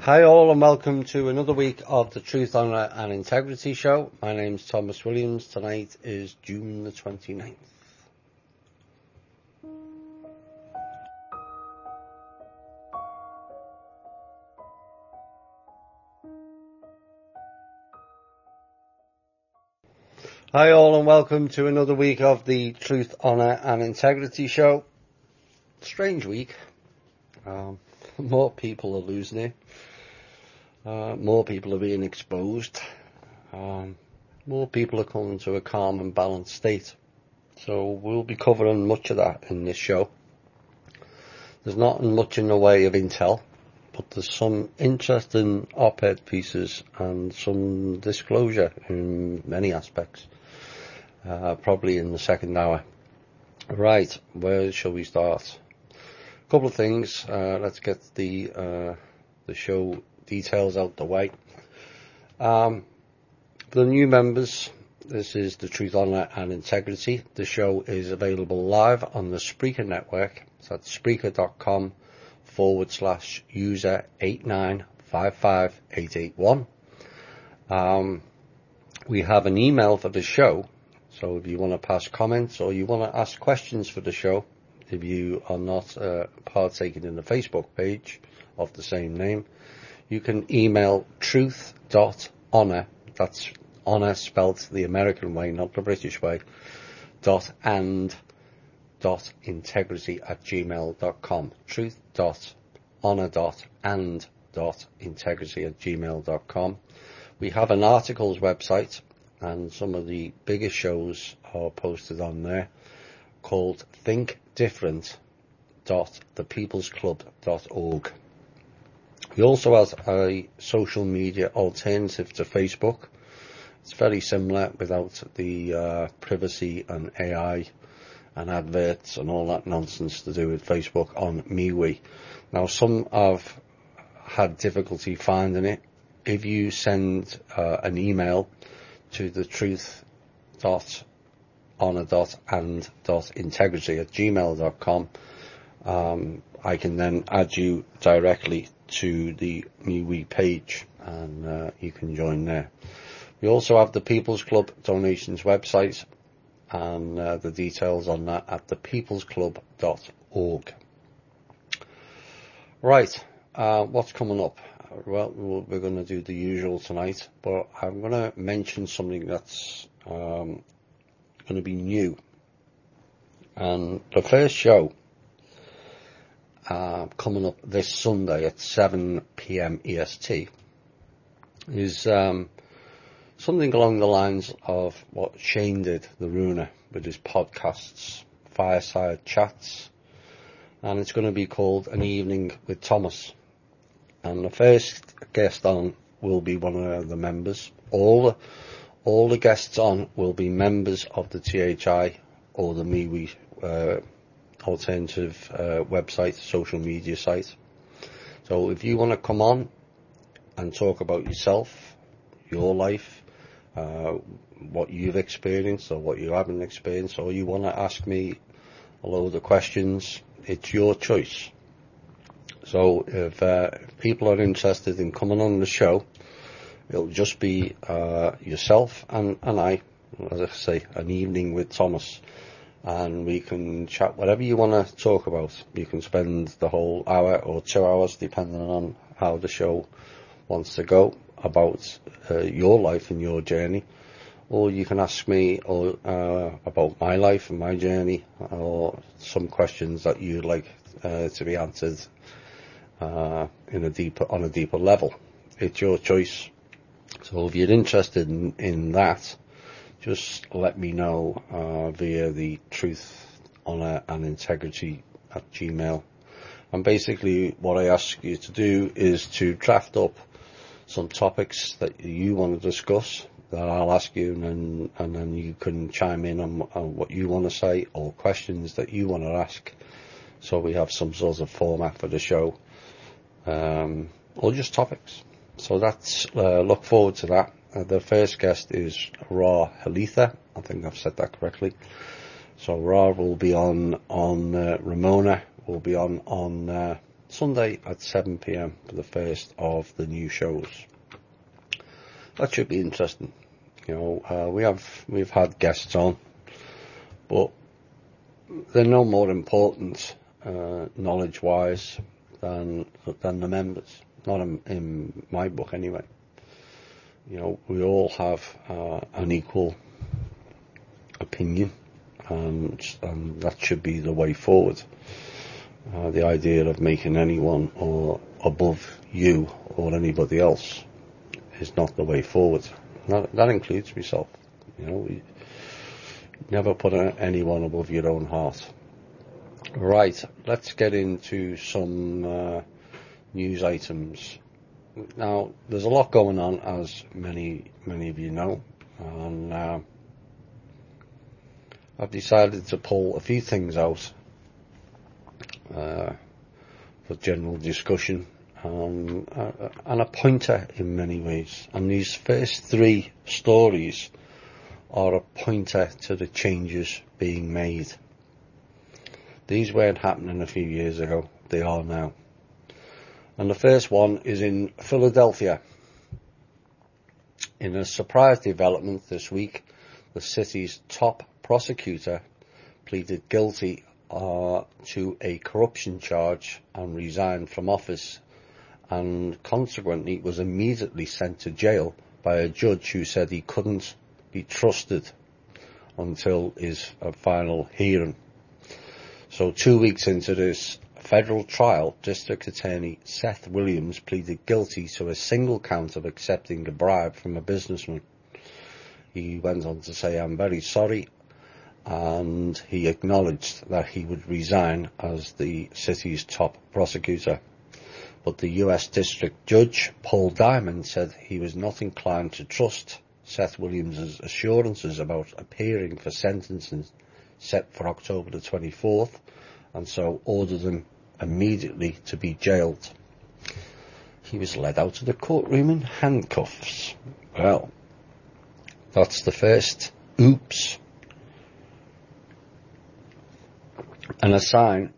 Hi all and welcome to another week of the Truth, Honour and Integrity show. My name's Thomas Williams. Tonight is June the 29th. Hi all and welcome to another week of the Truth, Honour and Integrity show. Strange week. More people are losing it. More people are being exposed. More people are coming to a calm and balanced state. So we'll be covering much of that in this show. There's not much in the way of intel, but there's some interesting op-ed pieces and some disclosure in many aspects. Probably in the second hour. Right, where shall we start? A couple of things. Let's get the show details out the way. For the new members, this is the Truth, Honour and Integrity. The show is available live on the Spreaker network. So that's Spreaker.com/user 8955881. We have an email for the show. So if you want to pass comments or you want to ask questions for the show, if you are not partaking in the Facebook page of the same name, you can email truth.honour, that's honour spelt the American way, not the British way, .and.integrity@gmail.com. Truth.honour.and.integrity@gmail.com. We have an articles website, and some of the biggest shows are posted on there, called thinkdifferent.thepeoplesclub.org. We also have a social media alternative to Facebook. It's very similar without the privacy and AI and adverts and all that nonsense to do with Facebook on MeWe. Now, some have had difficulty finding it. If you send an email to the truth.honour.and.integrity@gmail.com, I can then add you directly to the MeWe page, and you can join there. We also have the People's Club donations website, and the details on that at thepeoplesclub.org. Right, what's coming up? Well, we're going to do the usual tonight, but I'm going to mention something that's going to be new. And the first show coming up this Sunday at 7 p.m. EST is something along the lines of what Shane did, the Runer, with his podcasts, Fireside Chats, and it's going to be called An Evening with Thomas. And the first guest on will be one of the members. All the guests on will be members of the THI or the MeWe alternative website, social media site. So if you want to come on and talk about yourself, your life, what you've experienced or what you haven't experienced, or you want to ask me a load of questions, it's your choice. So if people are interested in coming on the show, it'll just be yourself and I, as I say, an evening with Thomas. And we can chat whatever you want to talk about. You can spend the whole hour or 2 hours, depending on how the show wants to go, about your life and your journey. Or you can ask me about my life and my journey, or some questions that you'd like to be answered on a deeper level. It's your choice. So if you're interested in that, just let me know via the Truth, Honour and Integrity @gmail. And basically what I ask you to do is to draft up some topics that you want to discuss that I'll ask you, and then you can chime in on what you want to say or questions that you want to ask, so we have some sort of format for the show, or just topics. So that's look forward to that. The first guest is Ra Halitha. I think I've said that correctly. So Ra will be on Ramona will be on Sunday at 7 p.m. for the first of the new shows. That should be interesting. We've had guests on, but they're no more important knowledge-wise than the members. Not in my book, anyway. We all have an equal opinion, and that should be the way forward. The idea of making anyone or above you or anybody else is not the way forward. That includes myself. You never put anyone above your own heart. Right, let's get into some news items. Now, there's a lot going on, as many of you know, and I've decided to pull a few things out for general discussion, and a pointer in many ways. And these first three stories are a pointer to the changes being made. These weren't happening a few years ago, they are now. And the first one is in Philadelphia. In a surprise development this week, the city's top prosecutor pleaded guilty to a corruption charge and resigned from office, and consequently was immediately sent to jail by a judge who said he couldn't be trusted until his final hearing. So 2 weeks into this federal trial, District Attorney Seth Williams pleaded guilty to a single count of accepting a bribe from a businessman. He went on to say, "I'm very sorry," and he acknowledged that he would resign as the city's top prosecutor. But the US District Judge, Paul Diamond, said he was not inclined to trust Seth Williams' assurances about appearing for sentencing set for October the 24th, and so ordered him immediately to be jailed. He was led out of the courtroom in handcuffs. Well, that's the first oops, and a sign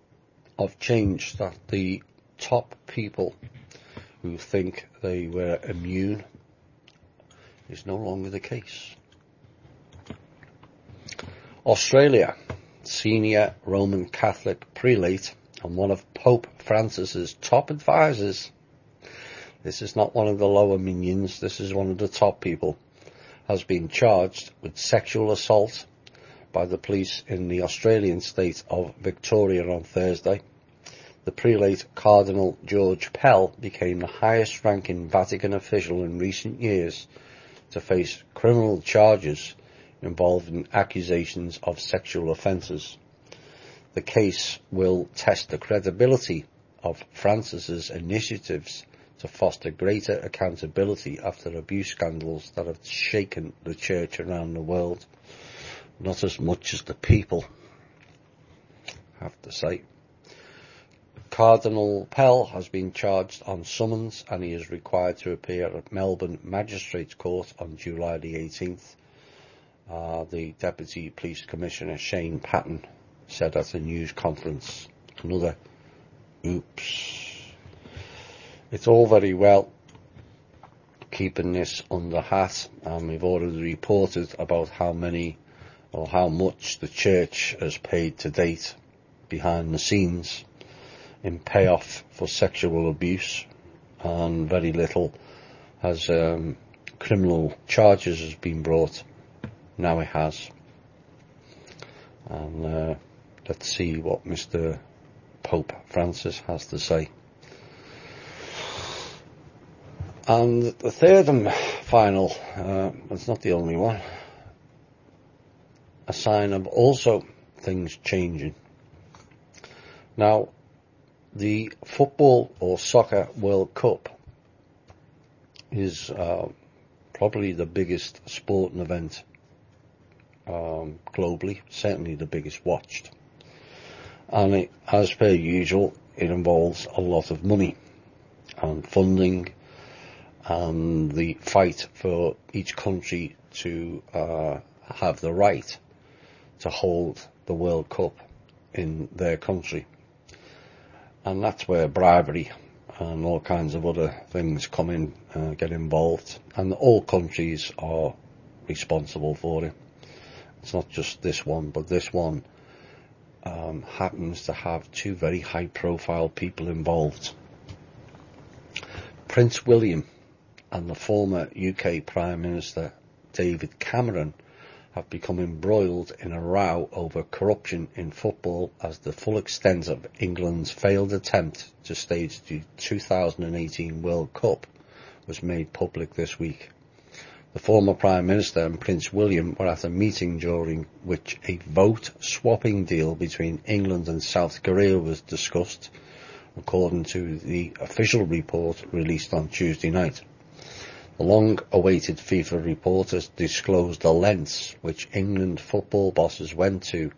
of change that the top people who think they were immune is no longer the case. Australia, senior Roman Catholic prelate and one of Pope Francis's top advisors, this is not one of the lower minions, this is one of the top people, has been charged with sexual assault by the police in the Australian state of Victoria on Thursday. The prelate, Cardinal George Pell, became the highest ranking Vatican official in recent years to face criminal charges involving accusations of sexual offences. The case will test the credibility of Francis's initiatives to foster greater accountability after abuse scandals that have shaken the church around the world. Not as much as the people, I have to say. Cardinal Pell has been charged on summons, and he is required to appear at Melbourne Magistrates Court on July the 18th. The Deputy Police Commissioner Shane Patton said at a news conference. Another oops. It's all very well keeping this under hat, and we've already reported about how many or how much the church has paid to date behind the scenes in payoff for sexual abuse, and very little has criminal charges has been brought. Now it has. And let's see what Mr. Pope Francis has to say. And the third and final, it's not the only one, a sign of also things changing. Now, the football or soccer World Cup is probably the biggest sporting event globally, certainly the biggest watched. And it, as per usual, it involves a lot of money and funding and the fight for each country to have the right to hold the World Cup in their country. And that's where bribery and all kinds of other things come in, get involved. And all countries are responsible for it. It's not just this one, but this one happens to have two very high-profile people involved. Prince William and the former UK Prime Minister David Cameron have become embroiled in a row over corruption in football as the full extent of England's failed attempt to stage the 2018 World Cup was made public this week. The former Prime Minister and Prince William were at a meeting during which a vote-swapping deal between England and South Korea was discussed, according to the official report released on Tuesday night. The long-awaited FIFA report has disclosed the lengths which England football bosses went to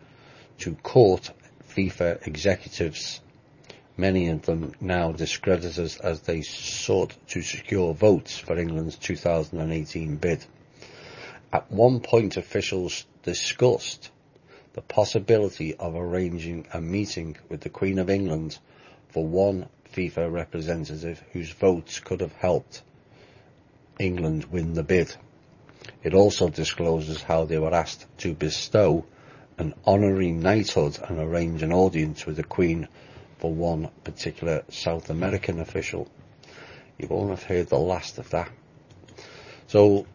court FIFA executives, many of them now discredited as they sought to secure votes for England's 2018 bid. At one point, officials discussed the possibility of arranging a meeting with the Queen of England for one FIFA representative whose votes could have helped England win the bid. It also discloses how they were asked to bestow an honorary knighthood and arrange an audience with the Queen for one particular South American official. You won't have heard the last of that. So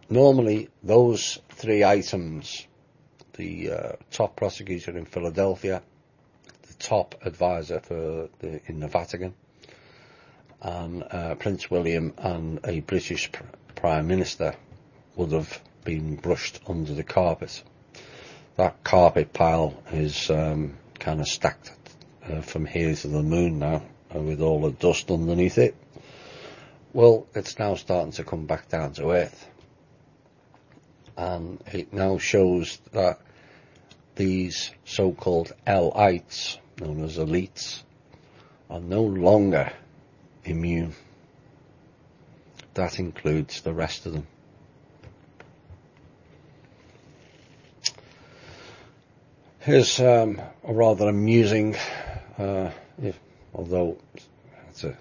normally those three items, the top prosecutor in Philadelphia, the top advisor in the Vatican, and Prince William and a British Prime Minister would have been brushed under the carpet. That carpet pile is kind of stacked from here to the moon now, with all the dust underneath it. Well, it's now starting to come back down to earth. And it now shows that these so-called L-ites, known as elites, are no longer immune. That includes the rest of them. Here's a rather amusing, although it's a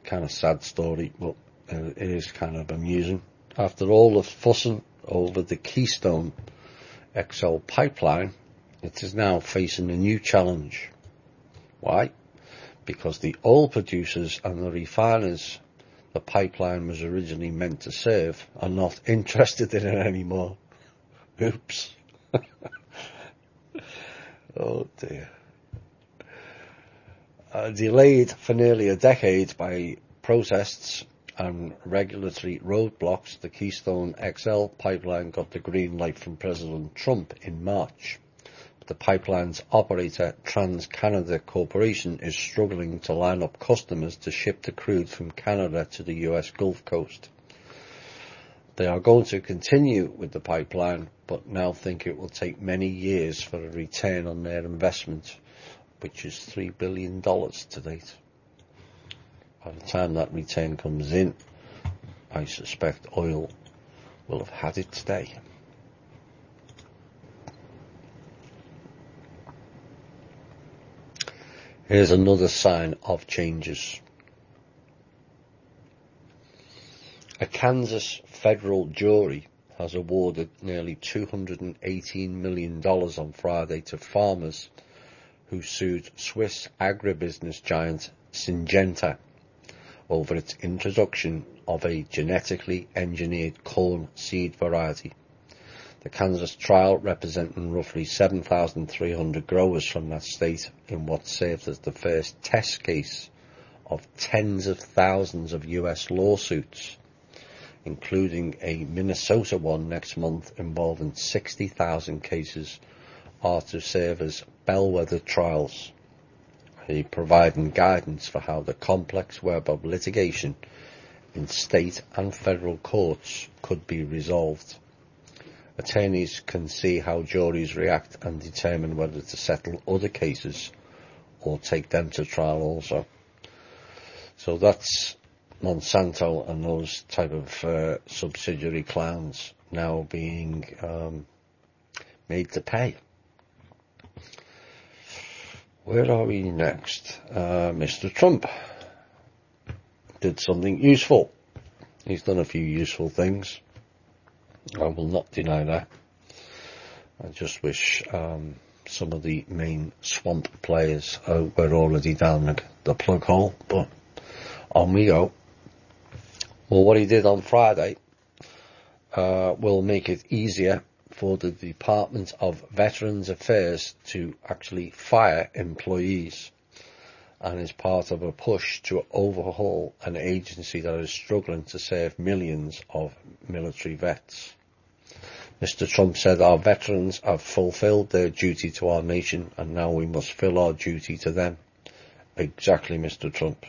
kind of sad story, but it is kind of amusing. After all the fussing over the Keystone XL pipeline, it is now facing a new challenge. Why? Because the oil producers and the refiners the pipeline was originally meant to serve are not interested in it anymore. Oops. Oh dear. Delayed for nearly a decade by protests and regulatory roadblocks, the Keystone XL pipeline got the green light from President Trump in March. The pipeline's operator, TransCanada Corporation, is struggling to line up customers to ship the crude from Canada to the US Gulf Coast. They are going to continue with the pipeline, but now think it will take many years for a return on their investment, which is $3 billion to date. By the time that return comes in, I suspect oil will have had its day. Here's another sign of changes. A Kansas federal jury has awarded nearly $218 million on Friday to farmers who sued Swiss agribusiness giant Syngenta over its introduction of a genetically engineered corn seed variety. The Kansas trial, representing roughly 7,300 growers from that state in what served as the first test case of tens of thousands of US lawsuits, including a Minnesota one next month involving 60,000 cases, are to serve as bellwether trials, providing guidance for how the complex web of litigation in state and federal courts could be resolved. Attorneys can see how juries react and determine whether to settle other cases or take them to trial also. So that's Monsanto and those type of subsidiary clowns now being made to pay. Where are we next? Mr. Trump did something useful. He's done a few useful things. I will not deny that. I just wish some of the main swamp players were already down the plug hole, but on we go. Well, what he did on Friday will make it easier for the Department of Veterans Affairs to actually fire employees, and is part of a push to overhaul an agency that is struggling to save millions of military vets. Mr. Trump said our veterans have fulfilled their duty to our nation, and now we must fill our duty to them. Exactly, Mr. Trump.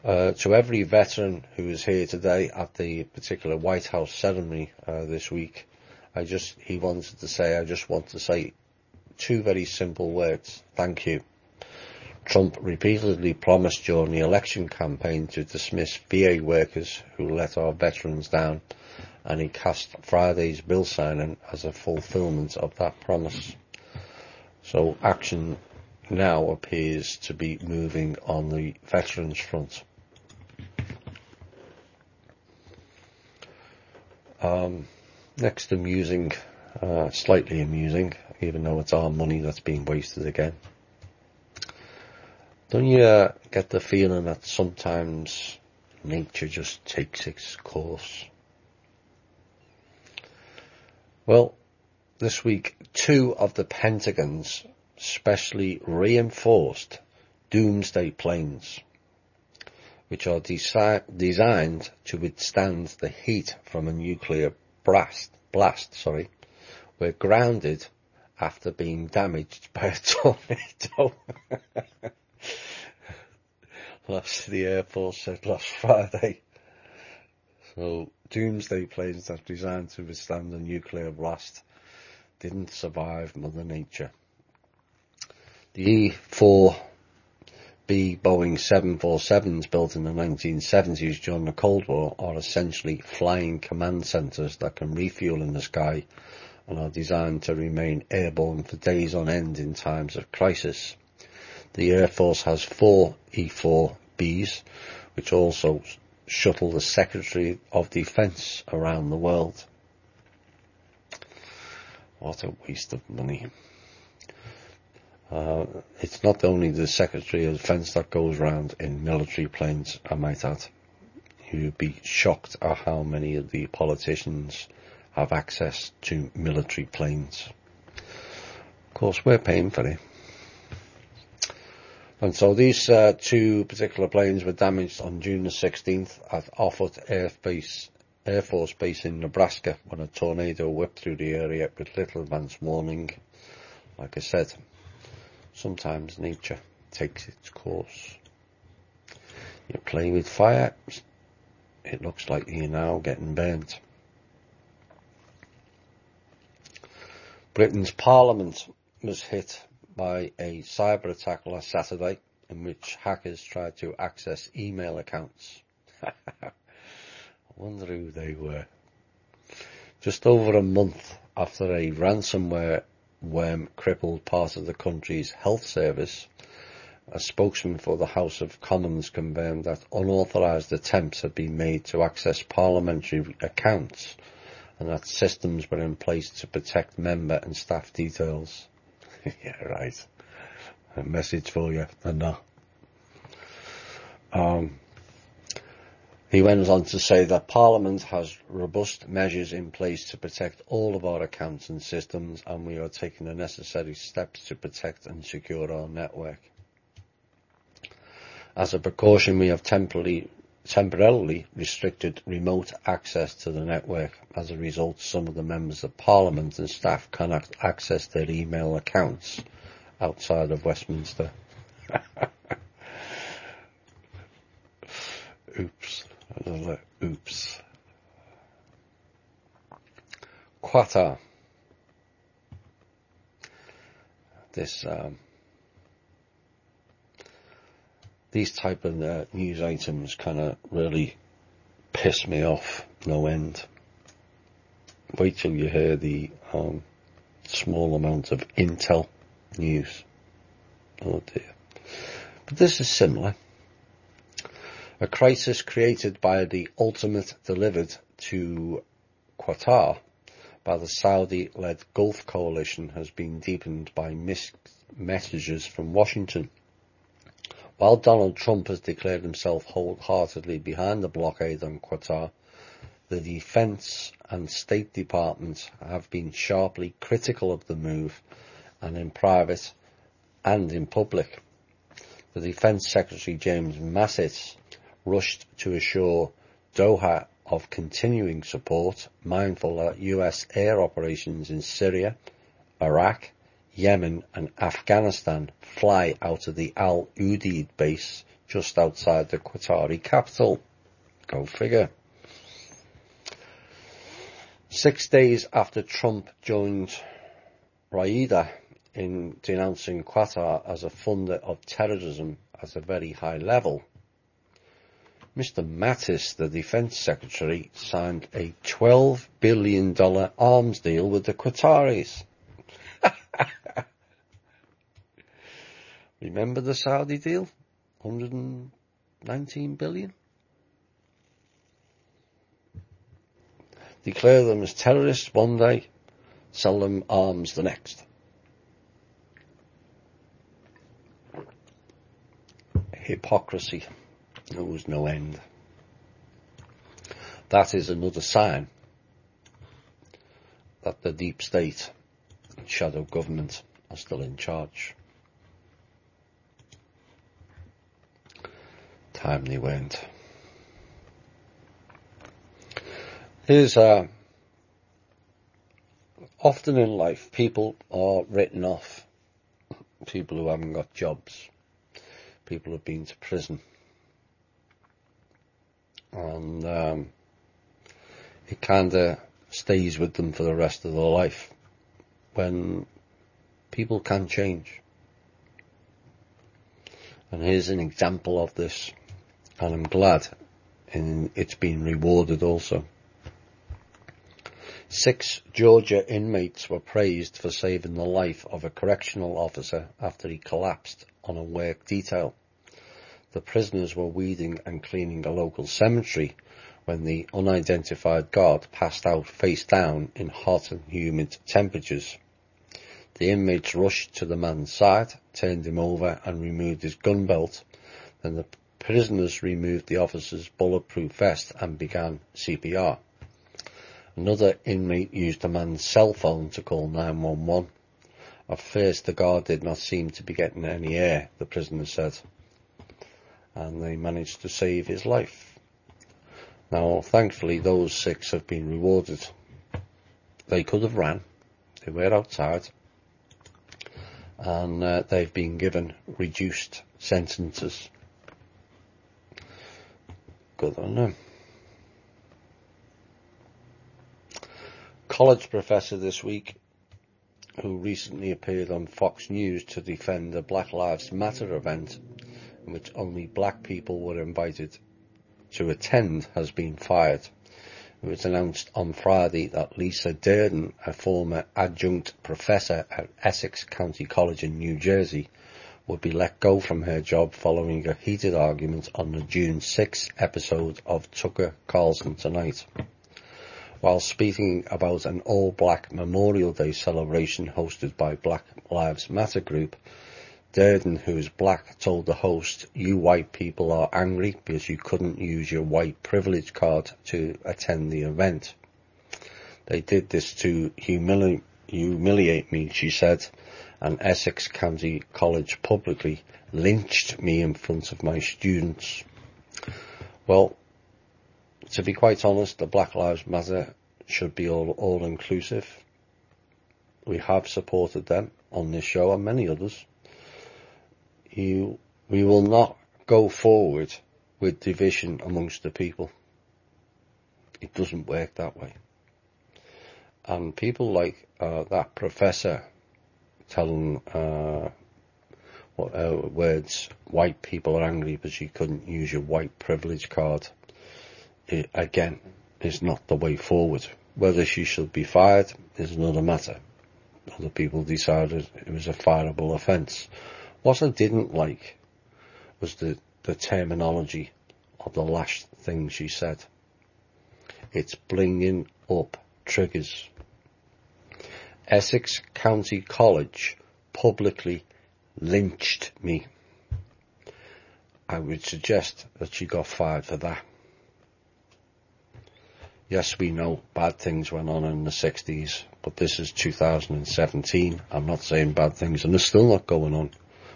To every veteran who is here today at the particular White House ceremony this week, I just want to say two very simple words. Thank you. Trump repeatedly promised during the election campaign to dismiss VA workers who let our veterans down, and he cast Friday's bill signing as a fulfillment of that promise. So action now appears to be moving on the veterans front. Next amusing, slightly amusing, even though it's our money that's being wasted again. Don't you get the feeling that sometimes nature just takes its course? Well, this week, 2 of the Pentagon's specially reinforced doomsday planes, which are designed to withstand the heat from a nuclear blast, were grounded after being damaged by a tornado. The Air Force said last Friday. So, doomsday planes that are designed to withstand a nuclear blast didn't survive Mother Nature. The E-4B Boeing 747s built in the 1970s during the Cold War are essentially flying command centres that can refuel in the sky and are designed to remain airborne for days on end in times of crisis. The Air Force has 4 E-4Bs, which also shuttle the Secretary of Defence around the world. What a waste of money. It's not only the Secretary of Defence that goes around in military planes, I might add. You'd be shocked at how many of the politicians have access to military planes. Of course, we're paying for it. And so these 2 particular planes were damaged on June the 16th at Offutt Air Force Base in Nebraska when a tornado whipped through the area with little advance warning. Like I said, sometimes nature takes its course. You play with fire, it looks like you're now getting burnt. Britain's Parliament was hit by a cyber attack last Saturday in which hackers tried to access email accounts. I wonder who they were. Just over a month after a ransomware worm crippled part of the country's health service, a spokesman for the House of Commons confirmed that unauthorised attempts had been made to access parliamentary accounts and that systems were in place to protect member and staff details. Yeah, right. A message for you, and that. He went on to say that Parliament has robust measures in place to protect all of our accounts and systems, and we are taking the necessary steps to protect and secure our network. As a precaution, we have temporarily restricted remote access to the network. As a result, some of the members of Parliament and staff cannot access their email accounts outside of Westminster. Oops. Another oops. Qatar. These type of news items kind of really piss me off no end. Wait till you hear the small amount of intel news Oh dear. But this is similar. A crisis created by the ultimate delivered to Qatar by the Saudi-led Gulf coalition has been deepened by mixed messages from Washington. While Donald Trump has declared himself wholeheartedly behind the blockade on Qatar, the Defense and State Departments have been sharply critical of the move, and in private and in public. The Defense Secretary James Mattis rushed to assure Doha of continuing support, mindful that US air operations in Syria, Iraq, Yemen and Afghanistan fly out of the Al Udeid base just outside the Qatari capital. Go figure. 6 days after Trump joined Riyadh in denouncing Qatar as a funder of terrorism at a very high level, Mr. Mattis, the Defense Secretary, signed a $12 billion arms deal with the Qataris. Remember the Saudi deal? 119 billion? Declare them as terrorists one day, sell them arms the next. Hypocrisy knows no end. That is another sign that the deep state and shadow government are still in charge. Time they weren't. Here's often in life people are written off. People who haven't got jobs. People who've been to prison. And it kind of stays with them for the rest of their life when people can change. And here's an example of this, and I'm glad it's been rewarded also. 6 Georgia inmates were praised for saving the life of a correctional officer after he collapsed on a work detail. The prisoners were weeding and cleaning a local cemetery when the unidentified guard passed out face down in hot and humid temperatures. The inmates rushed to the man's side, turned him over and removed his gun belt. Then the prisoners removed the officer's bulletproof vest and began CPR. Another inmate used the man's cell phone to call 911. At first the guard did not seem to be getting any air, the prisoner said, and they managed to save his life. Now, thankfully, those 6 have been rewarded. They could have ran. They were outside. And they've been given reduced sentences. Good on them. College professor this week, who recently appeared on Fox News to defend a Black Lives Matter event in which only black people were invited to attend, has been fired. It was announced on Friday that Lisa Durden, a former adjunct professor at Essex County College in New Jersey, would be let go from her job following a heated argument on the June 6 episode of Tucker Carlson Tonight. While speaking about an all-black Memorial Day celebration hosted by Black Lives Matter group, Durden, who is black, told the host, "You white people are angry because you couldn't use your white privilege card to attend the event. They did this to humiliate me," she said, and Essex County College publicly lynched me in front of my students. Well, to be quite honest, the Black Lives Matter should be all-inclusive. We have supported them on this show and many others. We will not go forward with division amongst the people. It doesn't work that way. And people like that professor telling words, white people are angry because you couldn't use your white privilege card, again, is not the way forward. Whether she should be fired is another matter. Other people decided it was a fireable offence. What I didn't like was the terminology of the last thing she said. It's bringing up triggers. Essex County College publicly lynched me. I would suggest that she got fired for that. Yes, we know bad things went on in the 60s, but this is 2017. I'm not saying bad things, and they're still not going on,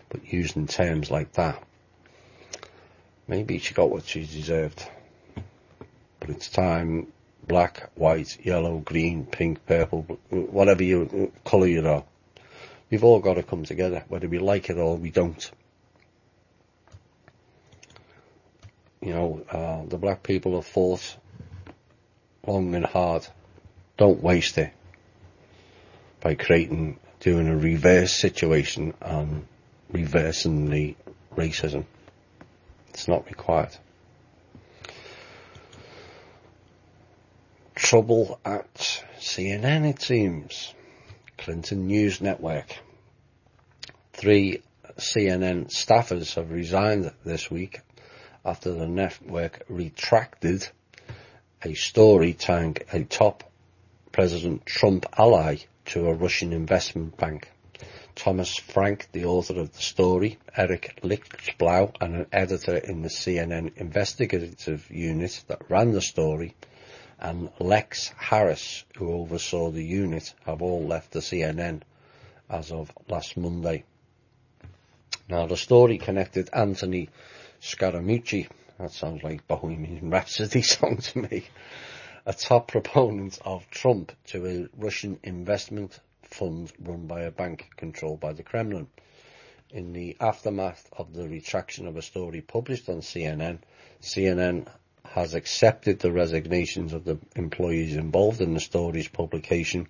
but using terms like that. Maybe she got what she deserved. But it's time, black, white, yellow, green, pink, purple, whatever colour you are. We've all got to come together, whether we like it or we don't. You know, the black people have fought long and hard. Don't waste it by doing a reverse situation and reversing the racism. It's not required. Trouble at CNN, it seems. Clinton News Network. 3 CNN staffers have resigned this week after the network retracted a story tying a top President Trump ally to a Russian investment bank. Thomas Frank, the author of the story, Eric Lichtblau, and an editor in the CNN investigative unit that ran the story, and Lex Harris, who oversaw the unit, have all left the CNN as of last Monday. Now, the story connected Anthony Scaramucci, that sounds like Bohemian Rhapsody song to me, a top proponent of Trump, to a Russian investment fund run by a bank controlled by the Kremlin. In the aftermath of the retraction of a story published on CNN, CNN has accepted the resignations of the employees involved in the story's publication,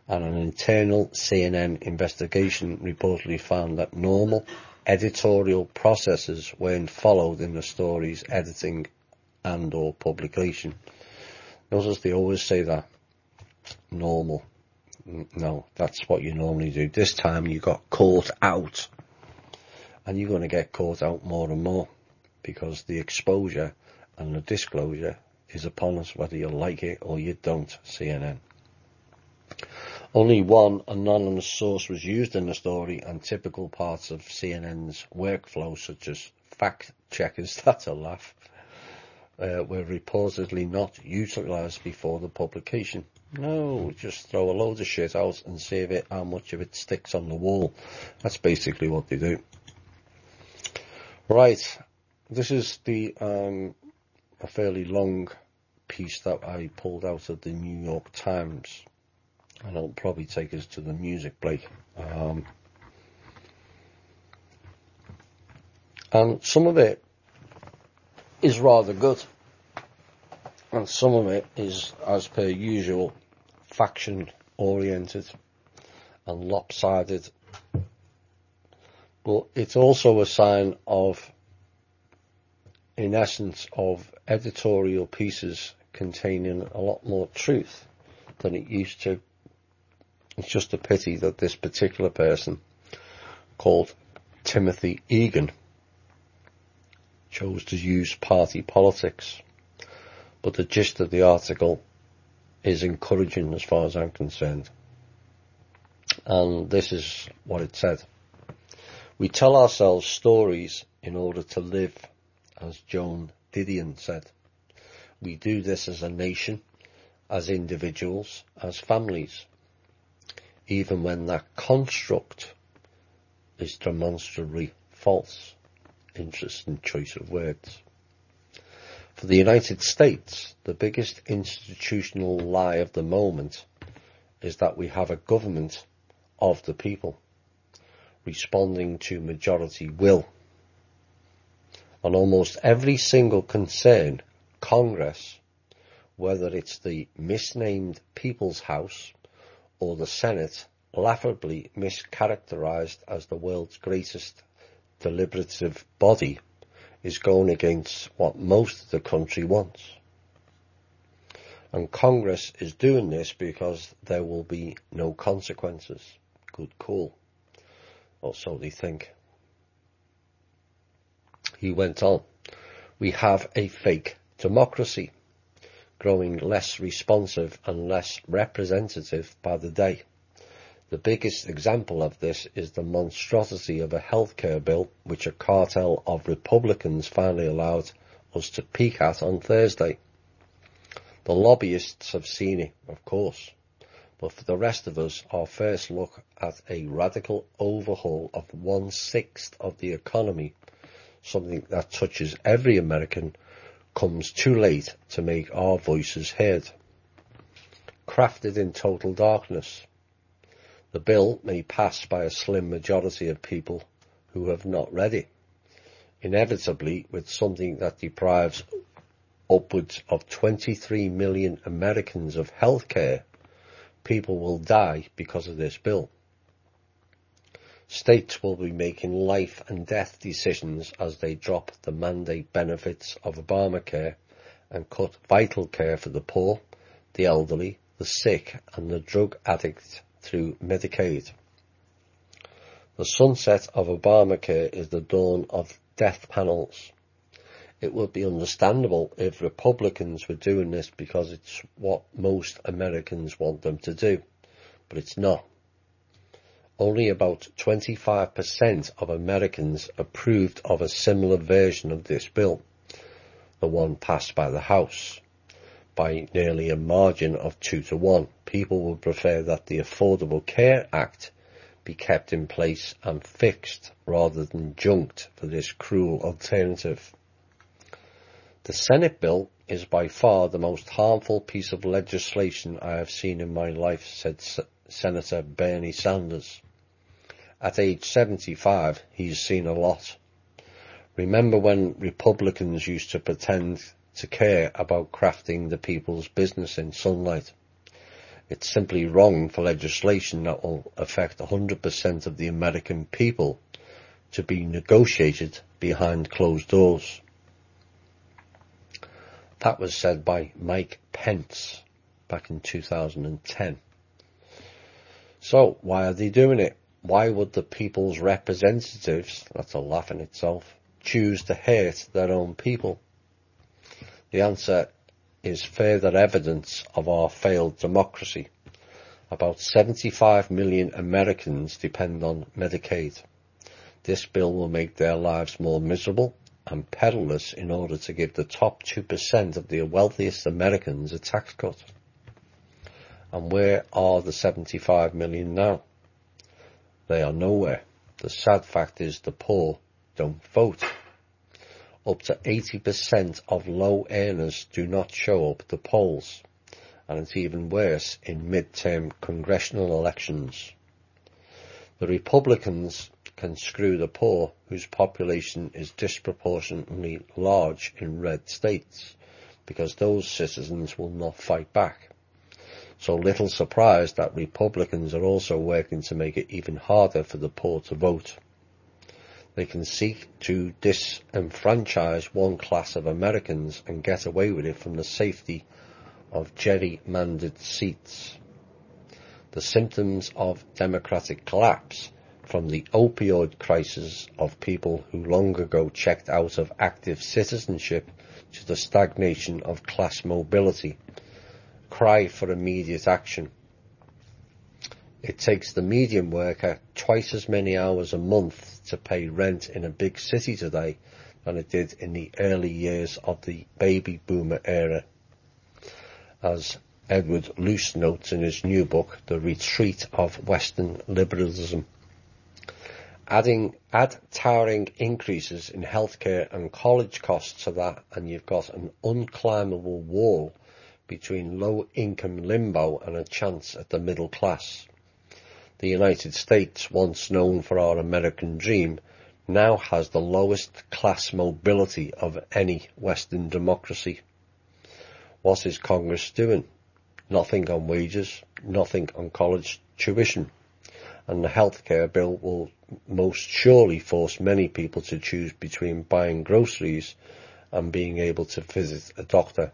and an internal CNN investigation reportedly found that normal editorial processes weren't followed in the story's editing and or publication. Notice they always say that. Normal. No, that's what you normally do. This time you got caught out. And you're going to get caught out more and more, because the exposure and the disclosure is upon us, whether you like it or you don't, CNN. Only one anonymous source was used in the story, and typical parts of CNN's workflow, such as fact checkers, that's a laugh, were reportedly not utilised before the publication. No, just throw a load of shit out and save it how much of it sticks on the wall. That's basically what they do. Right, this is a fairly long piece that I pulled out of the New York Times, and it'll probably take us to the music break. And some of it is rather good, and some of it is, as per usual, faction oriented and lopsided, but it's also a sign of, in essence, of editorial pieces containing a lot more truth than it used to. It's just a pity that this particular person, called Timothy Egan, chose to use party politics. But the gist of the article is encouraging as far as I'm concerned. And this is what it said. We tell ourselves stories in order to live, as Joan Didion said. We do this as a nation, as individuals, as families, even when that construct is demonstrably false. Interesting choice of words. For the United States, the biggest institutional lie of the moment is that we have a government of the people, responding to majority will. On almost every single concern, Congress, whether it's the misnamed People's House or the Senate, laughably mischaracterized as the world's greatest deliberative body, is going against what most of the country wants. And Congress is doing this because there will be no consequences. Good call. Or so they think. He went on, "We have a fake democracy, growing less responsive and less representative by the day. The biggest example of this is the monstrosity of a healthcare bill which a cartel of Republicans finally allowed us to peek at on Thursday. The lobbyists have seen it, of course, but for the rest of us, our first look at a radical overhaul of 1/6 of the economy, something that touches every American, comes too late to make our voices heard. Crafted in total darkness. The bill may pass by a slim majority of people who have not read it. Inevitably, with something that deprives upwards of 23 million Americans of health care, people will die because of this bill. States will be making life and death decisions as they drop the mandate benefits of Obamacare and cut vital care for the poor, the elderly, the sick and the drug addict through Medicaid. The sunset of Obamacare is the dawn of death panels. It would be understandable if Republicans were doing this because it's what most Americans want them to do, but it's not. Only about 25% of Americans approved of a similar version of this bill, the one passed by the House. By nearly a margin of 2-1, people would prefer that the Affordable Care Act be kept in place and fixed rather than junked for this cruel alternative. The Senate bill is by far the most harmful piece of legislation I have seen in my life, said Senator Bernie Sanders. At age 75, he's seen a lot. Remember when Republicans used to pretend to care about crafting the people's business in sunlight? It's simply wrong for legislation that will affect 100% of the American people to be negotiated behind closed doors. That was said by Mike Pence back in 2010. So, why are they doing it? Why would the people's representatives, that's a laugh in itself, choose to hurt their own people? The answer is further evidence of our failed democracy. About 75 million Americans depend on Medicaid. This bill will make their lives more miserable and perilous in order to give the top 2% of the wealthiest Americans a tax cut. And where are the 75 million now? They are nowhere. The sad fact is the poor don't vote. Up to 80% of low earners do not show up at the polls, and it's even worse in midterm congressional elections. The Republicans can screw the poor, whose population is disproportionately large in red states, because those citizens will not fight back. So little surprise that Republicans are also working to make it even harder for the poor to vote. They can seek to disenfranchise one class of Americans and get away with it from the safety of gerrymandered seats. The symptoms of democratic collapse, from the opioid crisis of people who long ago checked out of active citizenship to the stagnation of class mobility, cry for immediate action. It takes the median worker twice as many hours a month to pay rent in a big city today than it did in the early years of the baby boomer era. As Edward Luce notes in his new book, The Retreat of Western Liberalism. Add towering increases in healthcare and college costs to that, and you've got an unclimbable wall between low-income limbo and a chance at the middle class. The United States, once known for our American dream, now has the lowest class mobility of any Western democracy. What is Congress doing? Nothing on wages, nothing on college tuition, and the healthcare bill will most surely force many people to choose between buying groceries and being able to visit a doctor.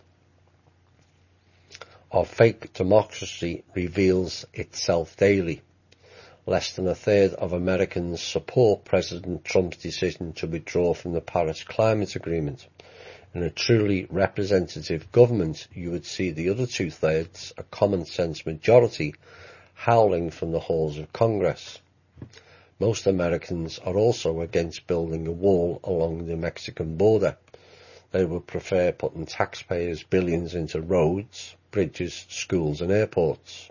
Our fake democracy reveals itself daily. Less than a third of Americans support President Trump's decision to withdraw from the Paris Climate Agreement. In a truly representative government, you would see the other two-thirds, a common-sense majority, howling from the halls of Congress. Most Americans are also against building a wall along the Mexican border. They would prefer putting taxpayers' billions into roads, bridges, schools and airports.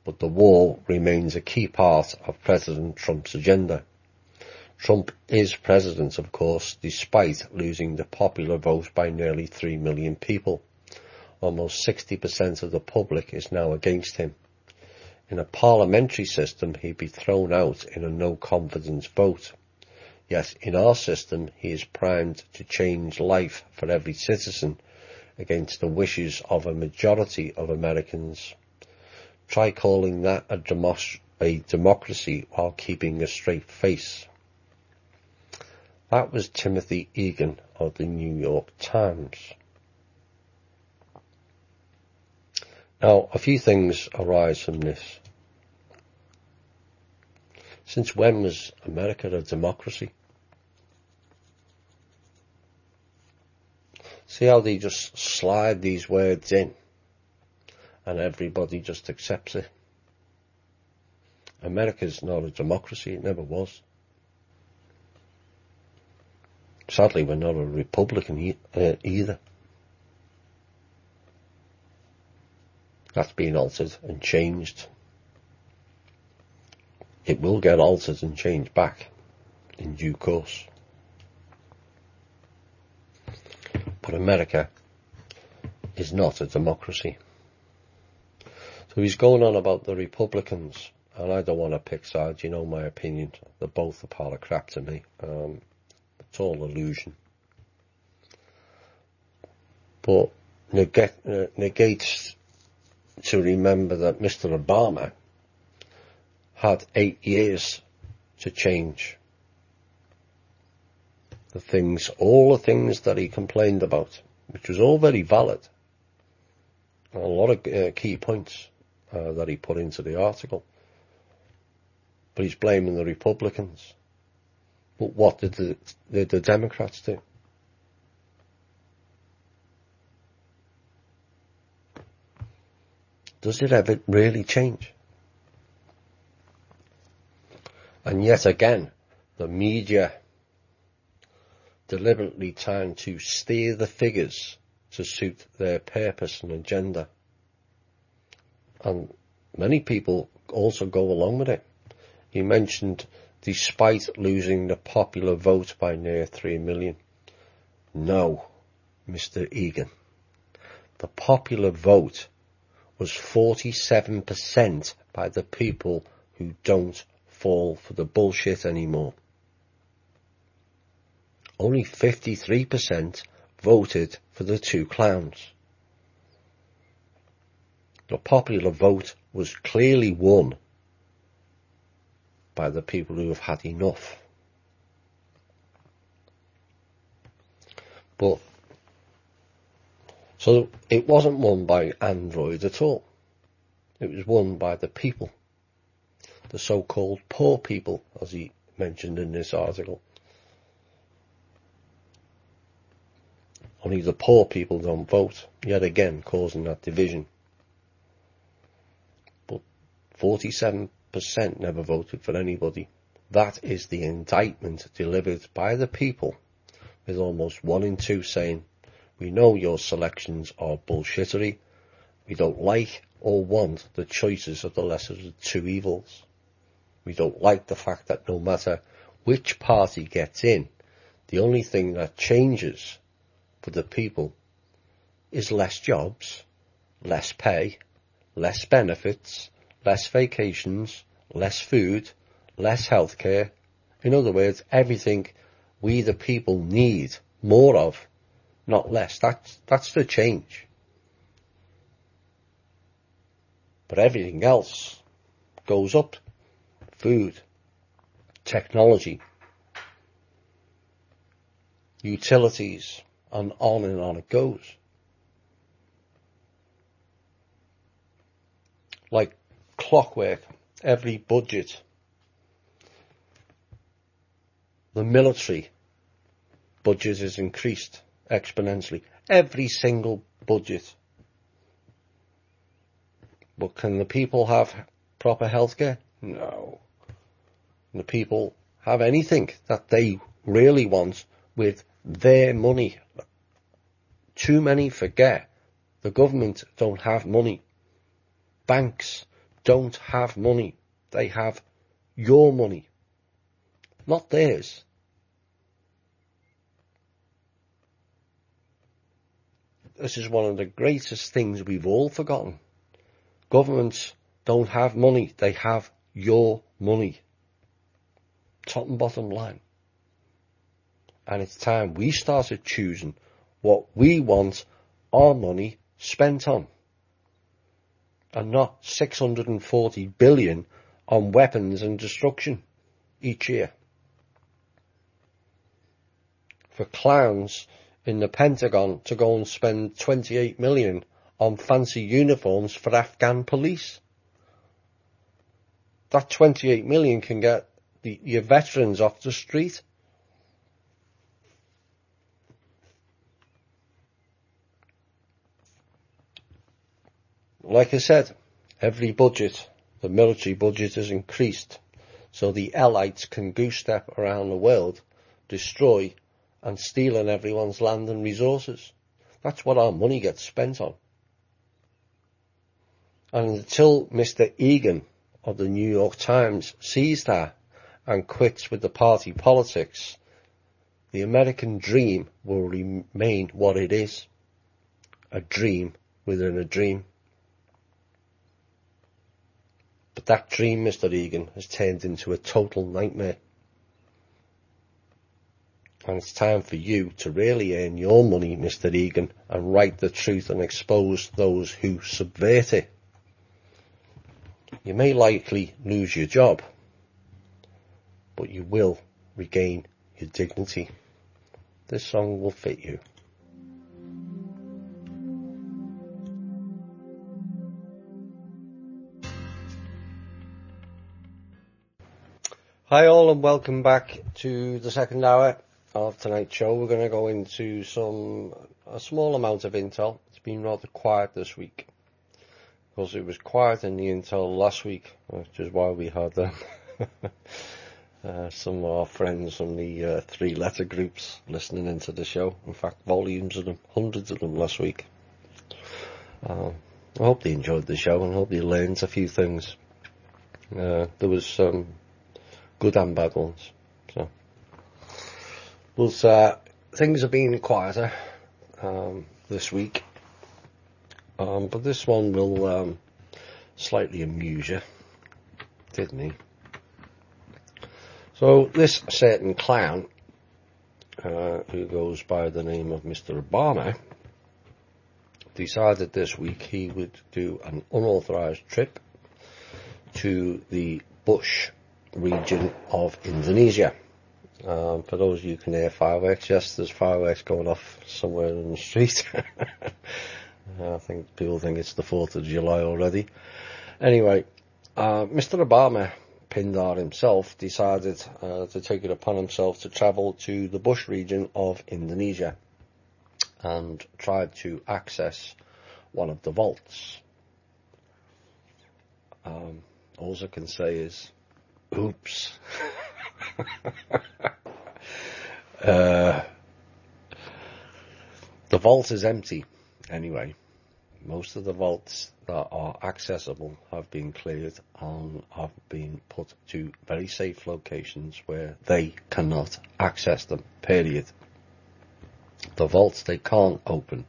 But the wall remains a key part of President Trump's agenda. Trump is president, of course, despite losing the popular vote by nearly 3 million people. Almost 60% of the public is now against him. In a parliamentary system, he'd be thrown out in a no-confidence vote. Yet in our system, he is primed to change life for every citizen against the wishes of a majority of Americans. Try calling that a democracy while keeping a straight face. That was Timothy Egan of the New York Times. Now, a few things arise from this. Since when was America a democracy? See how they just slide these words in and everybody just accepts it. America's not a democracy, it never was. Sadly, we're not a republican either. That's been altered and changed. It will get altered and changed back in due course. But America is not a democracy. So he's going on about the Republicans, and I don't want to pick sides, you know my opinion. They're both a pile of crap to me. It's all illusion. But negates to remember that Mr. Obama had 8 years to change all the things that he complained about, which was all very valid. A lot of key points that he put into the article. But he's blaming the Republicans. But what did the Democrats do? Does it ever really change? And yet again, the media deliberately trying to steer the figures to suit their purpose and agenda. And many people also go along with it. He mentioned, despite losing the popular vote by near 3 million. No, Mr. Egan. The popular vote was 47% by the people who don't fall for the bullshit anymore. Only 53% voted for the two clowns. The popular vote was clearly won by the people who have had enough. But, so it wasn't won by Android at all. It was won by the people. The so-called poor people, as he mentioned in this article. Only the poor people don't vote, yet again causing that division. But 47% never voted for anybody. That is the indictment delivered by the people, with almost 1 in 2 saying, we know your selections are bullshittery, we don't like or want the choices of the lesser of the two evils. We don't like the fact that no matter which party gets in, the only thing that changes for the people is less jobs, less pay, less benefits, less vacations, less food, less healthcare. In other words, everything we the people need more of, not less. That's the change. But everything else goes up. Food, technology, utilities, and on it goes. Like clockwork, every budget the military budget is increased exponentially. Every single budget. But can the people have proper healthcare? No. Can the people have anything that they really want with their money? Too many forget the government don't have money. Banks don't have money. They have your money, not theirs. This is one of the greatest things we've all forgotten. Governments don't have money. They have your money. Top and bottom line. And it's time we started choosing what we want our money spent on. And not 640 billion on weapons and destruction each year. For clowns in the Pentagon to go and spend 28 million on fancy uniforms for Afghan police. That 28 million can get your veterans off the street. Like I said, every budget, the military budget is increased, so the elites can goose step around the world, destroy and stealing everyone's land and resources. That's what our money gets spent on. And until Mr. Egan of the New York Times sees that and quits with the party politics, the American dream will remain what it is. A dream within a dream. But that dream, Mr. Egan, has turned into a total nightmare. And it's time for you to really earn your money, Mr. Egan, and write the truth and expose those who subvert it. You may likely lose your job, but you will regain your dignity. This song will fit you. Hi all, and welcome back to the second hour of tonight's show. We're going to go into a small amount of intel. It's been rather quiet this week, because it was quiet in the intel last week, which is why we had some of our friends from the three-letter groups listening into the show. In fact, volumes of them, hundreds of them last week. I hope they enjoyed the show and I hope they learned a few things. There was some good and bad ones. So, things have been quieter this week, but this one will slightly amuse you, didn't he? So this certain clown, who goes by the name of Mr. Obama, decided this week he would do an unauthorized trip to the bush region of Indonesia. For those of you who can hear fireworks, yes, there's fireworks going off somewhere in the street. I think people think it's the 4th of July already. Anyway, Mr. Obama, Pindar himself, decided to take it upon himself to travel to the bush region of Indonesia and tried to access one of the vaults. All I can say is, oops. The vault is empty anyway. Most of the vaults that are accessible have been cleared and have been put to very safe locations where they cannot access them, period. The vaults they can't open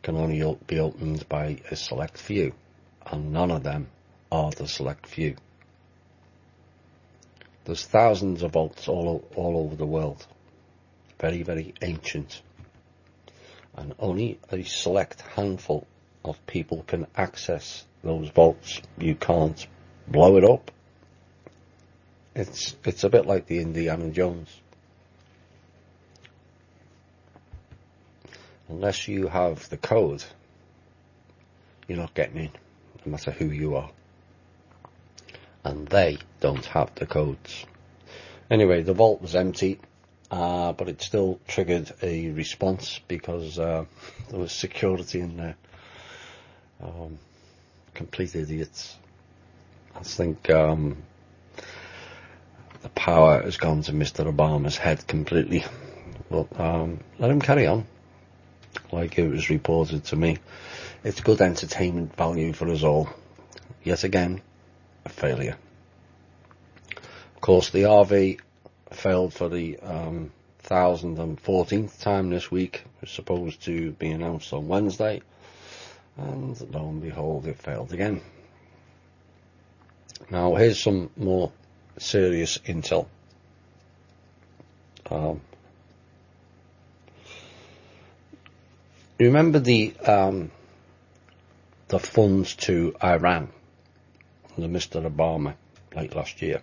can only be opened by a select few, and none of them are the select few. There's thousands of vaults all over the world, very, very ancient, and only a select handful of people can access those vaults. You can't blow it up. It's a bit like the Indiana Jones. Unless you have the code, you're not getting in, no matter who you are. And they don't have the codes. Anyway, the vault was empty, but it still triggered a response because there was security in there. Complete idiots. I think the power has gone to Mr. Obama's head completely. But let him carry on. Like it was reported to me, it's good entertainment value for us all. Yet again, a failure. Of course, the RV failed for the 1014th time this week. It was supposed to be announced on Wednesday, and lo and behold, it failed again. Now, here's some more serious intel. Remember the funds to Iran under Mr. Obama late last year?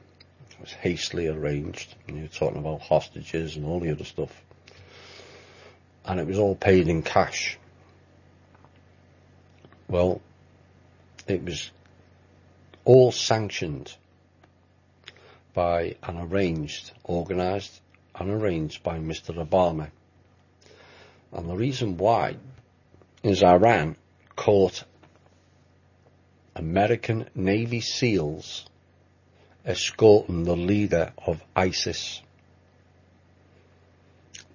It was hastily arranged, and you're talking about hostages and all the other stuff, and it was all paid in cash. Well, it was all sanctioned by and organised and arranged by Mr. Obama. And the reason why is Iran caught American Navy SEALs escorting the leader of ISIS.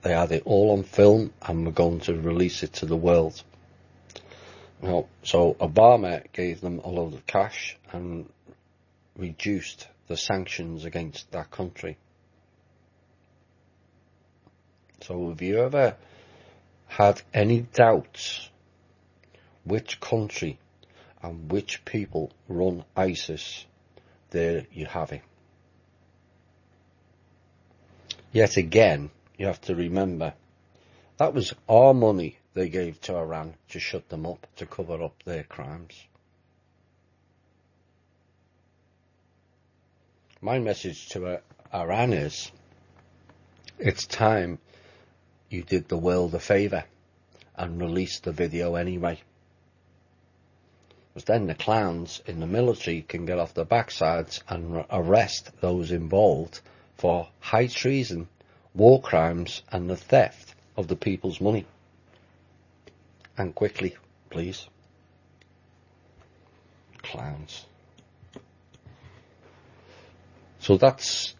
They had it all on film and were going to release it to the world. Now, so Obama gave them a load of cash and reduced the sanctions against that country. So have you ever had any doubts which country and which people run ISIS? There you have it. Yet again, you have to remember, that was our money they gave to Iran to shut them up, to cover up their crimes. My message to Iran is, it's time you did the world a favour and released the video anyway. Because then the clowns in the military can get off their backsides and arrest those involved for high treason, war crimes and the theft of the people's money. And quickly, please. Clowns. So that's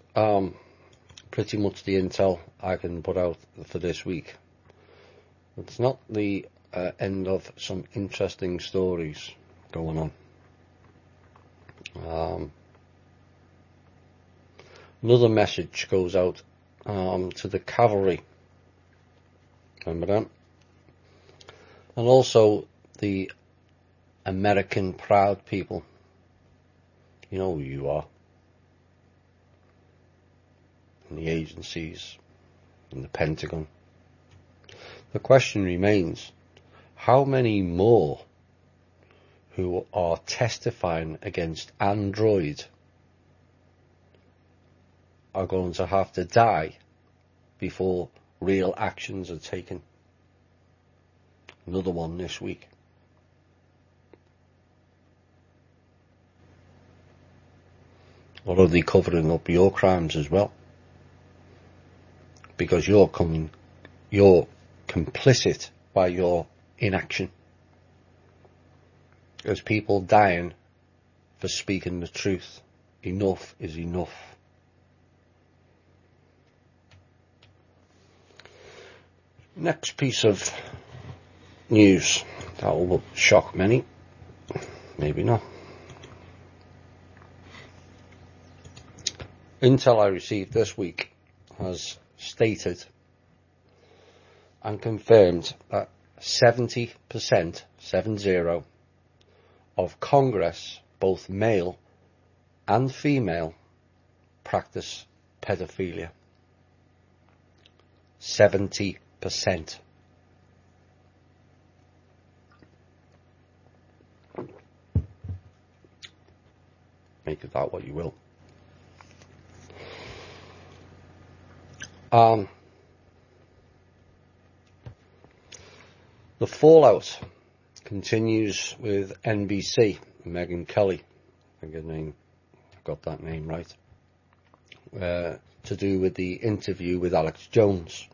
pretty much the intel I can put out for this week. It's not the end of some interesting stories going on. Another message goes out to the cavalry. Remember that? And also the American proud people. You know who you are. And the agencies, and the Pentagon. The question remains, how many more who are testifying against Android are going to have to die before real actions are taken? Another one this week. Or are they covering up your crimes as well? Because you're complicit by your inaction. There's people dying for speaking the truth. Enough is enough. Next piece of news that will shock many, maybe not. Intel I received this week has stated and confirmed that 70%, 70, of Congress, both male and female, practice pedophilia. 70%. Make of that what you will. The fallout continues with NBC, Megyn Kelly. I think I've got that name right. to do with the interview with Alex Jones.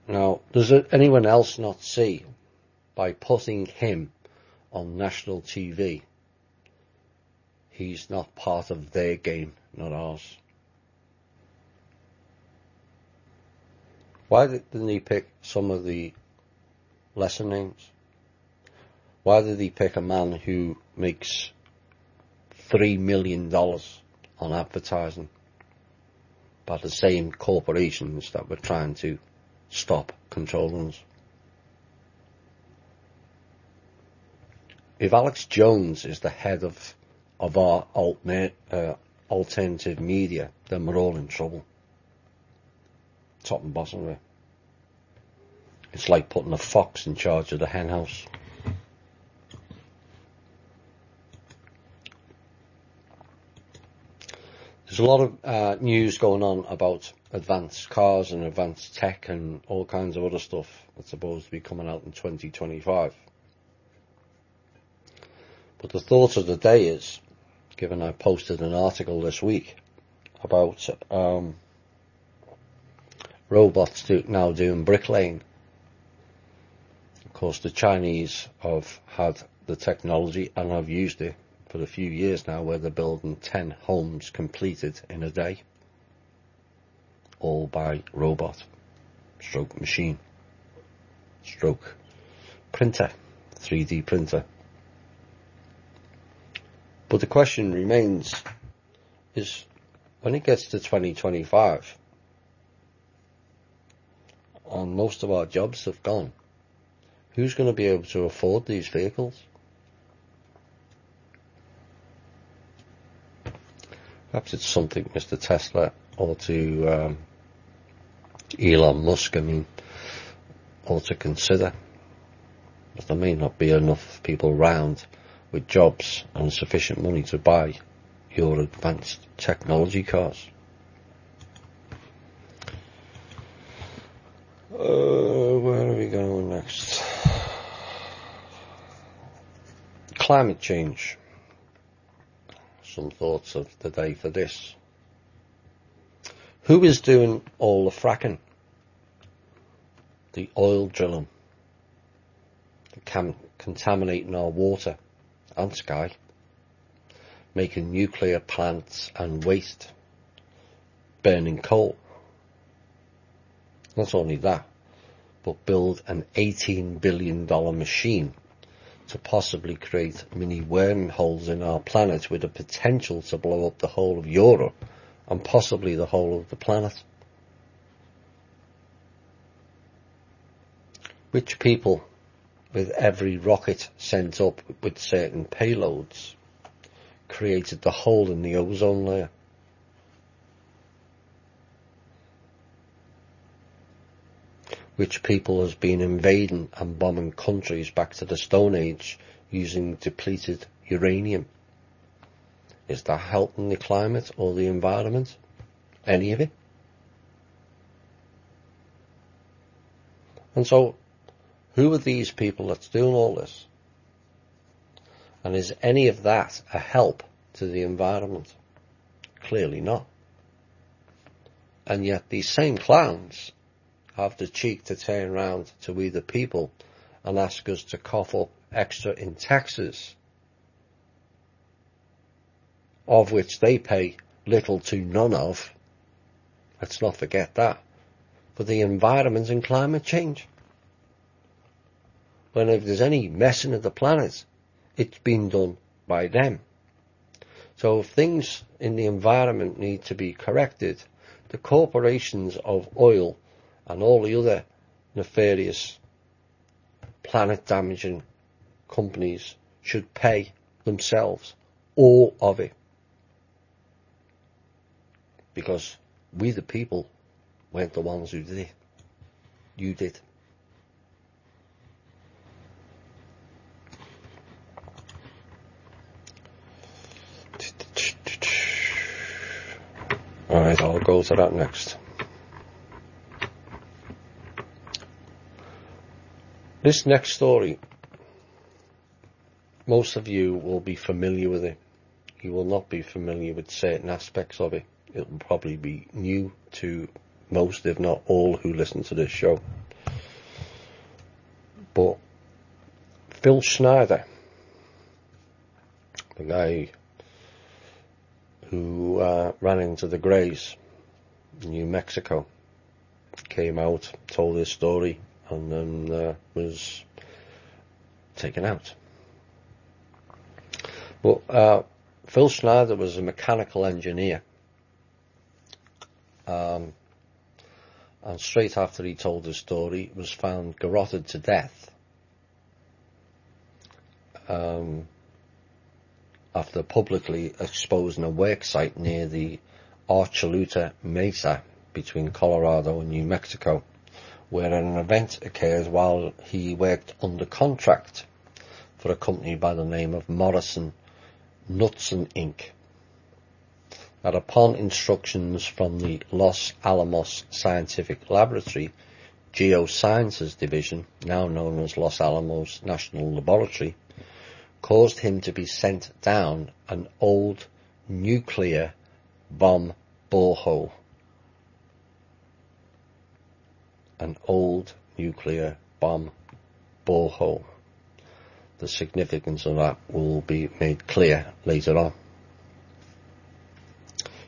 Now, does anyone else not see, by putting him on national TV, he's not part of their game, not ours? Why didn't he pick some of the lesser names? Why did he pick a man who makes $3 million on advertising by the same corporations that were trying to stop controlling us? If Alex Jones is the head of our alternative media, then we're all in trouble. Top and bottom of it. It's like putting a fox in charge of the hen house. There's a lot of news going on about advanced cars and advanced tech and all kinds of other stuff that's supposed to be coming out in 2025. But the thought of the day is, given I posted an article this week about robots now doing bricklaying. Of course, the Chinese have had the technology and have used it for a few years now, where they're building 10 homes completed in a day, all by robot, stroke machine, stroke printer, 3D printer. But the question remains is, when it gets to 2025 and most of our jobs have gone, who's going to be able to afford these vehicles? Perhaps it's something Mr. Tesla or to Elon Musk, ought to consider. But there may not be enough people around with jobs and sufficient money to buy your advanced technology cars. Where are we going next? Climate change. Some thoughts of the day for this. Who is doing all the fracking? The oil drilling. Contaminating our water and sky. Making nuclear plants and waste. Burning coal. Not only that, but build an $18 billion machine to possibly create mini wormholes in our planet with the potential to blow up the whole of Europe and possibly the whole of the planet. Which people, with every rocket sent up with certain payloads, created the hole in the ozone layer? Which people has been invading and bombing countries back to the Stone Age using depleted uranium? Is that helping the climate or the environment? Any of it? And so, who are these people that's doing all this? And is any of that a help to the environment? Clearly not. And yet these same clowns have the cheek to turn around to we the people and ask us to cough up extra in taxes, of which they pay little to none of. Let's not forget that. For the environment and climate change. When if there's any messing of the planet, it's been done by them. So if things in the environment need to be corrected, the corporations of oil and all the other nefarious planet-damaging companies should pay themselves all of it. Because we the people weren't the ones who did it. You did. Alright, I'll go to that next. This next story, most of you will be familiar with it. You will not be familiar with certain aspects of it. It will probably be new to most, if not all, who listen to this show. But Phil Schneider, the guy who ran into the Greys in New Mexico, came out, told his story, and then was taken out. But Phil Schneider was a mechanical engineer, and straight after he told his story, was found garroted to death after publicly exposing a work site near the Archuleta Mesa between Colorado and New Mexico, where an event occurred while he worked under contract for a company by the name of Morrison Knudsen Inc. That upon instructions from the Los Alamos Scientific Laboratory Geosciences Division, now known as Los Alamos National Laboratory, caused him to be sent down an old nuclear bomb borehole. An old nuclear bomb borehole. The significance of that will be made clear later on.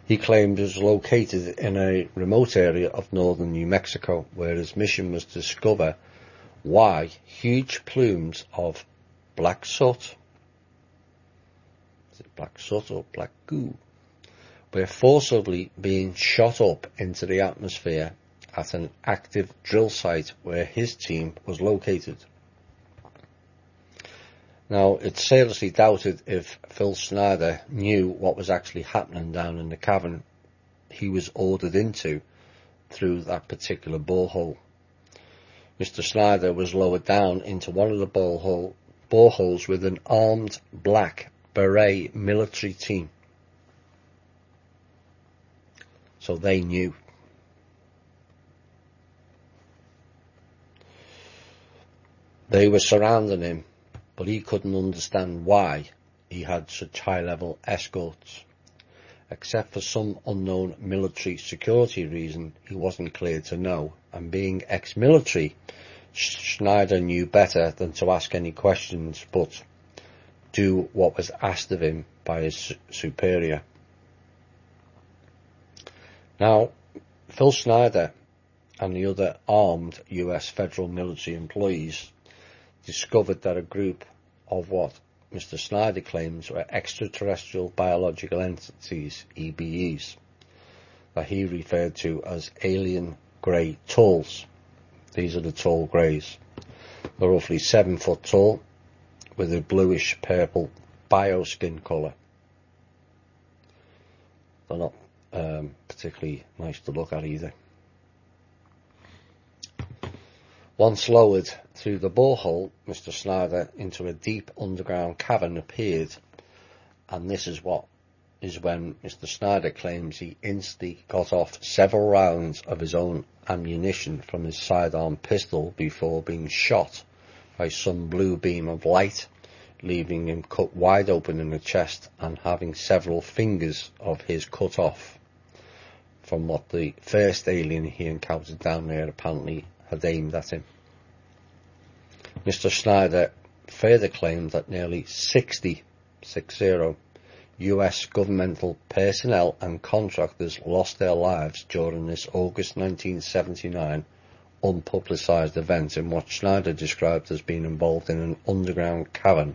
He claimed it was located in a remote area of northern New Mexico, where his mission was to discover why huge plumes of black soot, is it black soot or black goo, were forcibly being shot up into the atmosphere at an active drill site where his team was located. Now, it's seriously doubted if Phil Schneider knew what was actually happening down in the cavern he was ordered into through that particular borehole. Mr. Schneider was lowered down into one of the boreholes with an armed black beret military team. So they knew. They were surrounding him, but he couldn't understand why he had such high-level escorts. Except for some unknown military security reason he wasn't cleared to know, and being ex-military, Schneider knew better than to ask any questions, but do what was asked of him by his superior. Now, Phil Schneider and the other armed US federal military employees discovered that a group of what Mr. Schneider claims were extraterrestrial biological entities, EBEs, that he referred to as alien grey talls. These are the tall greys. They're roughly 7 foot tall with a bluish purple bioskin colour. They're not particularly nice to look at either. Once lowered through the borehole, Mr. Schneider into a deep underground cavern appeared, and this is when Mr. Schneider claims he instantly got off several rounds of his own ammunition from his sidearm pistol before being shot by some blue beam of light, leaving him cut wide open in the chest and having several fingers of his cut off, from what the first alien he encountered down there apparently had aimed at him. Mr. Schneider further claimed that nearly 60 US governmental personnel and contractors lost their lives during this August 1979 unpublicised event in what Schneider described as being involved in an underground cavern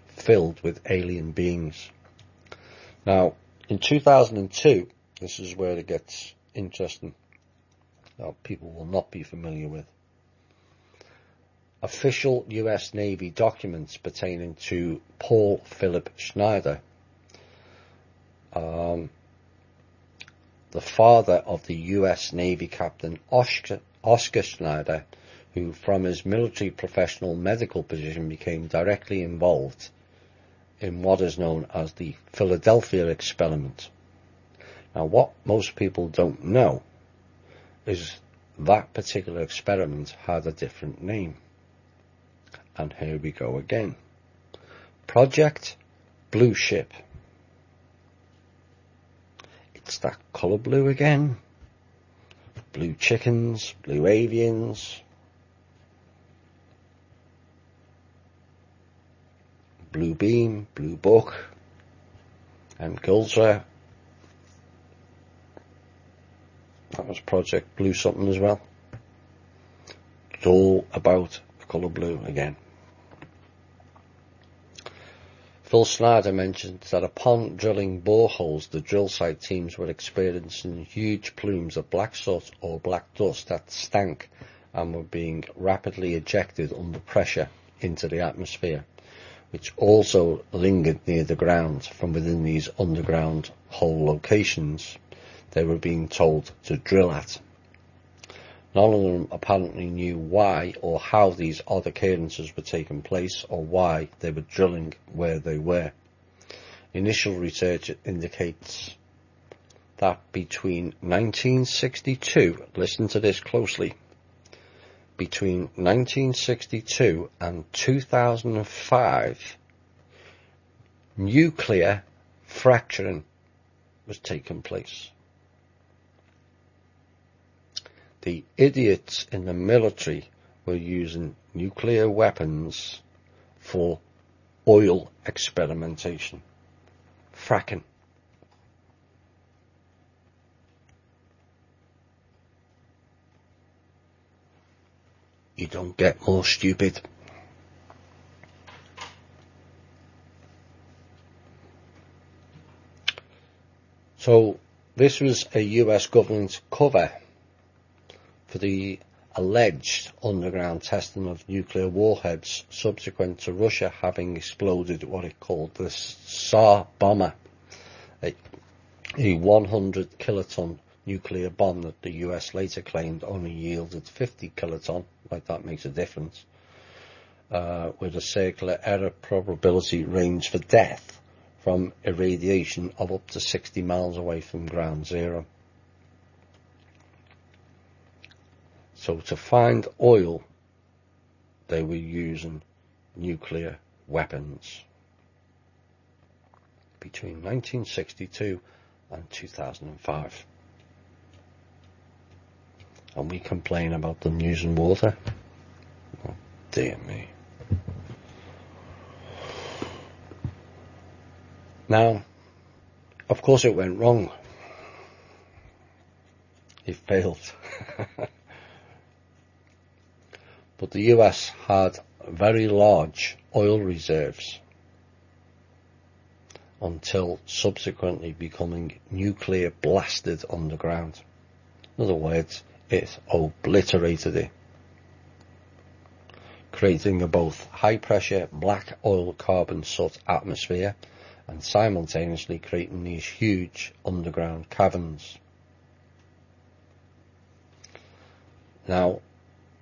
filled with alien beings. Now, in 2002, this is where it gets interesting. Now, people will not be familiar with. Official US Navy documents pertaining to Paul Philip Schneider, the father of the US Navy Captain Oscar Schneider, who from his military professional medical position became directly involved in what is known as the Philadelphia experiment. Now, what most people don't know is that particular experiment had a different name. And here we go again. Project Blue Ship. It It's that colour blue again. Blue chickens, blue avians, blue beam, blue book, and Gulzer. That was Project Blue something as well. It's all about the colour blue again. Phil Snyder mentioned that upon drilling boreholes, the drill site teams were experiencing huge plumes of black soot or black dust that stank and were being rapidly ejected under pressure into the atmosphere, which also lingered near the ground from within these underground hole locations they were being told to drill at. None of them apparently knew why or how these odd occurrences were taking place or why they were drilling where they were. Initial research indicates that between 1962, listen to this closely, between 1962 and 2005, nuclear fracturing was taking place. The idiots in the military were using nuclear weapons for oil experimentation. Fracking. You don't get more stupid. So this was a US government cover for the alleged underground testing of nuclear warheads subsequent to Russia having exploded what it called the Tsar bomber, a 100 kiloton nuclear bomb that the US later claimed only yielded 50 kiloton, like that makes a difference, with a circular error probability range for death from irradiation of up to 60 miles away from ground zero. So to find oil, they were using nuclear weapons between 1962 and 2005. And we complain about them using water. Oh, dear me. Now, of course it went wrong. It failed. But the US had very large oil reserves until subsequently becoming nuclear blasted underground. In other words, it obliterated it, creating a both high pressure black oil carbon soot atmosphere and simultaneously creating these huge underground caverns. Now,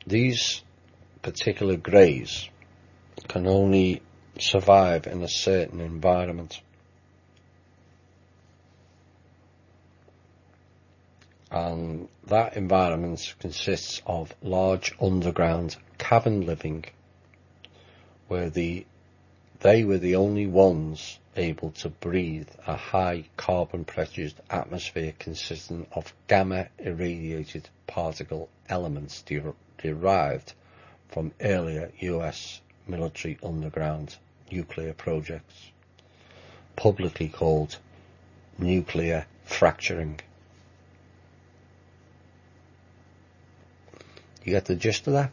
these particular greys can only survive in a certain environment. And that environment consists of large underground cavern living, where they were the only ones able to breathe a high carbon pressured atmosphere consisting of gamma irradiated particle elements derived from earlier US military underground nuclear projects, publicly called nuclear fracturing. You get the gist of that?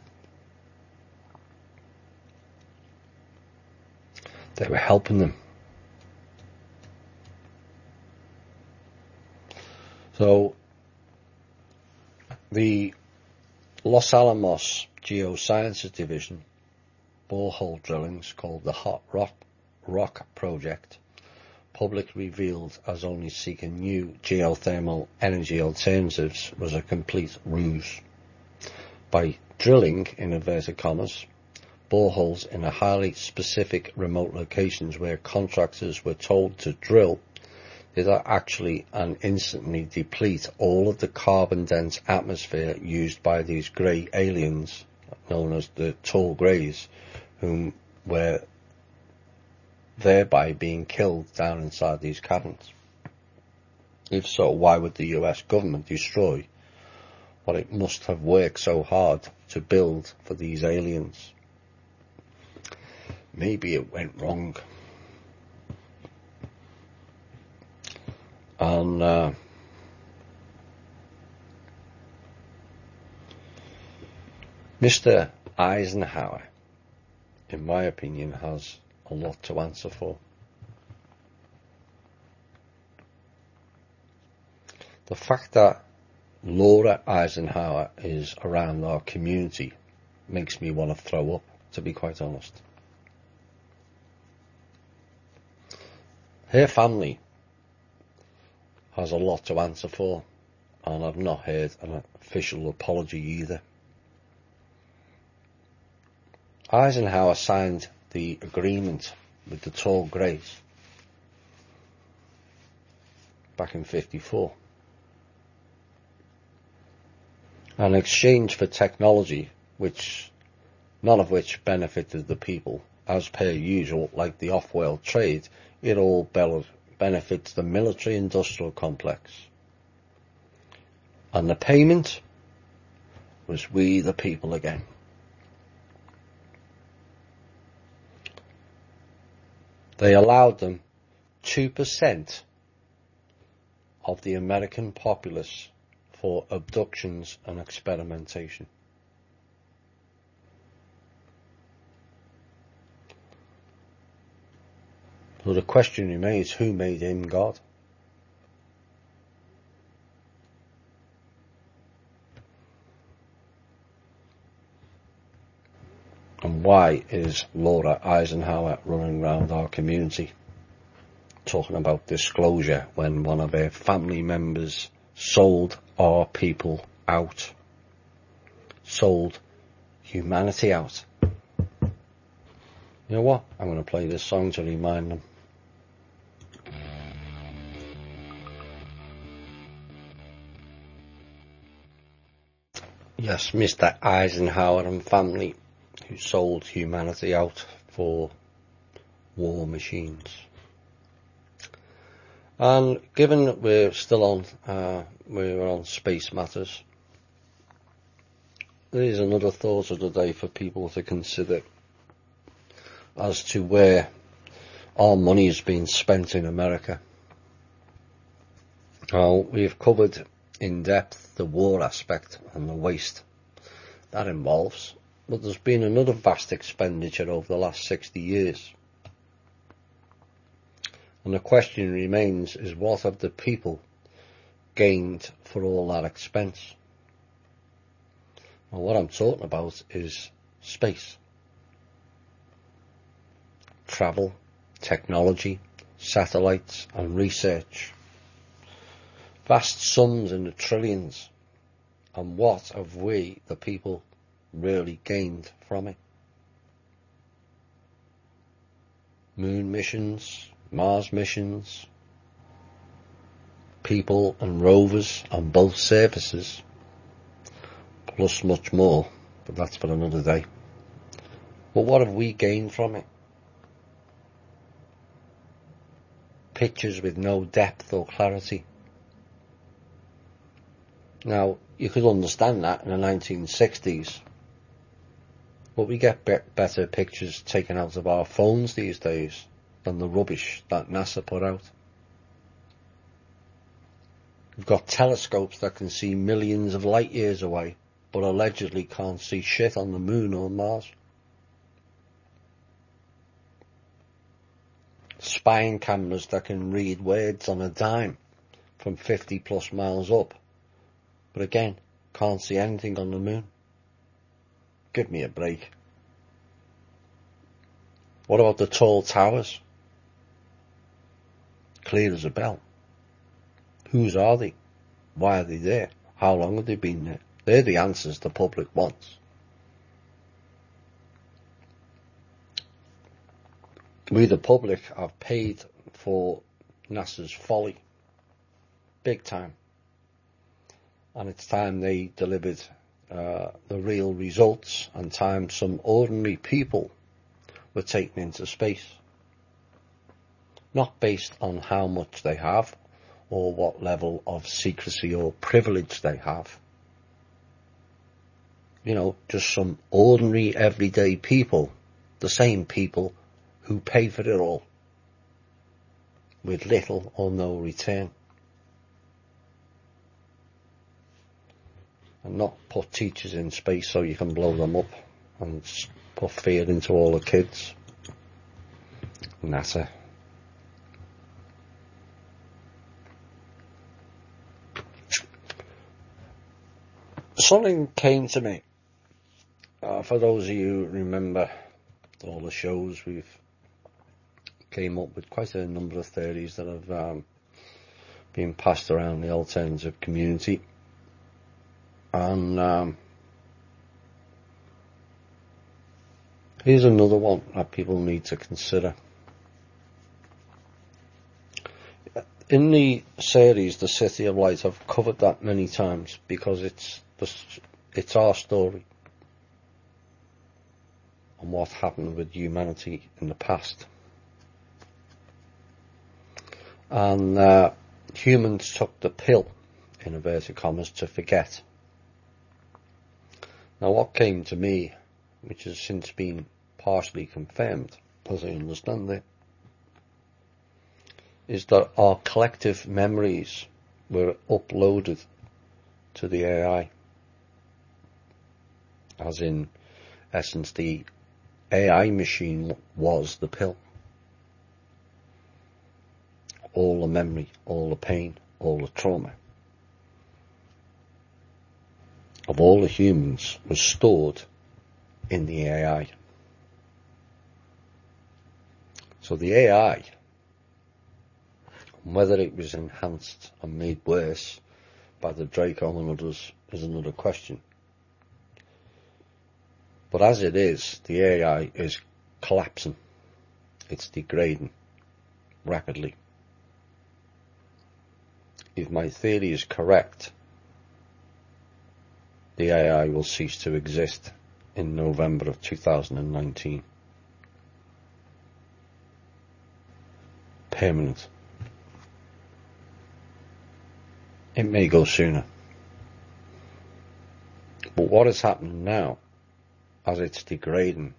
They were helping them. So the Los Alamos Geosciences Division borehole drillings, called the Hot Rock Project, publicly revealed as only seeking new geothermal energy alternatives, was a complete ruse. By drilling, in inverted commas, boreholes in a highly specific remote locations where contractors were told to drill, did actually and instantly deplete all of the carbon-dense atmosphere used by these grey aliens, known as the tall greys, whom were thereby being killed down inside these caverns. If so, why would the US government destroy what it must have worked so hard to build for these aliens? Maybe it went wrong. And Mr. Eisenhower, in my opinion, has a lot to answer for. The fact that Laura Eisenhower is around our community makes me want to throw up, to be quite honest. Her family has a lot to answer for, and I've not heard an official apology either. Eisenhower signed the agreement with the tall greys back in '54. In exchange for technology, none of which benefited the people, as per usual, like the off-world trade, it all benefits the military-industrial complex. And the payment was we the people again. They allowed them 2% of the American populace for abductions and experimentation. So the question remains, who made him God? And why is Laura Eisenhower running around our community talking about disclosure when one of her family members sold our people out? Sold humanity out. You know what? I'm going to play this song to remind them. Yes, Mr. Eisenhower and family, who sold humanity out for war machines. And given that we're still on space matters, there is another thought of the day for people to consider as to where our money is being spent in America. Now, we've covered in depth the war aspect and the waste that involves, but there's been another vast expenditure over the last 60 years. And the question remains is, what have the people gained for all that expense? Well, what I'm talking about is space. Travel, technology, satellites and research. Vast sums in the trillions. And what have we, the people, really gained from it? Moon missions, Mars missions, people and rovers on both surfaces, plus much more, but that's for another day. But what have we gained from it? Pictures with no depth or clarity. Now, you could understand that in the 1960s, but we get better pictures taken out of our phones these days than the rubbish that NASA put out. We've got telescopes that can see millions of light years away, but allegedly can't see shit on the moon or Mars. Spying cameras that can read words on a dime from 50 plus miles up, but again, can't see anything on the moon. Give me a break. What about the tall towers? Clear as a bell. Whose are they? Why are they there? How long have they been there? They're the answers the public wants. We, the public, have paid for NASA's folly. Big time. And it's time they delivered the real results, and time some ordinary people were taken into space. Not based on how much they have or what level of secrecy or privilege they have. You know, just some ordinary everyday people, the same people who pay for it all, with little or no return. And not put teachers in space so you can blow them up and put fear into all the kids. NASA. Something came to me. For those of you who remember all the shows, we've came up with quite a number of theories that have been passed around the alternative community. And here's another one that people need to consider. In the series, The City of Light, I've covered that many times because it's our story and what happened with humanity in the past. And humans took the pill, in inverted commas, to forget. Now what came to me, which has since been partially confirmed, as I understand it, is that our collective memories were uploaded to the AI. As in essence, the AI machine was the pill. All the memory, all the pain, all the trauma of all the humans was stored in the AI. So the AI, whether it was enhanced and made worse by the Draco and others is another question. But as it is, the AI is collapsing. It's degrading rapidly. If my theory is correct, the AI will cease to exist in November of 2019. Permanent. It may go sooner. But what is happening now, as it's degrading,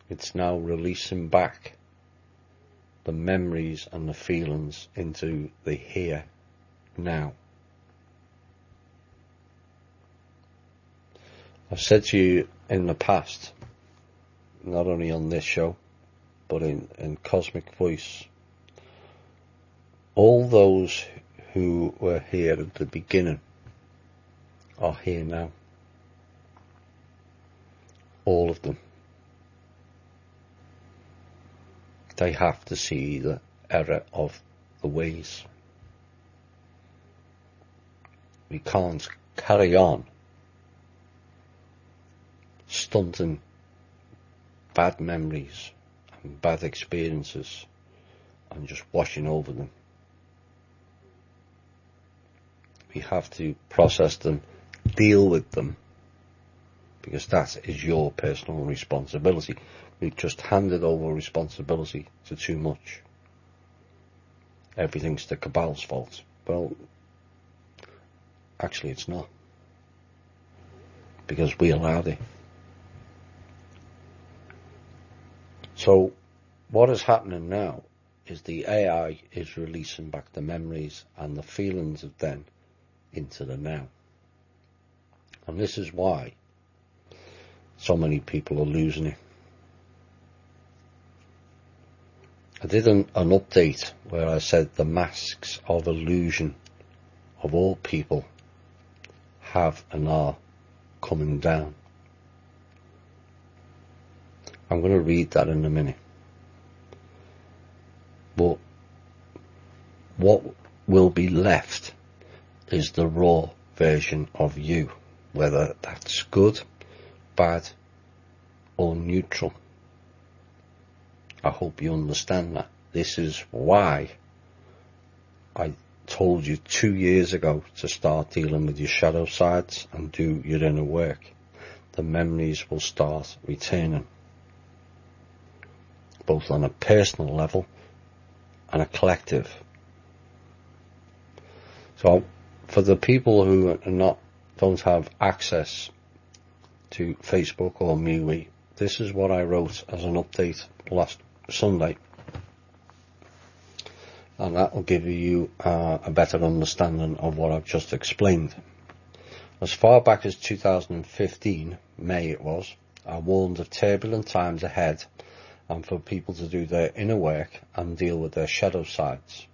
it's now releasing back the memories and the feelings into the here, now. I've said to you in the past, not only on this show, but in Cosmic Voice, all those who were here at the beginning are here now. All of them. They have to see the error of the ways. We can't carry on stunting bad memories and bad experiences and just washing over them. We have to process them, deal with them, because that is your personal responsibility. We've just handed over responsibility to too much. Everything's the cabal's fault. Well, actually it's not, because we allowed it. So what is happening now is the AI is releasing back the memories and the feelings of then into the now. And this is why so many people are losing it. I did an update where I said the masks of illusion of all people have and are coming down. I'm going to read that in a minute. But what will be left is the raw version of you, whether that's good, bad, or neutral. I hope you understand that. This is why I told you 2 years ago to start dealing with your shadow sides and do your inner work. The memories will start returning, both on a personal level and a collective. So for the people who don't have access to Facebook or MeWe, this is what I wrote as an update last Sunday, and that will give you a better understanding of what I've just explained. As far back as 2015, May it was, I warned of turbulent times ahead and for people to do their inner work and deal with their shadow sides.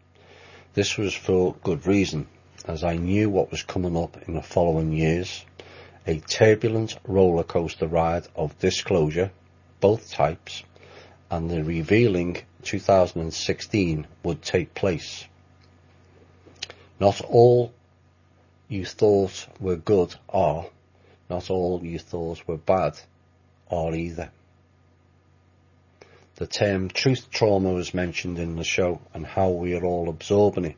This was for good reason, as I knew what was coming up in the following years, a turbulent roller coaster ride of disclosure, both types, and the revealing 2016 would take place. Not all you thought were good are, not all you thought were bad are either. The term truth trauma was mentioned in the show and how we are all absorbing it,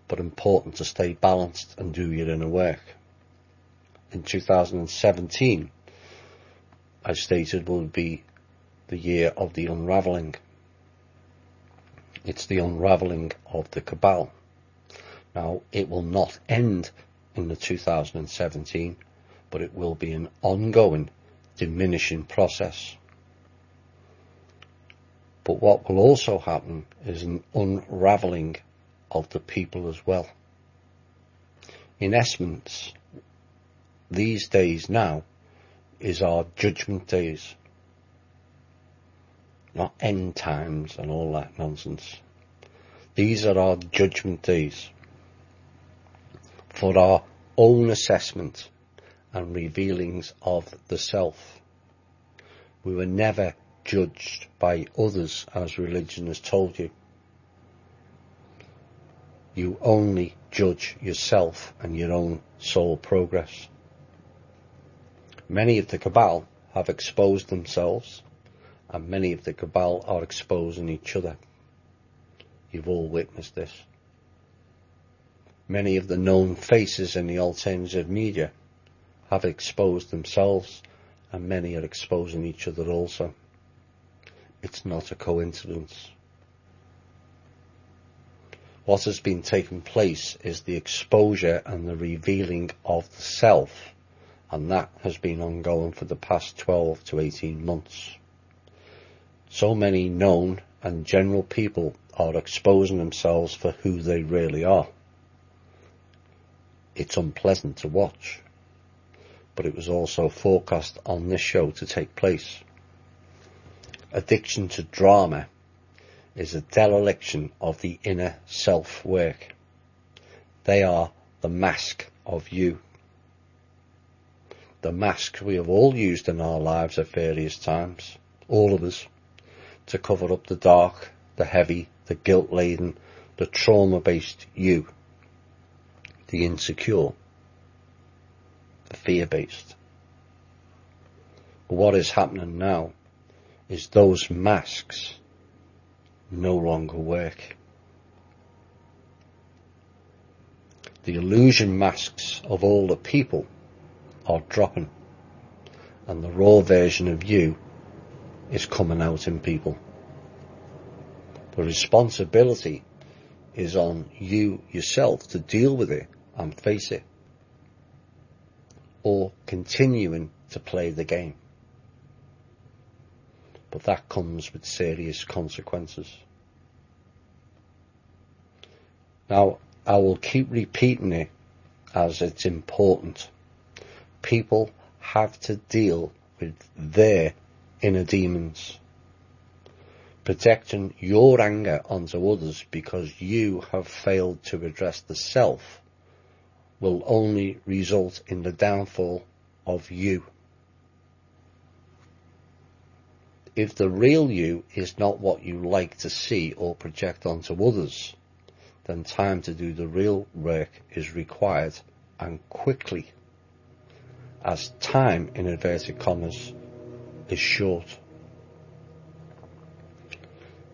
but important to stay balanced and do your inner work. In 2017, I stated, would be the year of the unravelling. It's the unravelling of the cabal. Now, it will not end in the 2017, but it will be an ongoing, diminishing process. But what will also happen is an unravelling of the people as well. In essence, these days now is our judgment days, not end times and all that nonsense. These are our judgment days for our own assessment and revealings of the self. We were never judged by others as religion has told you. You only judge yourself and your own soul progress. Many of the cabal have exposed themselves, and many of the cabal are exposing each other. You've all witnessed this. Many of the known faces in the alternative media have exposed themselves, and many are exposing each other also. It's not a coincidence. What has been taking place is the exposure and the revealing of the self, and that has been ongoing for the past 12 to 18 months. So many known and general people are exposing themselves for who they really are. It's unpleasant to watch, but it was also forecast on this show to take place. Addiction to drama is a dereliction of the inner self-work. They are the mask of you. The mask we have all used in our lives at various times, all of us, to cover up the dark, the heavy, the guilt-laden, the trauma-based you, the insecure, the fear-based. But what is happening now is those masks no longer work. The illusion masks of all the people are dropping, and the raw version of you is coming out in people. The responsibility is on you yourself to deal with it and face it, or continuing to play the game. But that comes with serious consequences. Now, I will keep repeating it as it's important. People have to deal with their inner demons. Projecting your anger onto others because you have failed to address the self will only result in the downfall of you. If the real you is not what you like to see or project onto others, then time to do the real work is required, and quickly, as time, in inverted commas, is short.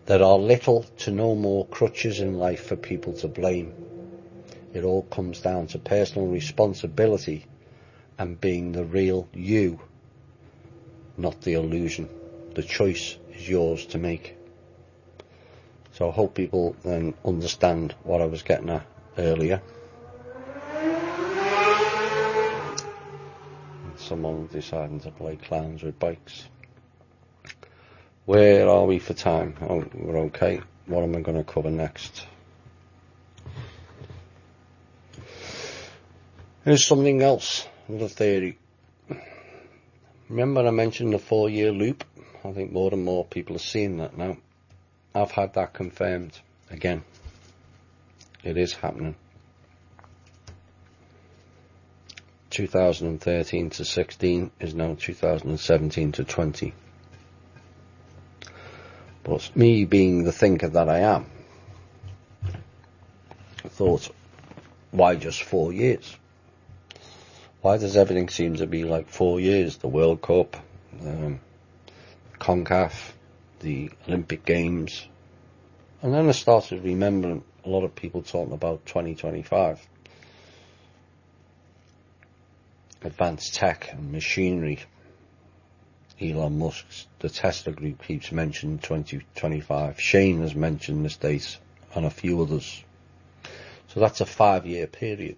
There are little to no more crutches in life for people to blame. It all comes down to personal responsibility and being the real you, not the illusion. The choice is yours to make. So I hope people then understand what I was getting at earlier. someone deciding to play clowns with bikes. Where are we for time? Oh, we're okay. What am I going to cover next? Here's something else, another theory. Remember I mentioned the 4-year loop? I think more and more people are seeing that now. I've had that confirmed again. It is happening. 2013 to 16 is now 2017 to 20. But me being the thinker that I am, I thought, why just 4 years? Why does everything seem to be like 4 years? The World Cup, CONCACAF, the Olympic Games. And then I started remembering a lot of people talking about 2025. Advanced tech and machinery. Elon Musk's, the Tesla group keeps mentioning 2025. Shane has mentioned this date and a few others. So that's a 5-year period.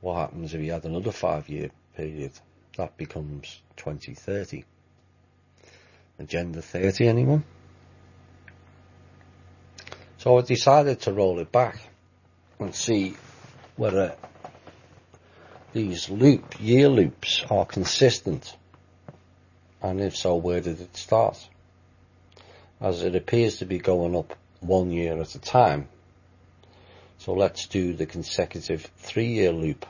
What happens if you add another 5-year period? That becomes 2030. Agenda 30, anyone? So I decided to roll it back and see whether these year loops are consistent, and if so, where did it start? As it appears to be going up 1 year at a time. So let's do the consecutive 3-year loop.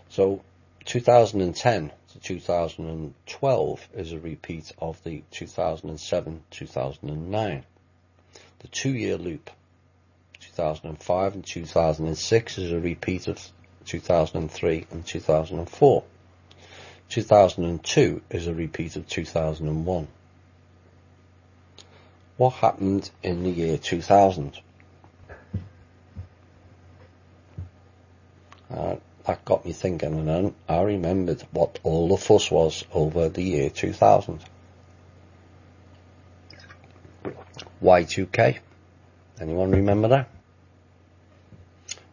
So 2010 to 2012 is a repeat of the 2007-2009. The 2-year loop, 2005 and 2006, is a repeat of 2003 and 2004. 2002 is a repeat of 2001. What happened in the year 2000? That got me thinking, and then I remembered what all the fuss was over the year 2000. Y2K. Anyone remember that?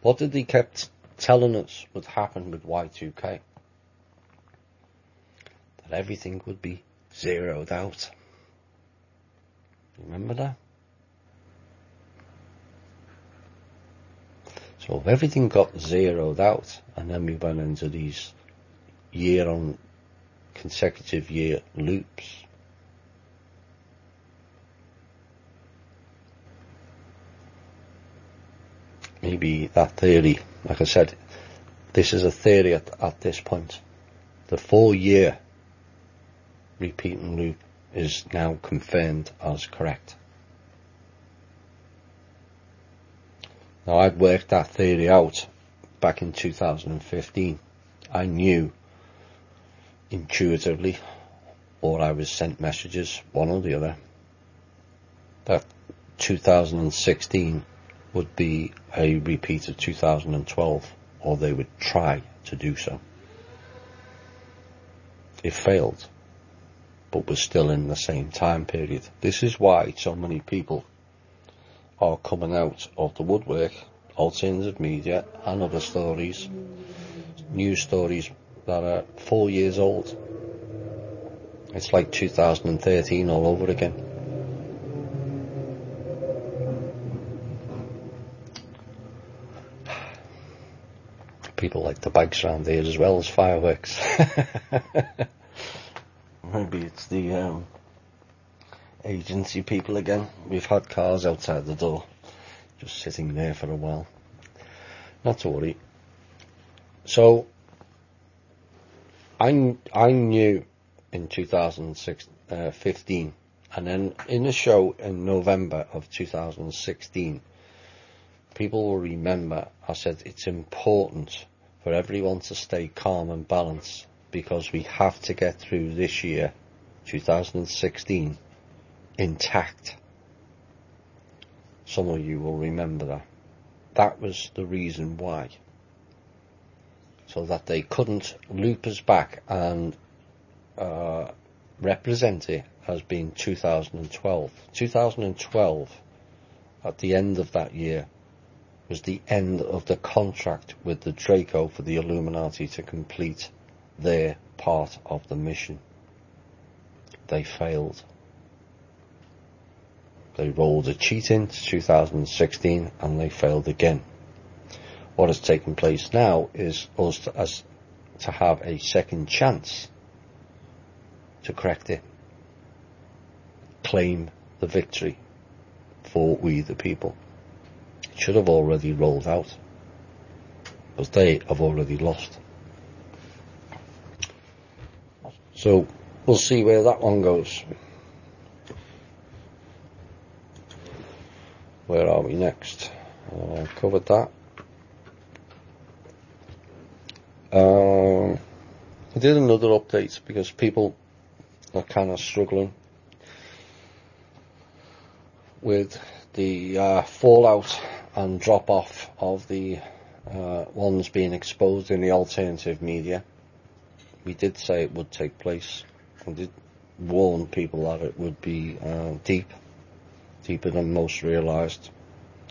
What did they kept telling us would happen with Y2K? That everything would be zeroed out. Remember that? So if everything got zeroed out, and then we went into these consecutive year loops, maybe that theory, like I said, this is a theory at this point. The 4-year repeating loop is now confirmed as correct. Now, I'd worked that theory out back in 2015. I knew intuitively, or I was sent messages, one or the other, that 2016 would be a repeat of 2012, or they would try to do so. It failed, but was still in the same time period. This is why so many people are coming out of the woodwork, alternative media and other stories, news stories that are 4 years old. It's like 2013 all over again. People like the bags around here as well as fireworks. Maybe it's the agency people again. We've had cars outside the door, just sitting there for a while. Not to worry. So, I knew in 2015, and then in a show in November of 2016, people will remember I said it's important for everyone to stay calm and balanced, because we have to get through this year, 2016, intact. Some of you will remember that. That was the reason why. So that they couldn't loop us back and represent it as being 2012. 2012, at the end of that year, was the end of the contract with the Draco for the Illuminati to complete their part of the mission. They failed. They rolled a cheat into 2016 and they failed again. What has taken place now is us to have a second chance to correct it. Claim the victory for we the people. It should have already rolled out, because they have already lost. So we'll see where that one goes. Where are we next? Covered that. I did another update because people are kind of struggling with the fallout and drop off of the ones being exposed in the alternative media. We did say it would take place. We did warn people that it would be deeper than most realised.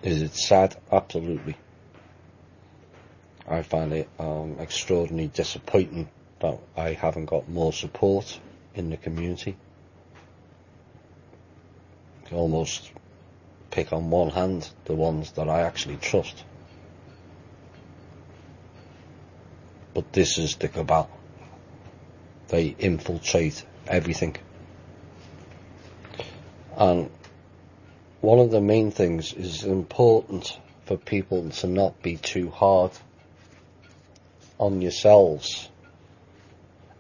Is it sad? Absolutely. I find it extraordinarily disappointing that I haven't got more support in the community. I can almost pick on one hand the ones that I actually trust. But this is the cabal. They infiltrate everything. And one of the main things is important for people to not be too hard on yourselves.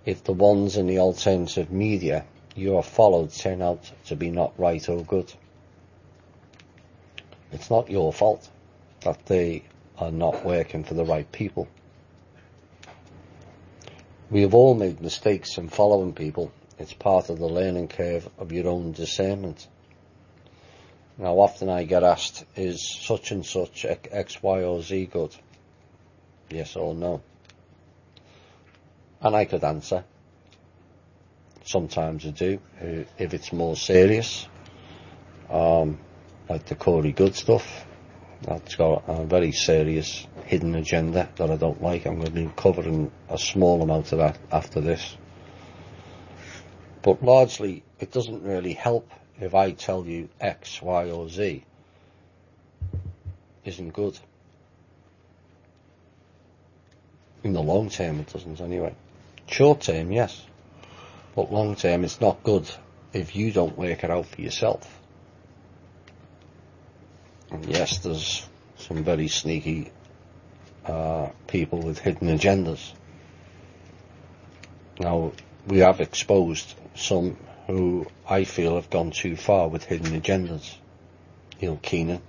If the ones in the alternative media you are followed turn out to be not right or good, it's not your fault that they are not working for the right people. We have all made mistakes in following people. It's part of the learning curve of your own discernment. Now, often I get asked, is such and such X, Y or Z good? Yes or no? And I could answer. Sometimes I do, if it's more serious. Like the Corey Good stuff. That's got a very serious hidden agenda that I don't like. I'm going to be covering a small amount of that after this. But largely, it doesn't really help if I tell you X, Y or Z isn't good. In the long term it doesn't anyway. Short term, yes. But long term it's not good if you don't work it out for yourself. And yes, there's some very sneaky people with hidden agendas. Now, we have exposed some who I feel have gone too far with hidden agendas. Neil Keenan,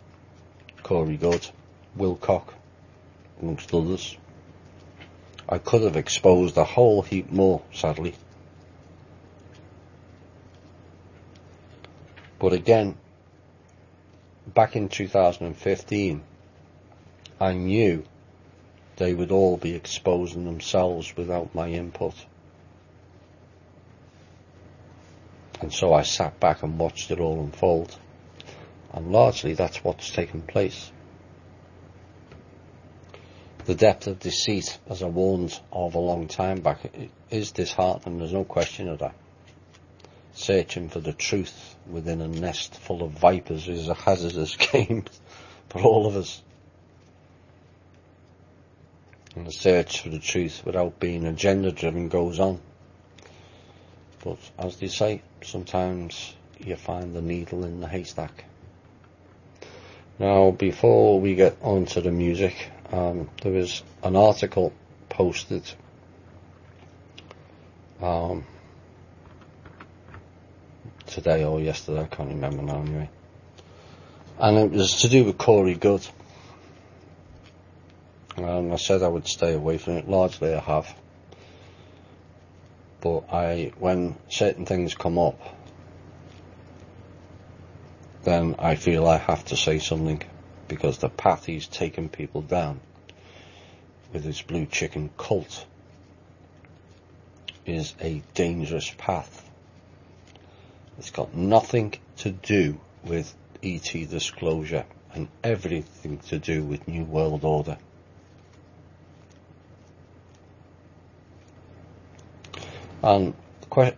Corey Good, Wilcock, amongst others. I could have exposed a whole heap more, sadly. But again, back in 2015, I knew they would all be exposing themselves without my input. And so I sat back and watched it all unfold. And largely that's what's taken place. The depth of deceit, as I warned of a long time back, is disheartening, there's no question of that. Searching for the truth within a nest full of vipers is a hazardous game for all of us. And the search for the truth without being agenda driven goes on. But as they say, sometimes you find the needle in the haystack. Now, before we get on to the music, there was an article posted today or yesterday, I can't remember now anyway. And it was to do with Corey Good. And I said I would stay away from it. Largely I have. But when certain things come up, then I feel I have to say something, because the path he's taken people down with his blue chicken cult is a dangerous path. It's got nothing to do with ET disclosure. and everything to do with New World Order. And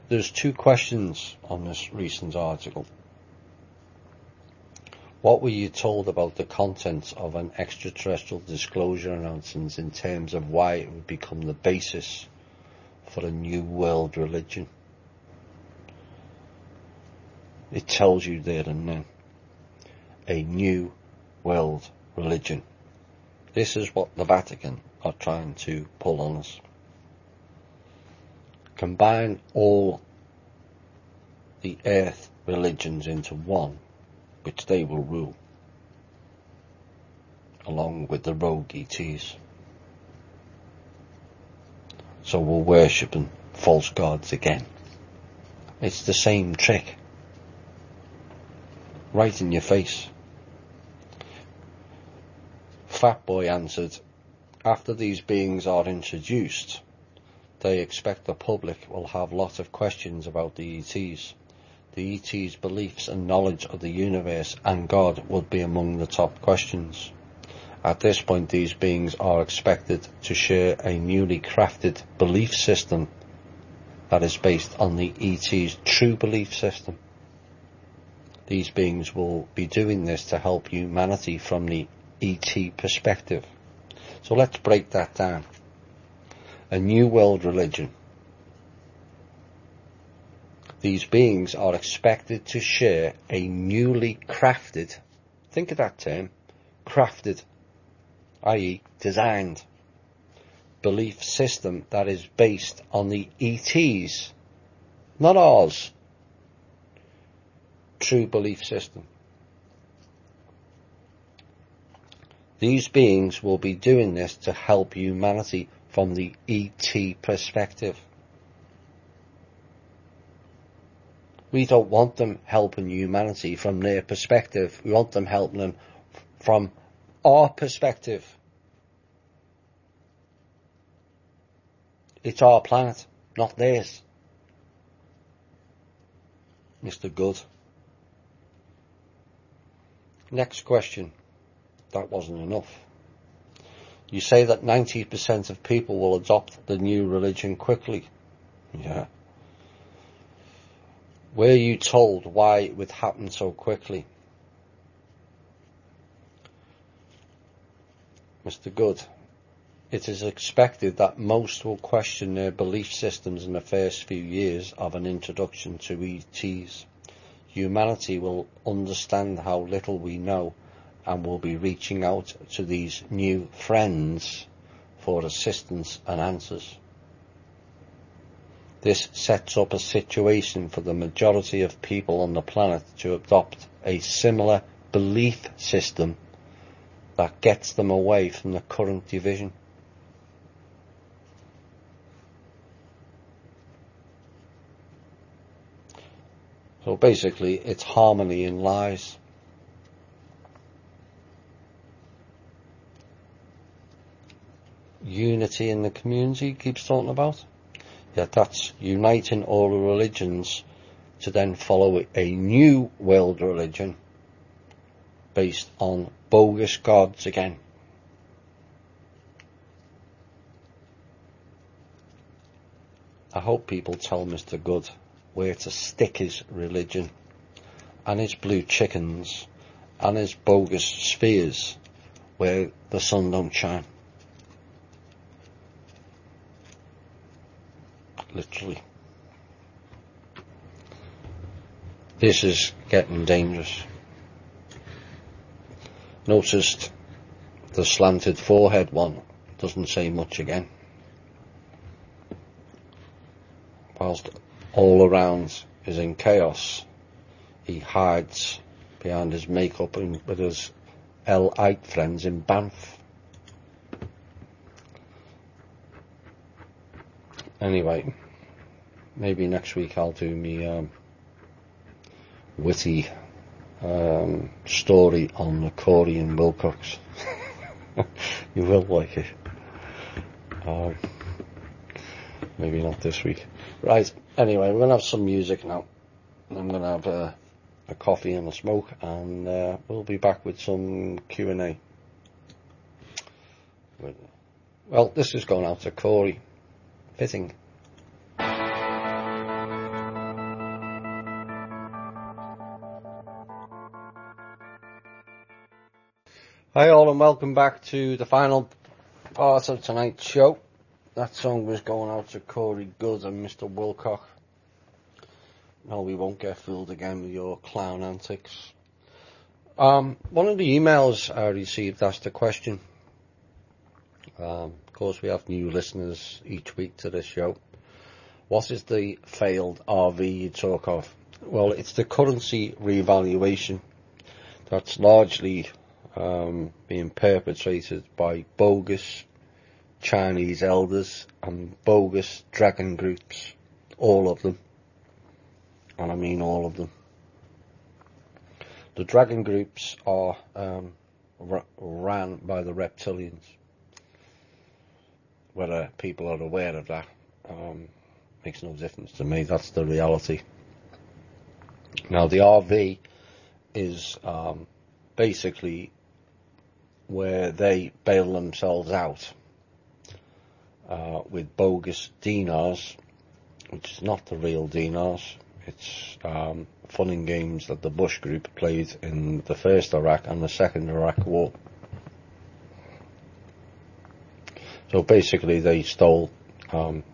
there's two questions on this recent article. What were you told about the contents of an extraterrestrial disclosure announcement in terms of why it would become the basis for a new world religion? It tells you there and then. A new world religion. This is what the Vatican are trying to pull on us. Combine all the earth religions into one, which they will rule, along with the rogue ETs. So we're worshipping false gods again. It's the same trick. Right in your face. Fat Boy answered, after these beings are introduced, they expect the public will have lots of questions about the ETs. The ETs' beliefs and knowledge of the universe and God would be among the top questions. At this point, these beings are expected to share a newly crafted belief system that is based on the ET's true belief system. These beings will be doing this to help humanity from the ET perspective. So let's break that down. A new world religion. These beings are expected to share a newly crafted, think of that term, crafted, i.e. designed, belief system that is based on the ET's, not ours, true belief system. These beings will be doing this to help humanity from the ET perspective. We don't want them helping humanity from their perspective. We want them helping them from our perspective. It's our planet, not theirs. Mr. Good. Next question. That wasn't enough. You say that 90% of people will adopt the new religion quickly. Yeah. Were you told why it would happen so quickly? Mr. Good. It is expected that most will question their belief systems in the first few years of an introduction to ETs. Humanity will understand how little we know and will be reaching out to these new friends for assistance and answers. This sets up a situation for the majority of people on the planet to adopt a similar belief system that gets them away from the current division. So basically, it's harmony in lies. Unity in the community keeps talking about. Yeah, that's uniting all the religions to then follow a new world religion based on bogus gods again. I hope people tell Mr. Good where to stick his religion and his blue chickens and his bogus spheres where the sun don't shine. Literally. This is getting dangerous. Noticed the slanted forehead one doesn't say much again. Whilst all around is in chaos, he hides behind his makeup and with his L8 friends in Banff. Anyway, maybe next week I'll do me witty story on the Corey and Wilcox. You will like it. Maybe not this week. Right, anyway, we're going to have some music now. I'm going to have a coffee and a smoke, and we'll be back with some Q&A. Well, this is going out to Corey. Fitting. Hi all, and welcome back to the final part of tonight's show. That song was going out to Corey Good and Mr. Wilcock. No, we won't get fooled again with your clown antics. One of the emails I received asked a question. Of course, we have new listeners each week to this show. What is the failed RV you talk of? Well, it's the currency revaluation that's largely being perpetrated by bogus Chinese elders and bogus dragon groups, all of them, and I mean all of them. The dragon groups are ran by the reptilians. Whether people are aware of that makes no difference to me. That's the reality. Now, the RV is basically where they bail themselves out with bogus dinars, which is not the real dinars. It's fun and games that the Bush group played in the first Iraq and the second Iraq war. So basically they stole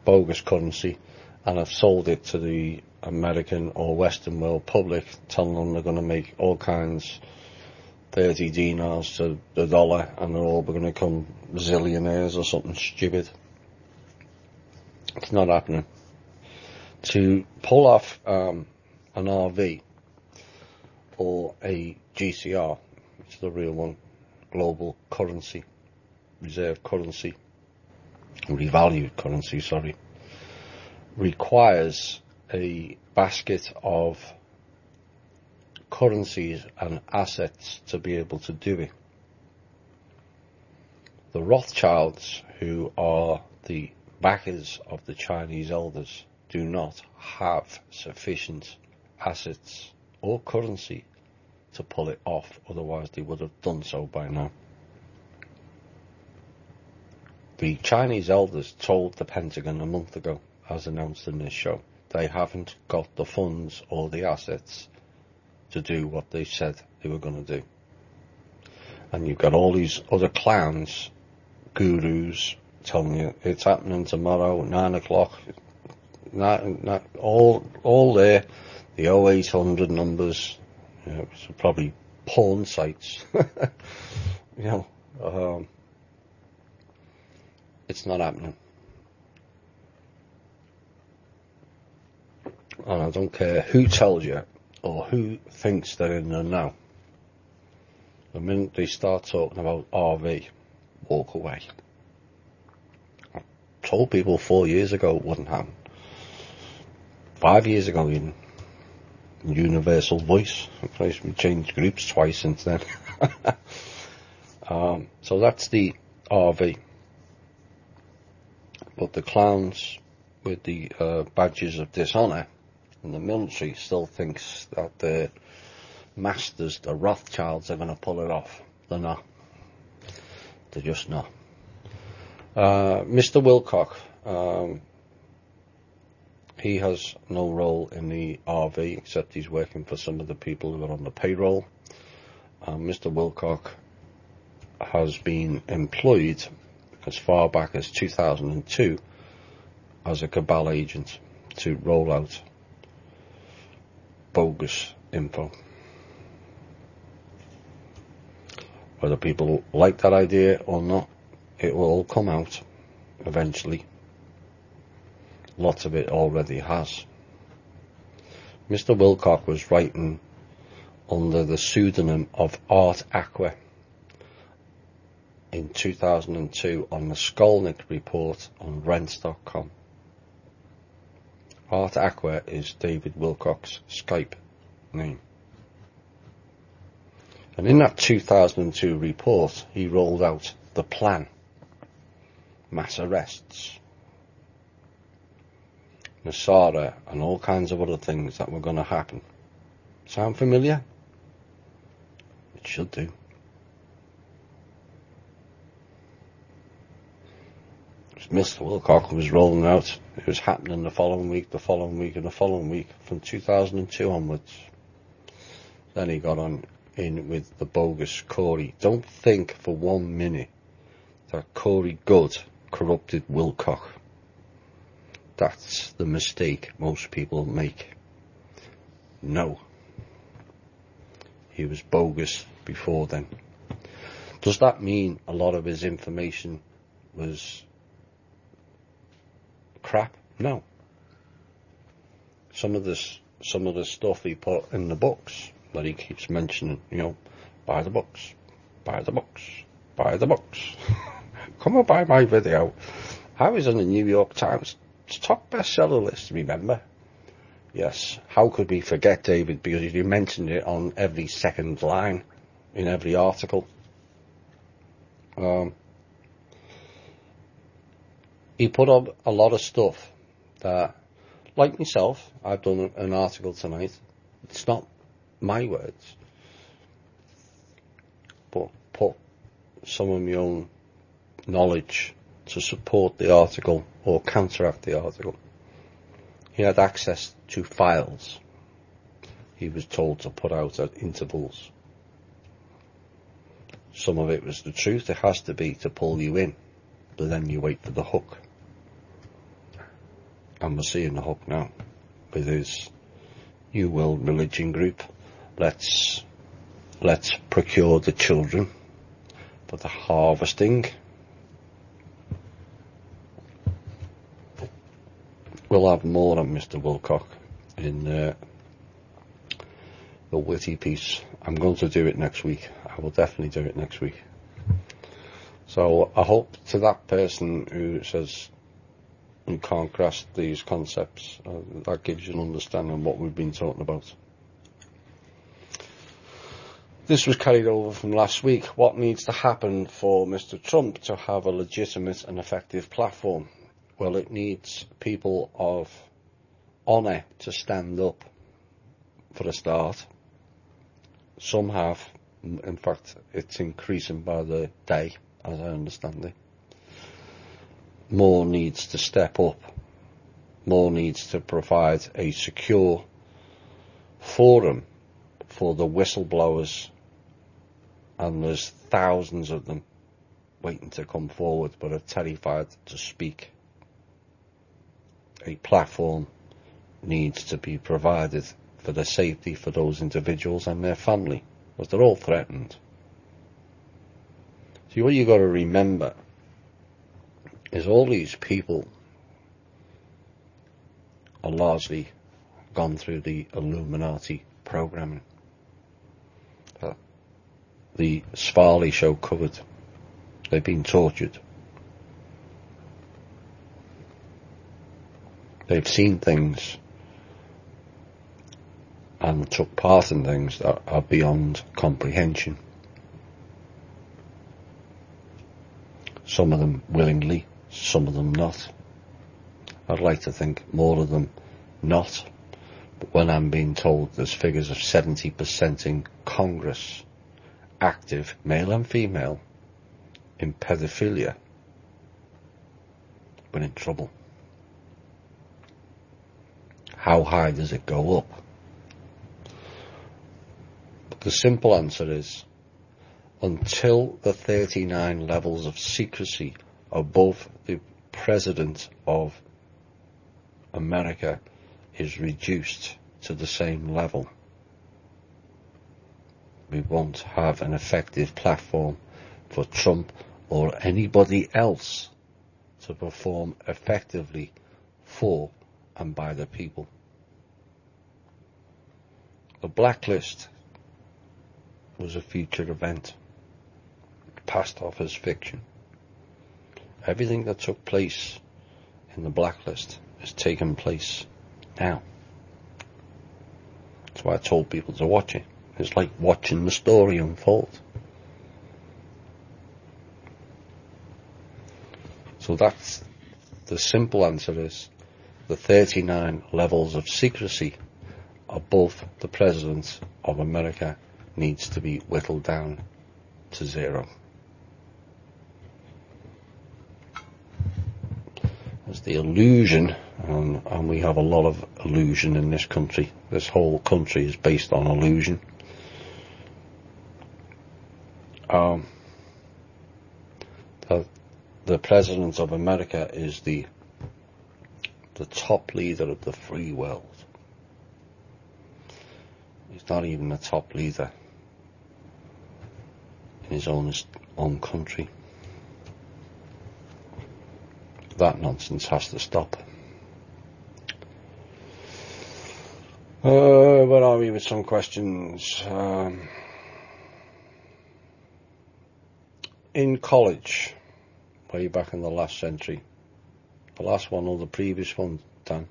bogus currency and have sold it to the American or Western world public, telling them they're going to make all kinds 30 dinars to the dollar and they're all going to become zillionaires or something stupid. It's not happening. To pull off an RV or a GCR, which is the real one, global currency, reserve currency, revalued currency, sorry, requires a basket of currencies and assets to be able to do it. The Rothschilds, who are the backers of the Chinese elders, do not have sufficient assets or currency to pull it off, otherwise they would have done so by now. The Chinese elders told the Pentagon a month ago, as announced in this show, they haven't got the funds or the assets to do what they said they were going to do. And you've got all these other clowns, gurus, telling you it's happening tomorrow, 9 o'clock, all there, the 0800 numbers, you know, so probably porn sites, you know, it's not happening. And I don't care who tells you or who thinks they're in the know. The minute they start talking about RV, walk away. I told people 4 years ago it wouldn't happen. 5 years ago even. Universal Voice. We changed groups twice since then. So that's the RV. But the clowns with the badges of dishonour in the military still thinks that their masters, the Rothschilds, are going to pull it off. They're not. They're just not. Mr. Wilcock, he has no role in the RV except he's working for some of the people who are on the payroll. Mr. Wilcock has been employed as far back as 2002 as a cabal agent to roll out bogus info. Whether people like that idea or not, it will all come out eventually. Lots of it already has. Mr. Wilcock was writing under the pseudonym of Art Aqua in 2002 on the Skolnick report on rents.com. Art Aqua is David Wilcock's Skype name. And in that 2002 report, he rolled out the plan. Mass arrests, Nasara, and all kinds of other things that were going to happen. Sound familiar? It should do. Mr. Wilcock was rolling out. It was happening the following week, and the following week, from 2002 onwards. Then he got on in with the bogus Corey. Don't think for 1 minute that Corey Good corrupted Wilcock. That's the mistake most people make. No. He was bogus before then. Does that mean a lot of his information was crap? No. Some of the stuff he put in the books that he keeps mentioning, buy the books, buy the books, buy the books. Come and buy my video. I was on the New York Times top bestseller list, remember? Yes. How could we forget, David? Because you mentioned it on every second line in every article. He put up a lot of stuff that, like myself, I've done an article tonight. It's not my words, but put some of my own knowledge to support the article or counteract the article. He had access to files he was told to put out at intervals. Some of it was the truth. It has to be to pull you in, but then you wait for the hook. And we're seeing the hook now with his New World Religion group. Let's procure the children for the harvesting. We'll have more on Mr. Wilcock in the witty piece. I'm going to do it next week. I will definitely do it next week. So I hope to that person who says you can't grasp these concepts, that gives you an understanding of what we've been talking about. This was carried over from last week. What needs to happen for Mr. Trump to have a legitimate and effective platform? Well, it needs people of honour to stand up for a start. Some have. In fact, it's increasing by the day, as I understand it. More needs to step up. More needs to provide a secure forum for the whistleblowers, and there's thousands of them waiting to come forward but are terrified to speak. A platform needs to be provided for the safety for those individuals and their family, because they're all threatened. See, what you've got to remember is all these people are largely gone through the Illuminati programming. The Svarley show covered. They've been tortured. They've seen things and took part in things that are beyond comprehension. Some of them willingly, some of them not. I'd like to think more of them not. But when I'm being told there's figures of 70% in Congress, active, male and female, in pedophilia, we're in trouble. How high does it go up? But the simple answer is, until the 39 levels of secrecy above the President of America is reduced to the same level, we won't have an effective platform for Trump or anybody else to perform effectively for and by the people. The blacklist was a future event, passed off as fiction. Everything that took place in the blacklist has taken place now. That's why I told people to watch it. It's like watching the story unfold. So that's the simple answer is the 39 levels of secrecy above the President of America needs to be whittled down to zero. There's the illusion, and we have a lot of illusion in this country. This whole country is based on illusion. The President of America is the top leader of the free world. He's not even the top leader in his own country. That nonsense has to stop. Where are we with some questions? In college, way back in the last century, the last one or the previous one, Dan?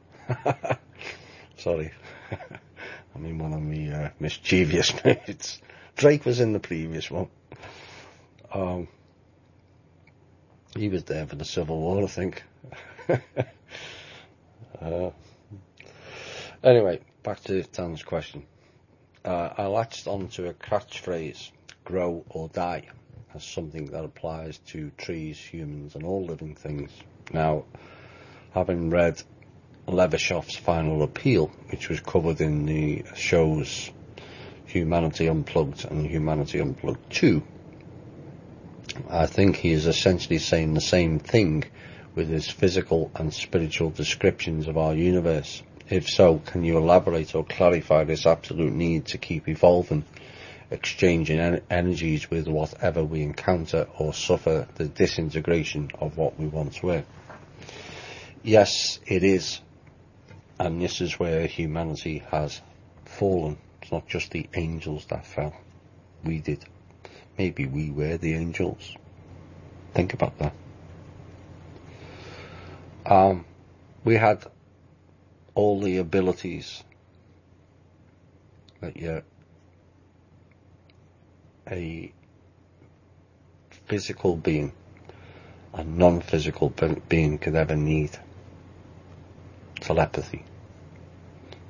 Sorry. I mean, one of my mischievous mates. Drake was in the previous one. He was there for the Civil War, I think. Anyway, back to Dan's question. I latched onto a catchphrase, grow or die, as something that applies to trees, humans and all living things. Now, having read Levashov's Final Appeal, which was covered in the shows Humanity Unplugged and Humanity Unplugged 2, I think he is essentially saying the same thing with his physical and spiritual descriptions of our universe. If so, can you elaborate or clarify this absolute need to keep evolving, exchanging energies with whatever we encounter, or suffer the disintegration of what we once were? Yes, it is. And this is where humanity has fallen. It's not just the angels that fell. We did. Maybe we were the angels. Think about that. We had all the abilities that a physical being, a non-physical being could ever need. Telepathy,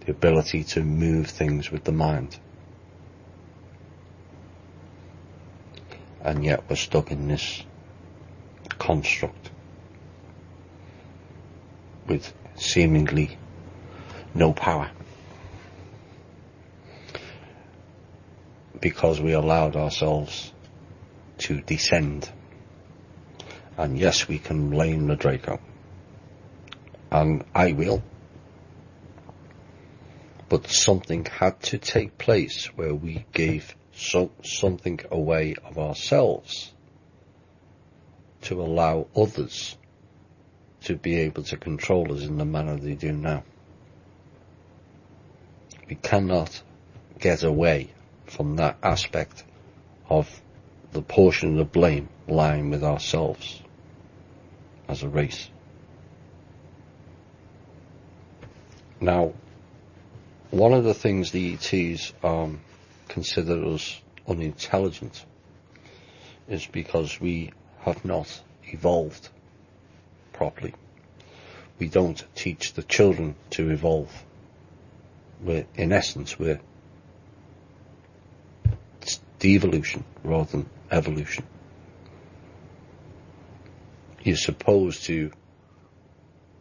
the ability to move things with the mind. And yet we're stuck in this construct with seemingly no power, because we allowed ourselves to descend. And yes, we can blame the Draco, and I will, but something had to take place where we gave something away of ourselves to allow others to be able to control us in the manner they do now. We cannot get away from that aspect of the portion of the blame lying with ourselves as a race. Now, one of the things the ETs consider us unintelligent is because we have not evolved properly. We don't teach the children to evolve. In essence, we're devolution rather than evolution. You're supposed to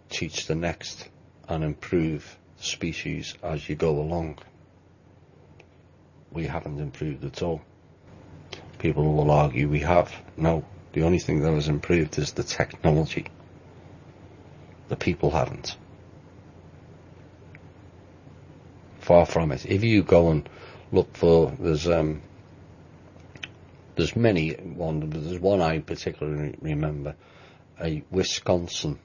teach the next and improve the species as you go along. We haven't improved at all. People will argue we have. No, the only thing that has improved is the technology. The people haven't. Far from it. If you go and look for, there's many. There's one I particularly remember, a Wisconsin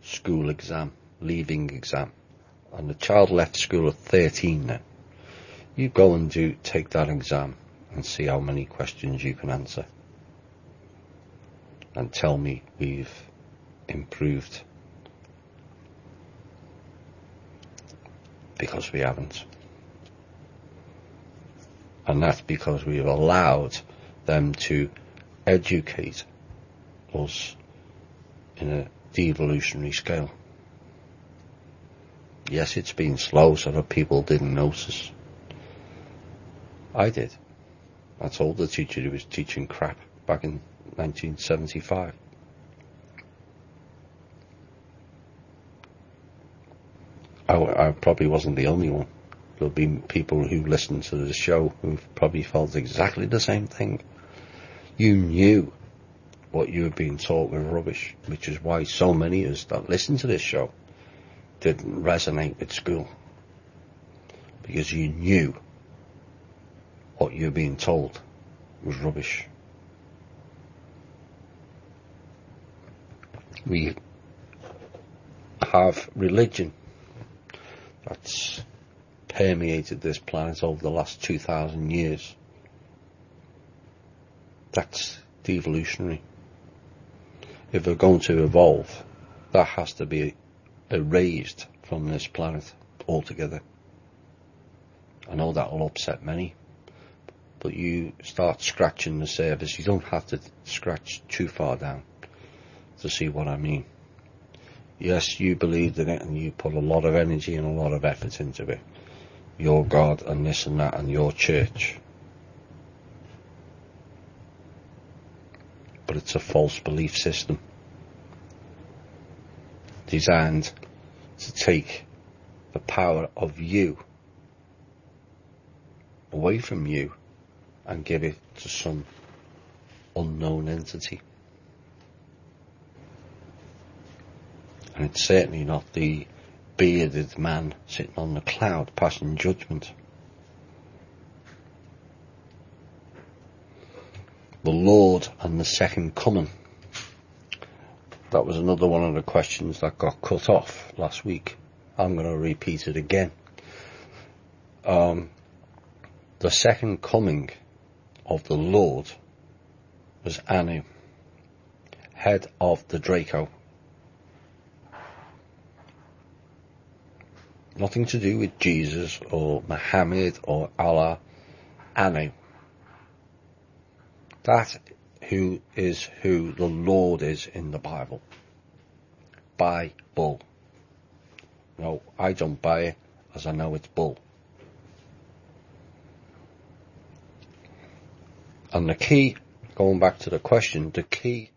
school exam, leaving exam, and the child left school at 13 now. You go and take that exam and see how many questions you can answer, and tell me we've improved, because we haven't. And that's because we've allowed them to educate us in a devolutionary scale. Yes, it's been slow so that people didn't notice. I did. I told the teacher he was teaching crap back in 1975. I probably wasn't the only one. There'll be people who listen to the show who've probably felt exactly the same thing. You knew what you were being taught was rubbish, which is why so many of us that listen to this show didn't resonate with school. Because you knew what you were being told was rubbish. We have religion that's permeated this planet over the last 2,000 years. That's devolutionary. If we're going to evolve, that has to be erased from this planet altogether. I know that will upset many, but you start scratching the surface. You don't have to scratch too far down to see what I mean. Yes, you believed in it and you put a lot of energy and a lot of effort into it. Your God and this and that and your church. But it's a false belief system designed to take the power of you away from you and give it to some unknown entity. And it's certainly not the bearded man sitting on the cloud passing judgment. The Lord and the second coming. That was another one of the questions that got cut off last week. I'm going to repeat it again. The second coming of the Lord was Anu, head of the Draco. Nothing to do with Jesus or Muhammad or Allah. Anu. That who is who the Lord is in the Bible. Bible. No, I don't buy it, as I know it's bull. And the key, going back to the question, the key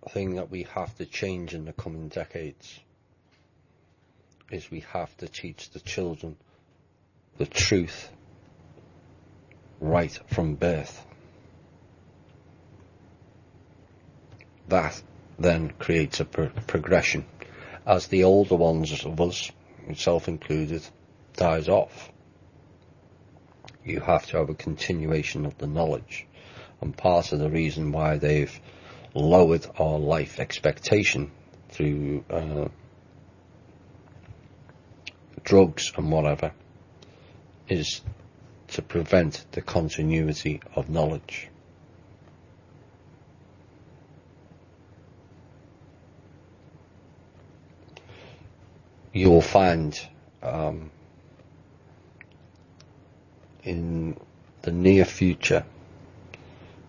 thing that we have to change in the coming decades is we have to teach the children the truth right from birth. That then creates a progression. As the older ones of us, myself included, dies off, you have to have a continuation of the knowledge. And part of the reason why they've lowered our life expectation through drugs and whatever is to prevent the continuity of knowledge. You will find in the near future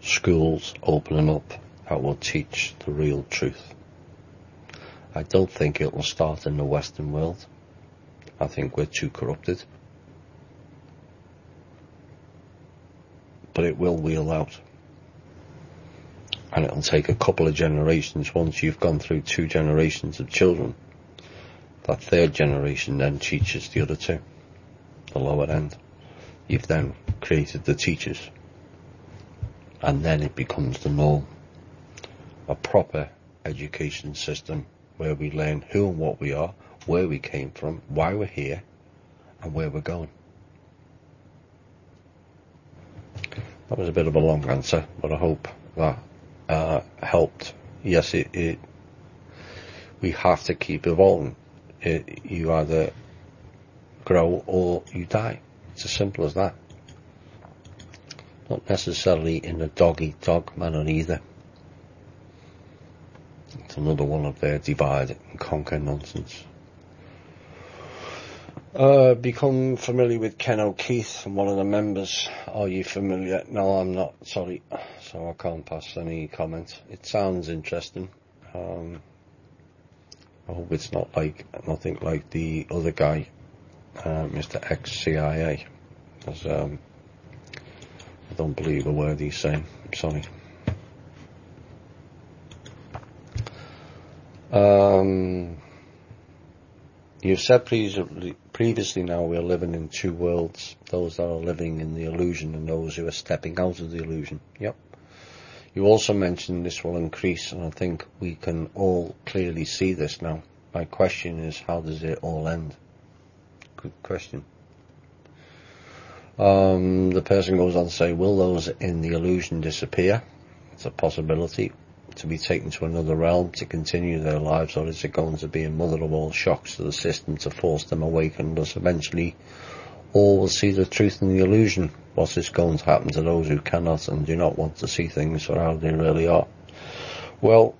schools opening up that will teach the real truth. I don't think it will start in the Western world. I think we're too corrupted. But it will wheel out. And it'll take a couple of generations. Once you've gone through 2 generations of children, that 3rd generation then teaches the other 2, the lower end. You've then created the teachers. And then it becomes the norm. A proper education system where we learn who and what we are, where we came from, why we're here, and where we're going. That was a bit of a long answer, but I hope that helped. Yes, we have to keep evolving. You either grow or you die. It's as simple as that. Not necessarily in a dog-eat-dog manner either. It's another one of their divide and conquer nonsense. Become familiar with Ken O'Keefe, one of the members. Are you familiar? No, I'm not, sorry. So I can't pass any comment. It sounds interesting. I hope it's nothing like the other guy, Mr. ex-CIA, because I don't believe a word he's saying. I'm sorry. You've said previously now we're living in two worlds, those that are living in the illusion and those who are stepping out of the illusion. Yep. You also mentioned this will increase, and I think we can all clearly see this now. My question is, how does it all end? Good question. The person goes on to say, will those in the illusion disappear? It's a possibility. To be taken to another realm to continue their lives, or is it going to be a mother of all shocks to the system to force them awake, and thus eventually all will see the truth in the illusion? What is going to happen to those who cannot and do not want to see things for how they really are? Well,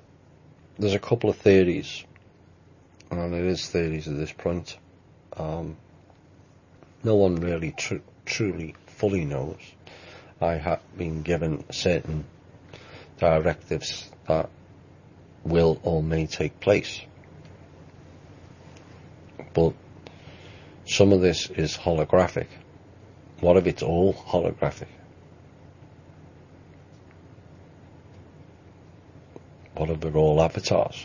there's a couple of theories, and it is theories at this point. No one really truly fully knows. I have been given certain directives that will or may take place, but some of this is holographic. What if it's all holographic? What if they're all avatars?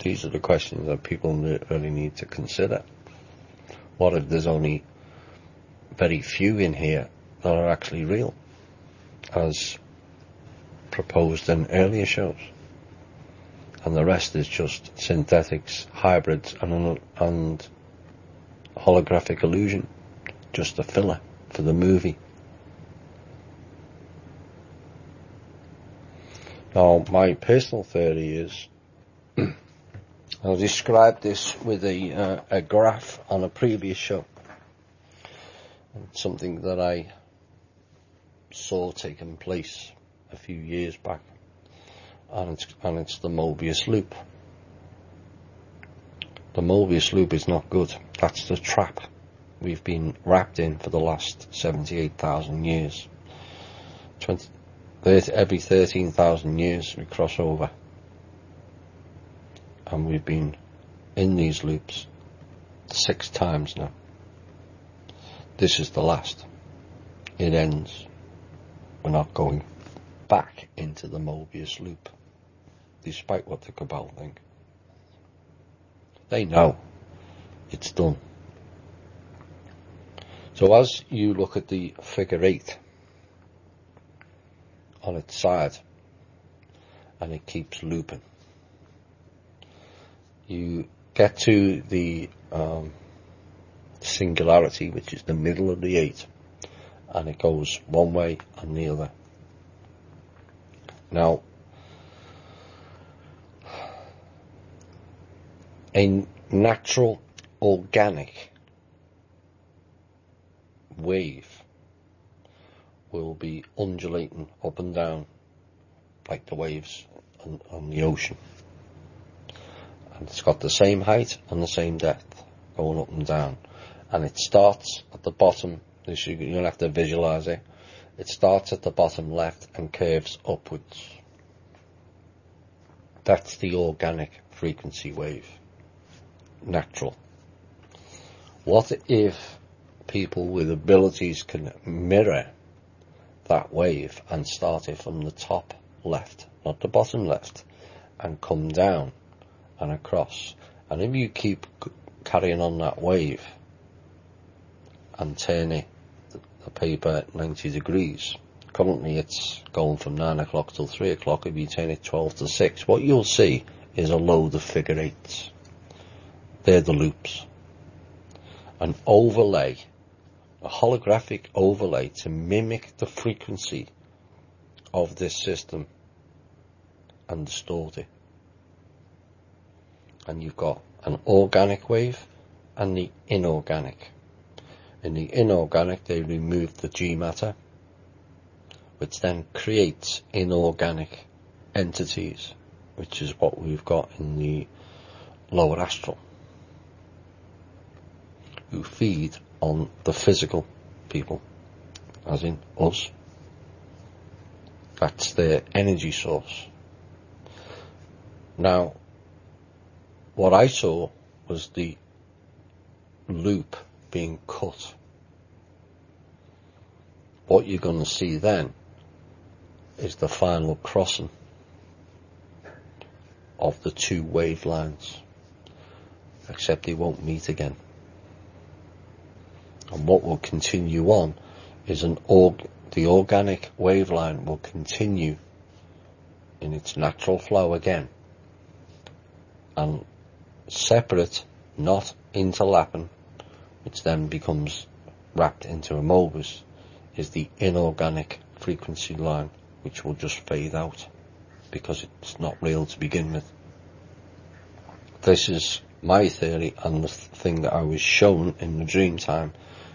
These are the questions that people really need to consider. What if there's only very few in here that are actually real, as proposed in earlier shows, and the rest is just synthetics, hybrids, and holographic illusion, just a filler for the movie? Now, my personal theory is, I'll describe this with a graph on a previous show, something that I saw taking place a few years back, and it's the Mobius loop. The Mobius loop is not good. That's the trap we've been wrapped in for the last 78,000 years. Every 13,000 years we cross over, and we've been in these loops 6 times now. This is the last. It ends. We're not going back into the Mobius loop, despite what the Cabal think. They know it's done. So as you look at the figure 8 on its side, and it keeps looping, you get to the singularity, which is the middle of the 8, and it goes one way and the other. Now, a natural organic wave will be undulating up and down like the waves on the ocean, and it's got the same height and the same depth going up and down, and it starts at the bottom. You'll have to visualize it. It starts at the bottom left and curves upwards. That's the organic frequency wave. Natural. What if people with abilities can mirror that wave and start it from the top left, not the bottom left, and come down and across? And if you keep carrying on that wave and turn it, the paper 90 degrees, currently it's going from 9 o'clock till 3 o'clock. If you turn it 12 to 6, what you'll see is a load of figure 8s. They're the loops. An overlay, a holographic overlay to mimic the frequency of this system and distort it. And you've got an organic wave and the inorganic. In the inorganic, they remove the G matter, which then creates inorganic entities, which is what we've got in the lower astral, who feed on the physical people, as in us. That's their energy source. Now, what I saw was the loop being cut. What you're going to see then is the final crossing of the two wavelines, except they won't meet again. And what will continue on is the organic waveline will continue in its natural flow again, and separate, not interlapping, which then becomes wrapped into a Mobus, is the inorganic frequency line, which will just fade out because it's not real to begin with. This is my theory and the thing that I was shown in the dream time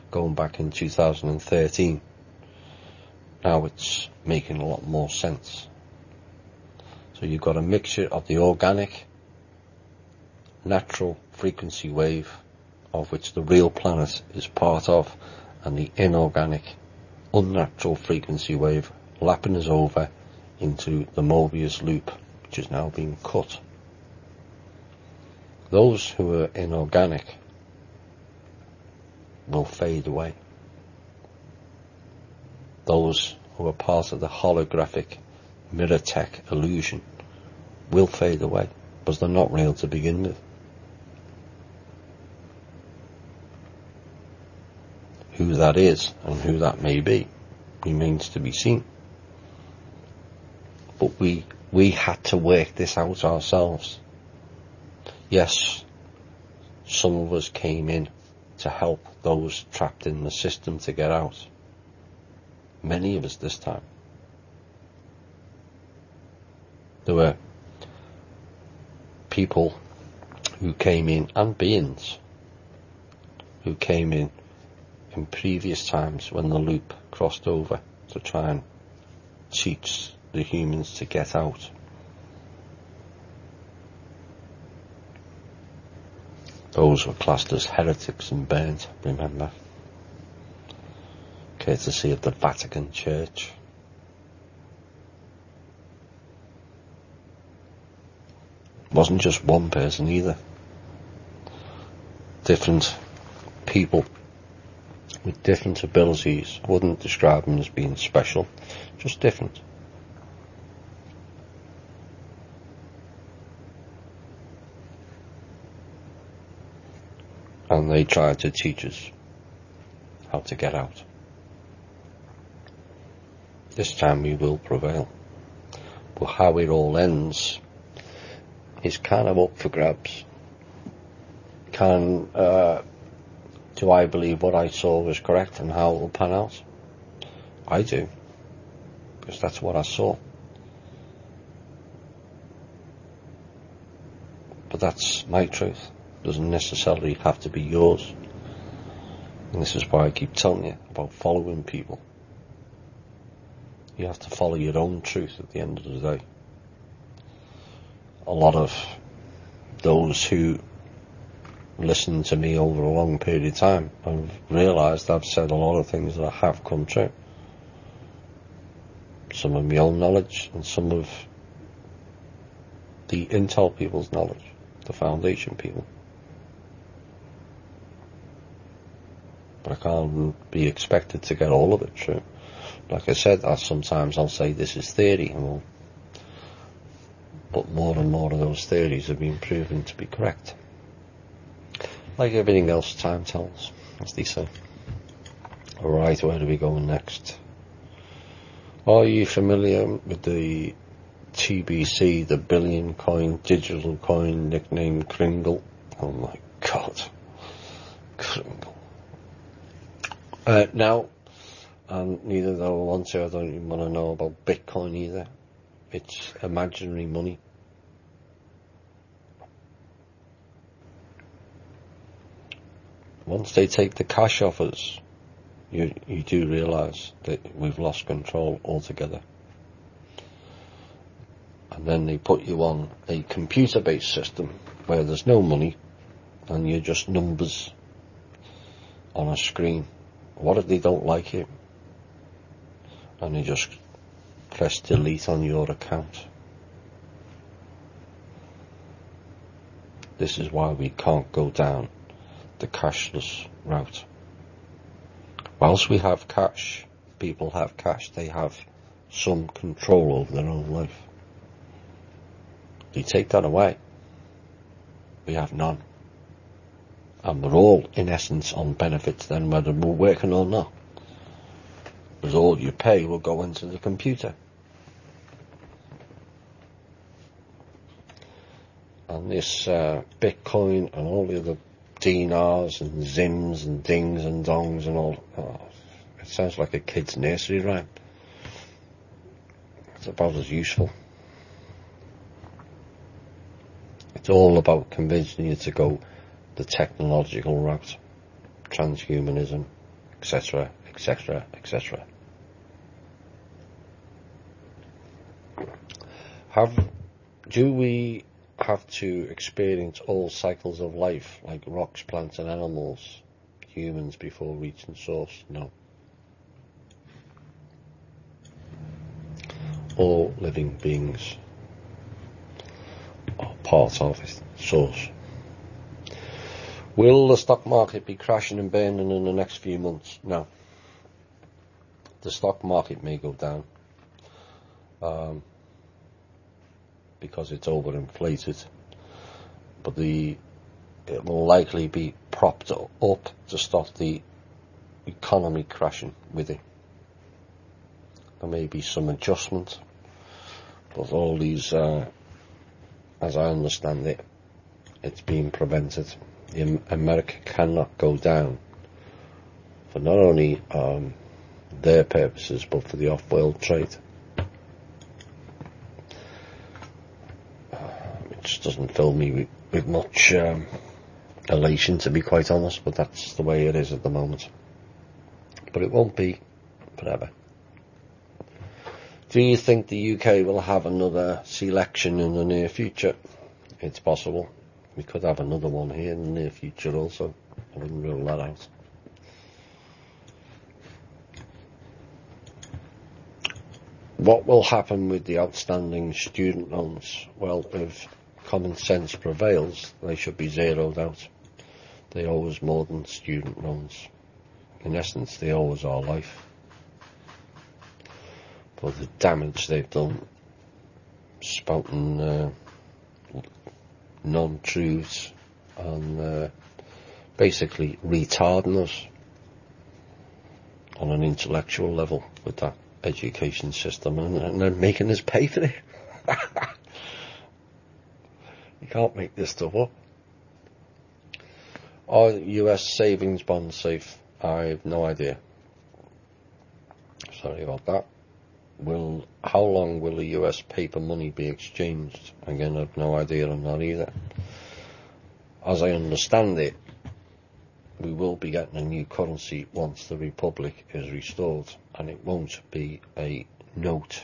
going back in 2013. Now it's making a lot more sense. So you've got a mixture of the organic, natural frequency wave, of which the real planet is part of, and the inorganic, unnatural frequency wave lapping us over into the Mobius loop, which is now being cut. Those who are inorganic will fade away. Those who are part of the holographic mirror tech illusion will fade away, because they're not real to begin with. Who that is and who that may be remains to be seen. But we had to work this out ourselves. Yes, some of us came in to help those trapped in the system to get out. Many of us this time. There were people who came in, and beings who came in previous times when the loop crossed over, to try and teach the humans to get out. Those were classed as heretics and burnt, remember, courtesy of the Vatican Church. It wasn't just one person either. Different people with different abilities. I wouldn't describe them as being special, just different. And they tried to teach us how to get out. This time we will prevail. But how it all ends is kind of up for grabs. Do I believe what I saw was correct and how it will pan out? I do, because that's what I saw. But that's my truth. It doesn't necessarily have to be yours. And this is why I keep telling you about following people. You have to follow your own truth at the end of the day. A lot of those who listen to me over a long period of time have realised I've said a lot of things that have come true. Some of my own knowledge and some of the intel people's knowledge, the foundation people. But I can't be expected to get all of it true. Like I said, sometimes I'll say this is theory, but more and more of those theories have been proven to be correct. Like everything else, time tells, as they say. Alright, where do we go next? Are you familiar with the TBC, the billion coin, digital coin, nicknamed Kringle? Oh my God. Kringle. Now, and neither do I want to, I don't even want to know about Bitcoin either. It's imaginary money. Once they take the cash off us, you do realise that we've lost control altogether. And then they put you on a computer-based system where there's no money and you're just numbers on a screen. What if they don't like it? And they just press delete on your account. This is why we can't go down the cashless route. Whilst we have cash, people have cash, they have some control over their own life. You take that away, we have none. And we're all, in essence, on benefits then, whether we're working or not. Because all you pay will go into the computer. And this Bitcoin and all the other dinars and zims and dings and dongs and all, it sounds like a kid's nursery rhyme. It's about as useful. It's all about convincing you to go the technological route, transhumanism, etc., etc., etc. Do we have to experience all cycles of life, like rocks, plants and animals, humans, before reaching source? No. All living beings are part of it, source. Will the stock market be crashing and burning in the next few months? No. The stock market may go down because it's overinflated, but it will likely be propped up to stop the economy crashing with it. There may be some adjustment, but all these, as I understand it, it's being prevented. America cannot go down for not only their purposes, but for the off-world trade. It just doesn't fill me with much elation, to be quite honest, but that's the way it is at the moment. But it won't be forever. Do you think the UK will have another selection in the near future? It's possible. We could have another one here in the near future also. I wouldn't rule that out. What will happen with the outstanding student loans? Well, if common sense prevails, they should be zeroed out. They owe us more than student loans. In essence, they owe us our life for the damage they've done, spouting non-truths and basically retarding us on an intellectual level with that education system, and then making us pay for it. You can't make this stuff up. Are US savings bonds safe? I have no idea. Sorry about that. How long will the US paper money be exchanged? Again, I have no idea on that either. As I understand it, we will be getting a new currency once the Republic is restored, and it won't be a note.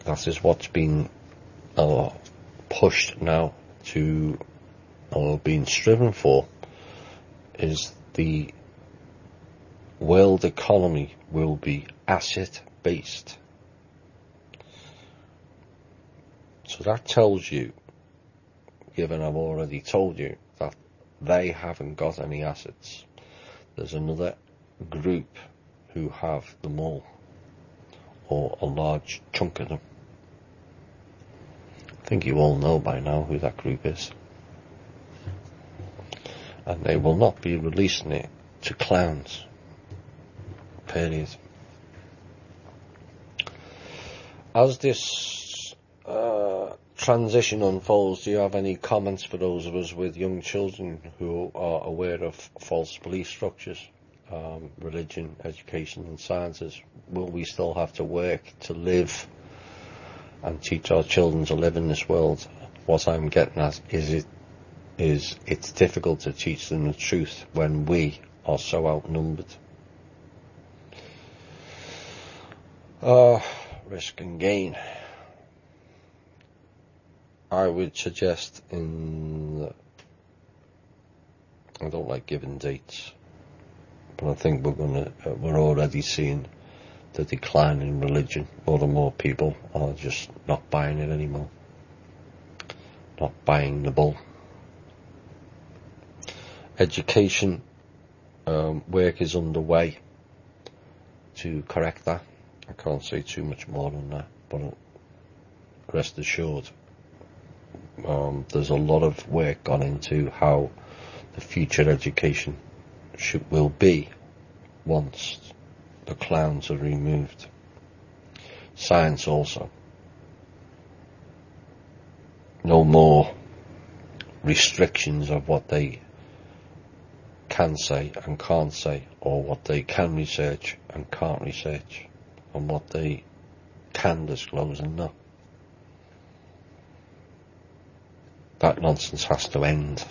That is what's been pushed now to, or being striven for, is the world economy will be asset-based. So that tells you, given I've already told you, that they haven't got any assets. There's another group who have them all, or a large chunk of them. I think you all know by now who that group is. And they will not be releasing it to clowns. Period. As this transition unfolds, do you have any comments for those of us with young children who are aware of false belief structures, religion, education and sciences? Will we still have to work to live and teach our children to live in this world? What I'm getting at is it's difficult to teach them the truth when we are so outnumbered. Risk and gain. I would suggest I don't like giving dates, but I think we're already seeing the decline in religion. More and more people are just not buying it anymore. not buying the bull. Education work is underway to correct that. I can't say too much more than that, but rest assured, there's a lot of work gone into how the future education will be once the clowns are removed. Science also. No more restrictions of what they can say and can't say, or what they can research and can't research, and what they can disclose and not. That nonsense has to end.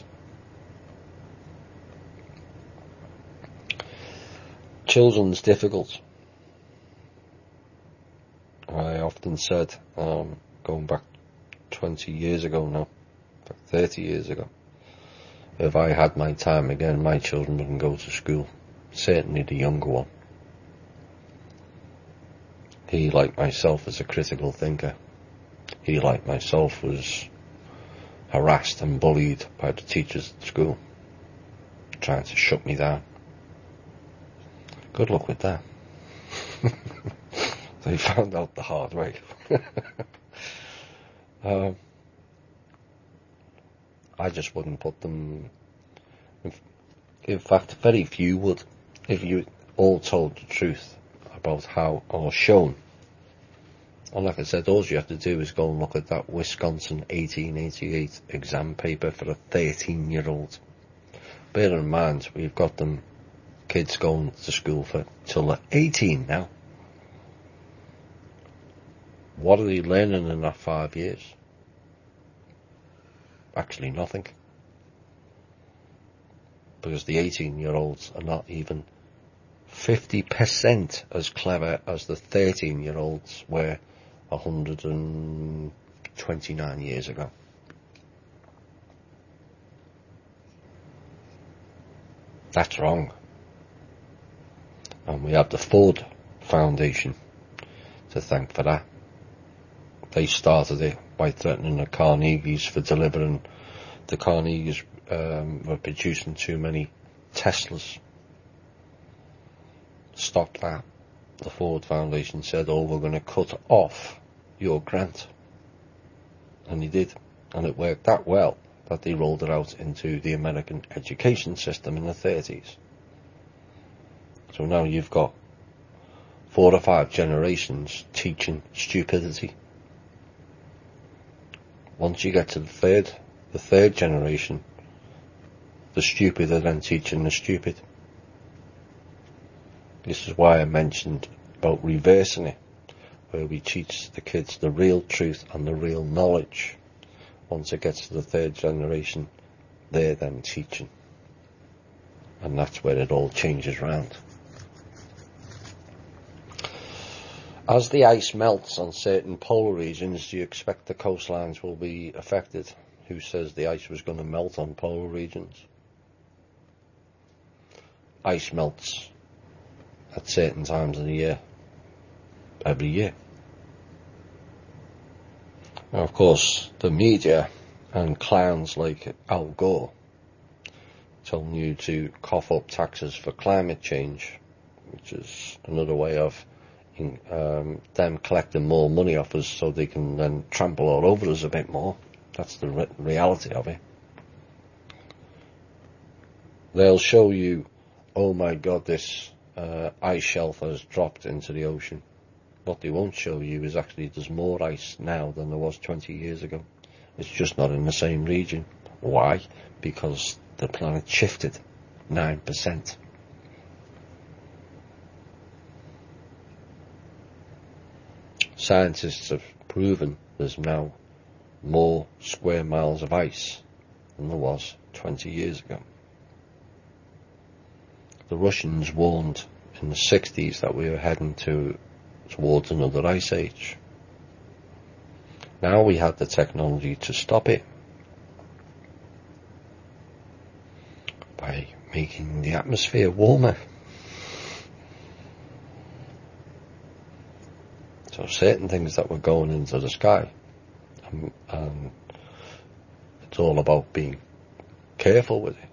Children's difficult. I often said, going back 20 years ago now, 30 years ago, if I had my time again, my children wouldn't go to school. Certainly the younger one. He, like myself, is a critical thinker. He, like myself, was harassed and bullied by the teachers at school, trying to shut me down. Good luck with that. They found out the hard way. I just wouldn't put them. In fact, very few would, if you all told the truth about how, or shown. And like I said, all you have to do is go and look at that Wisconsin 1888 exam paper for a 13-year-old. Bear in mind, we've got them kids going to school for till they're 18 now. What are they learning in that 5 years? Actually nothing. Because the 18-year-olds are not even 50% as clever as the 13-year-olds were 129 years ago. That's wrong. And we have the Ford Foundation to thank for that. They started it by threatening the Carnegies for delivering. The Carnegies were producing too many Teslas. Stop that. The Ford Foundation said, oh, we're going to cut off your grant. And they did. And it worked that well that they rolled it out into the American education system in the 30s. So now you've got 4 or 5 generations teaching stupidity. Once you get to the third generation, the stupid are then teaching the stupid. This is why I mentioned about reversing it, where we teach the kids the real truth and the real knowledge. Once it gets to the 3rd generation, they're then teaching. And that's where it all changes round. As the ice melts on certain polar regions, do you expect the coastlines will be affected? Who says the ice was going to melt on polar regions? Ice melts at certain times of the year, every year. Now, of course, the media and clowns like Al Gore telling you to cough up taxes for climate change, which is another way of them collecting more money off us so they can then trample all over us a bit more. That's the reality of it. They'll show you, oh my God, this ice shelf has dropped into the ocean. What they won't show you is actually there's more ice now than there was 20 years ago. It's just not in the same region. Why? Because the planet shifted 9%. Scientists have proven there's now more square miles of ice than there was 20 years ago. The Russians warned in the 60s that we were heading towards another ice age. Now we have the technology to stop it by making the atmosphere warmer. So certain things that were going into the sky, It's all about being careful with it.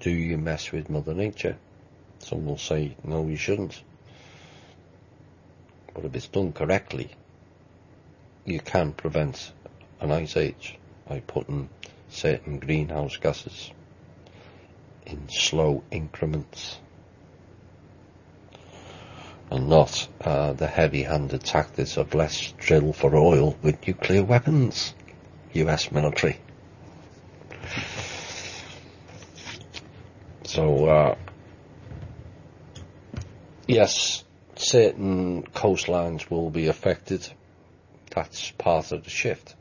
Do you mess with Mother Nature? Some will say, no, you shouldn't. But if it's done correctly, you can prevent an ice age by putting certain greenhouse gases in slow increments, and not the heavy-handed tactics of let's drill for oil with nuclear weapons, US military. So, yes, certain coastlines will be affected. That's part of the shift.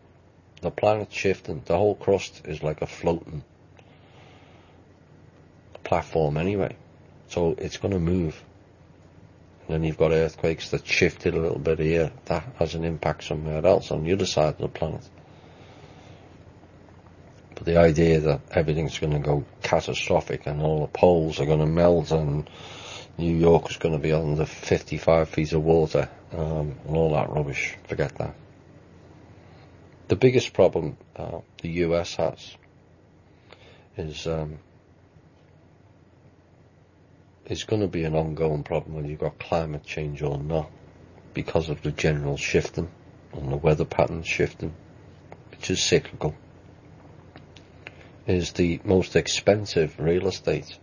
The planet's shifting. The whole crust is like a floating platform anyway. So it's going to move. And then you've got earthquakes that shifted a little bit here. That has an impact somewhere else on the other side of the planet. But the idea that everything's going to go catastrophic and all the poles are going to melt and New York is going to be under 55 feet of water and all that rubbish, forget that. The biggest problem the US has is going to be an ongoing problem whether you've got climate change or not, because of the general shifting and the weather patterns shifting, which is cyclical. Is the most expensive real estate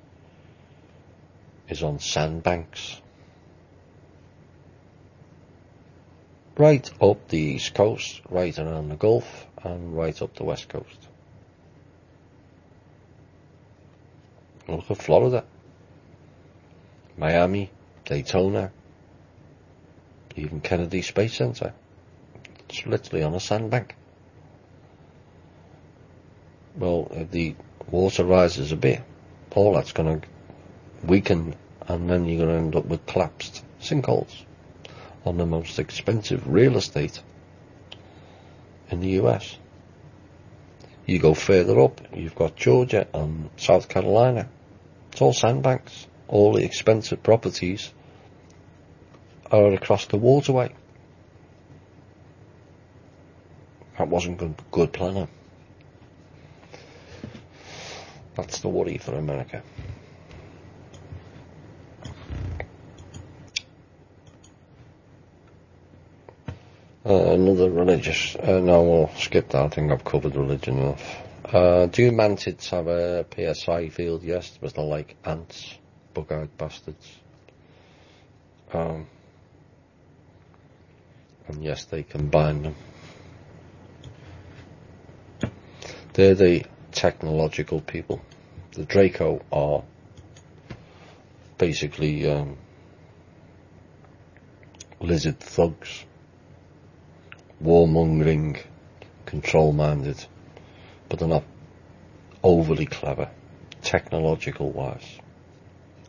is on sandbanks, right up the east coast, right around the Gulf, and right up the west coast. Look at Florida, Miami, Daytona, even Kennedy Space Center. It's literally on a sandbank. Well, if the water rises a bit, all that's going to weaken, and then you're going to end up with collapsed sinkholes on the most expensive real estate in the US. You go further up, you've got Georgia and South Carolina. It's all sandbanks. All the expensive properties are across the waterway. That wasn't good planning. That's the worry for America. Another religious. No, we'll skip that. I think I've covered religion enough. Do mantids have a PSI field? Yes, but they're like ants, bug-eyed bastards. And yes, they combine them. They're the technological people. The Draco are basically lizard thugs, warmongering, control-minded, but they're not overly clever, technological wise.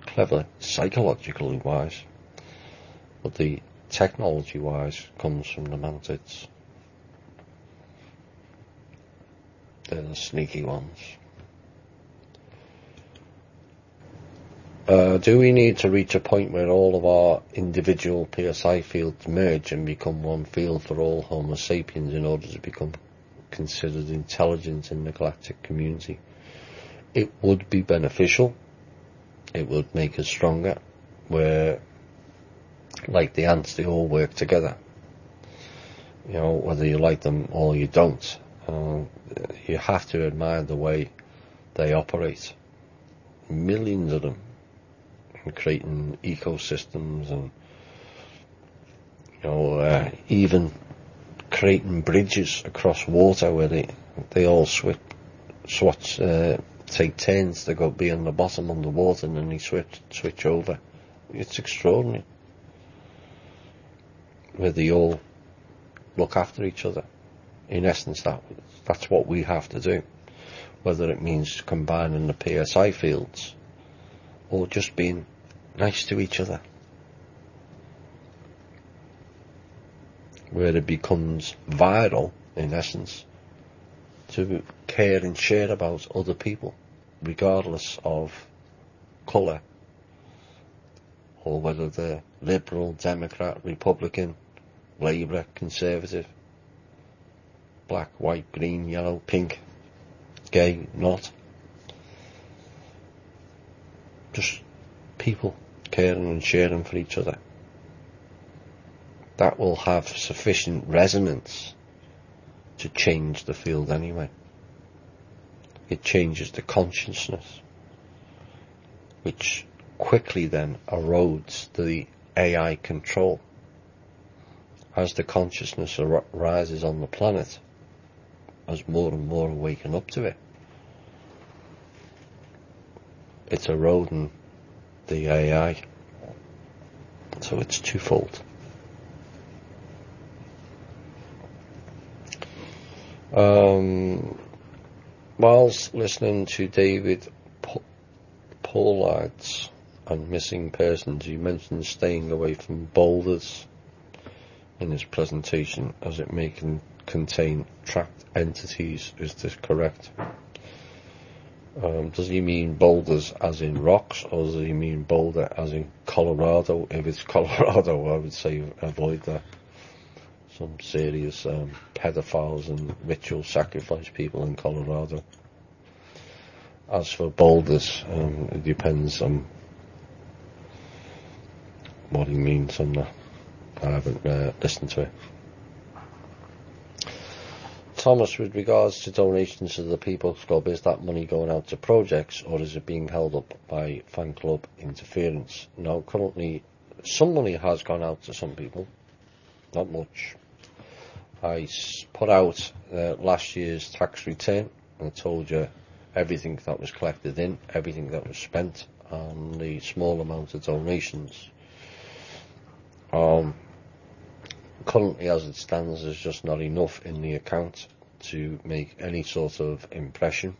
Clever, psychologically wise, but the technology wise comes from the mantids. They're the sneaky ones. Do we need to reach a point where all of our individual PSI fields merge and become one field for all Homo sapiens in order to become considered intelligent in the galactic community? It would be beneficial. It would make us stronger, where, like the ants, they all work together. You know, whether you like them or you don't. You have to admire the way they operate. Millions of them, and creating ecosystems, and even creating bridges across water where they all take turns to go be on the bottom underwater, and then they switch over. It's extraordinary. Where they all look after each other. In essence, that's what we have to do. Whether it means combining the PSI fields or just being nice to each other. Where it becomes vital, in essence, to care and share about other people, regardless of colour, or whether they're Liberal, Democrat, Republican, Labour, Conservative, black, white, green, yellow, pink. gay, not. Just people caring and sharing for each other. That will have sufficient resonance to change the field anyway. It changes the consciousness, which quickly then erodes the AI control. As the consciousness rises on the planet, as more and more awaken up to it, it's eroding the AI. So it's twofold. Whilst listening to David Pollard's and missing persons, he mentioned staying away from boulders in his presentation, as it may contain trapped entities. Is this correct? Does he mean boulders as in rocks, or does he mean boulder as in Colorado? If it's Colorado, I would say avoid that. Some serious pedophiles and ritual sacrifice people in Colorado. As for boulders, it depends on what he means on that. I haven't listened to it. Thomas, with regards to donations to the People's Club, is that money going out to projects, or is it being held up by fan club interference? Now, currently, some money has gone out to some people, not much. I put out last year's tax return and told you everything that was collected in, everything that was spent, and the small amount of donations. Currently, as it stands, there's just not enough in the account to make any sort of impression.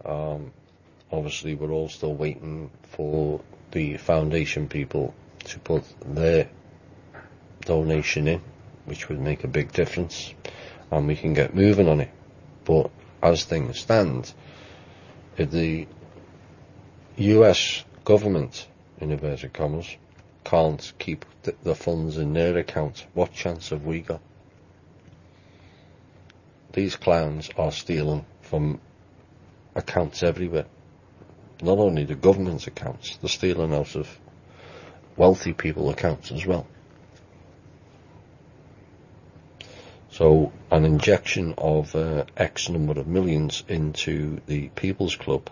Obviously, we're all still waiting for the foundation people to put their donation in, which would make a big difference, and we can get moving on it. But as things stand, if the US government, in inverted commas, can't keep the funds in their account, what chance have we got? These clowns are stealing from accounts everywhere. Not only the government's accounts, they're stealing out of wealthy people's accounts as well. So an injection of X number of millions into the People's Club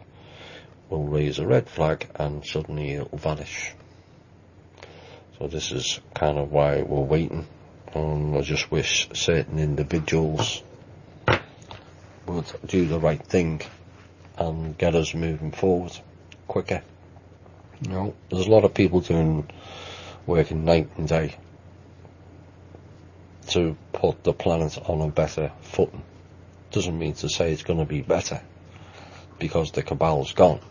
will raise a red flag, and suddenly it'll vanish. So this is kind of why we're waiting. I just wish certain individuals would do the right thing and get us moving forward quicker. You know, there's a lot of people working night and day to put the planet on a better footing. Doesn't mean to say it's going to be better because the cabal's gone.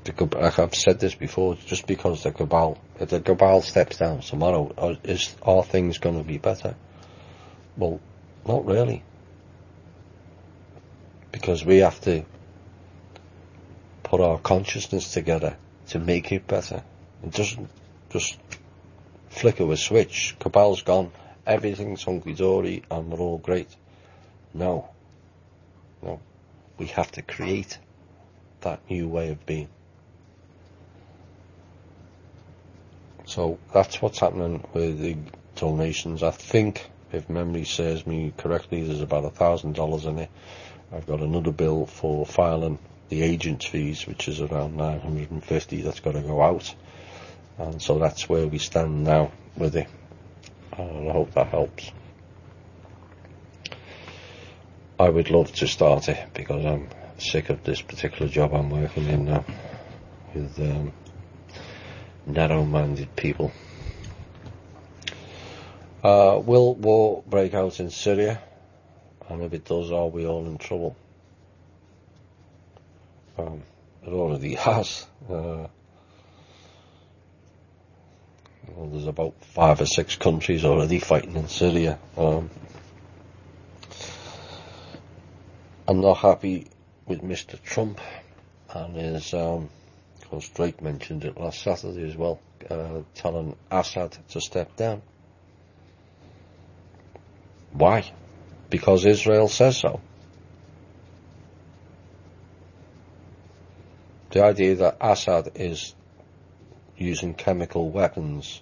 Like I've said this before, just because if the cabal steps down tomorrow, are things going to be better? Well, not really, because we have to put our consciousness together to make it better. It doesn't just flicker a switch, cabal's gone, everything's hunky-dory and we're all great. No, we have to create that new way of being. So that's what's happening with the donations. I think, if memory serves me correctly, there's about $1,000 in it. I've got another bill for filing the agent's fees, which is around $950. That's got to go out, and so that's where we stand now with it. And I hope that helps. I would love to start it because I'm sick of this particular job I'm working in now with narrow-minded people. Will war break out in Syria? And if it does, are we all in trouble? It already has. There's about 5 or 6 countries already fighting in Syria. I'm not happy with Mr. Trump and his, of course Drake mentioned it last Saturday as well, telling Assad to step down. Why? because Israel says so. The idea that Assad is using chemical weapons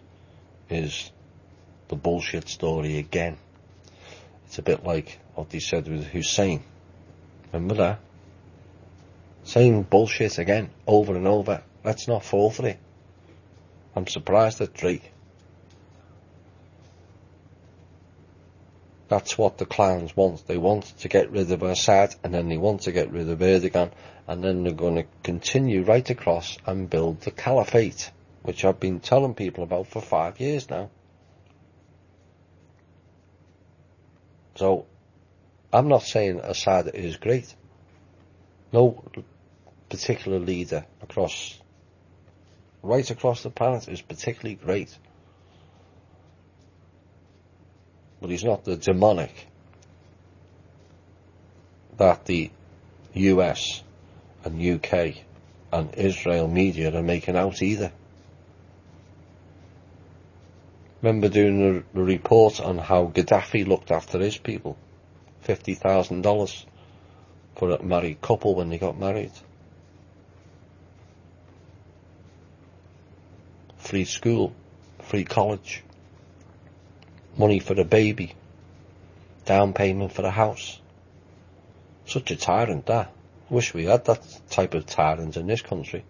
is the bullshit story again. It's a bit like what they said with Hussein. Remember that? Same bullshit again, over and over. Let's not fall for it. I'm surprised at Drake. That's what the clowns want. They want to get rid of Assad, and then they want to get rid of Erdogan, and then they're going to continue right across and build the caliphate, which I've been telling people about for 5 years now. So, I'm not saying Assad is great. No particular leader right across the planet is particularly great. But he's not the demonic that the US and UK and Israel media are making out either. Remember doing a report on how Gaddafi looked after his people? $50,000 for a married couple when they got married. Free school, free college, money for a baby, down payment for a house. Such a tyrant, that. Wish we had that type of tyrant in this country.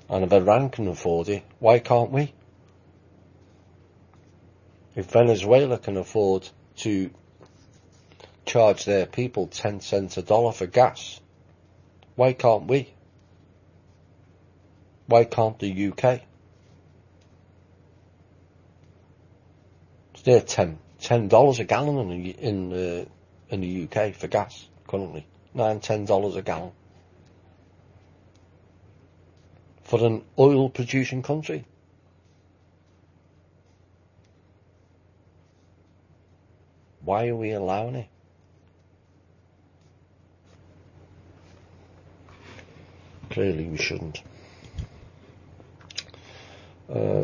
And if Iran can afford it, why can't we? If Venezuela can afford to charge their people 10 cents a dollar for gas, why can't we? Why can't the UK? They're $10 a gallon in the UK for gas currently. $9-10 a gallon for an oil producing country. Why are we allowing it? Clearly we shouldn't.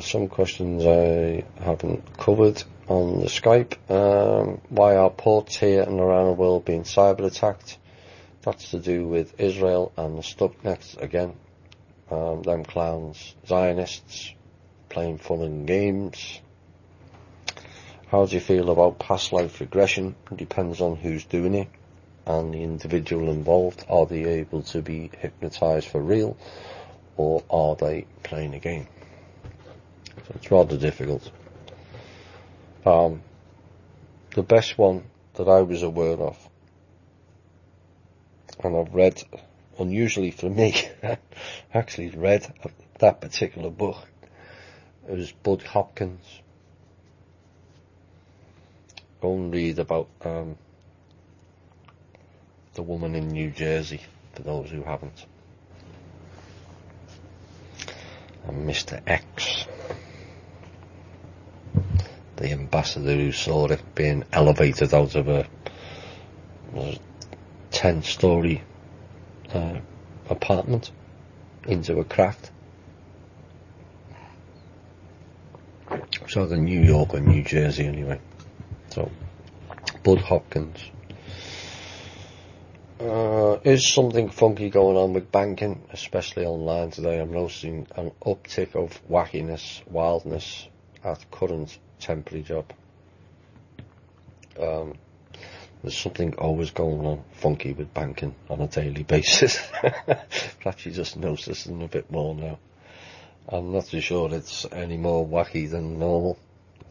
Some questions I haven't covered on the Skype. Why are ports here and around the world being cyber attacked? That's to do with Israel and the Stuxnets again. Them clowns, Zionists, playing fun and games. How do you feel about past life regression? It depends on who's doing it and the individual involved. Are they able to be hypnotized for real, or are they playing a game? So it's rather difficult. The best one that I was aware of, and I've read, unusually for me, actually read that particular book, it was Bud Hopkins. Go and read about the woman in New Jersey, for those who haven't. And Mr. X, the ambassador who saw it being elevated out of a 10-story apartment into a craft. So the New York or New Jersey anyway. So Bud Hopkins. Is something funky going on with banking, especially online today? I'm noticing an uptick of wackiness, wildness at current temporary job. There's something always going on funky with banking on a daily basis. Perhaps you just noticing a bit more now. I'm not too sure it's any more wacky than normal.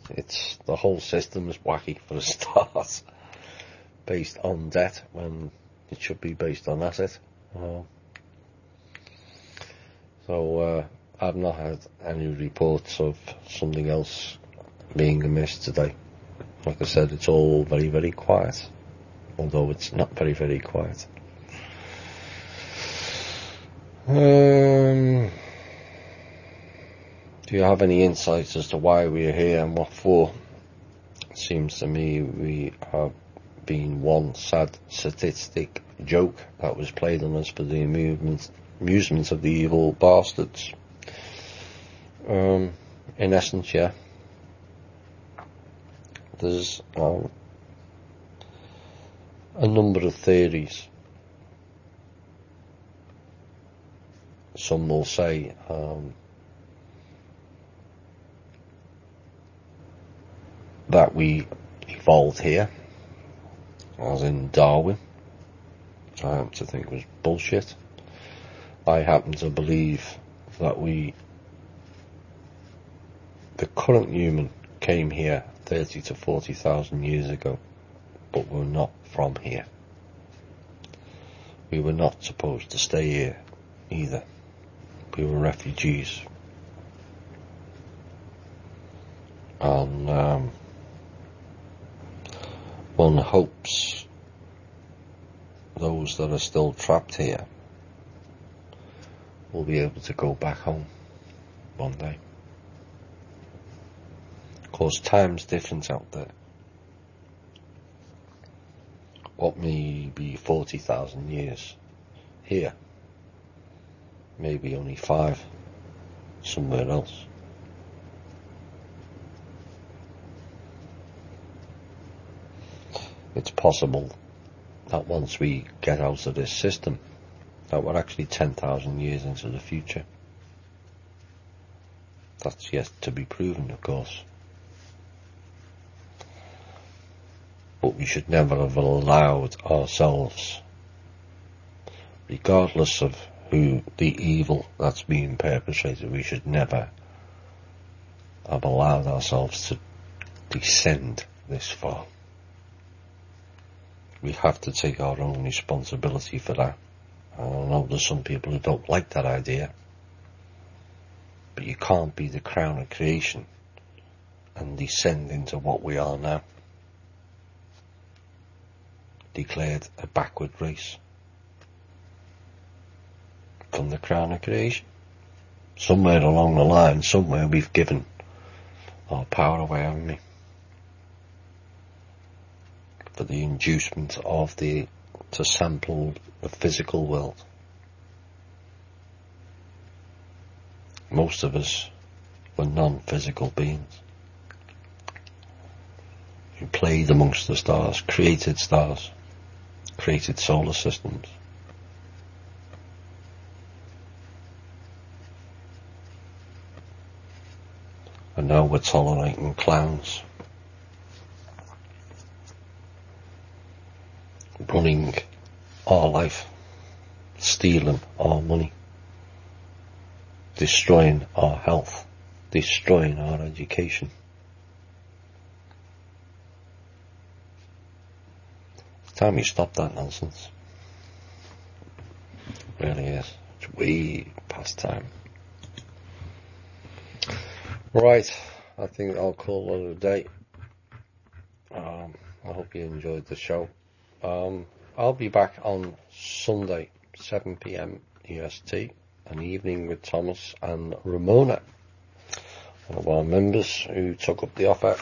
It's the whole system is wacky for a start, based on debt when it should be based on asset. So I've not had any reports of something else being amiss today. Like I said, it's all very, very quiet, although it's not very, very quiet. Do you have any insights as to why we are here and what for? It seems to me we have been one sad sadistic joke that was played on us for the amusement of the evil bastards. In essence, yeah. There's a number of theories. Some will say that we evolved here, as in Darwin. I happen to think it was bullshit. I happen to believe that the current human came here 30 to 40,000 years ago, but we're not from here. We were not supposed to stay here either. We were refugees. And one hopes those that are still trapped here will be able to go back home one day. Of course, time's different out there. What may be 40,000 years here, maybe only 5 somewhere else. It's possible that once we get out of this system, that we're actually 10,000 years into the future. That's yet to be proven, of course. But we should never have allowed ourselves, regardless of who the evil that's being perpetrated, we should never have allowed ourselves to descend this far. We have to take our own responsibility for that. I know there's some people who don't like that idea, but you can't be the crown of creation and descend into what we are now. Declared a backward race from the crown of creation. Somewhere along the line, somewhere we've given our power away, haven't we? For the inducement of to sample the physical world. Most of us were non-physical beings who played amongst the stars, created solar systems. And now we're tolerating clowns, running our life, stealing our money, destroying our health, destroying our education. It's time we stop that nonsense. It really is. It's way past time. Right, I think I'll call it a day. I hope you enjoyed the show. I'll be back on Sunday, 7 PM EST, an evening with Thomas and Ramona, one of our members who took up the offer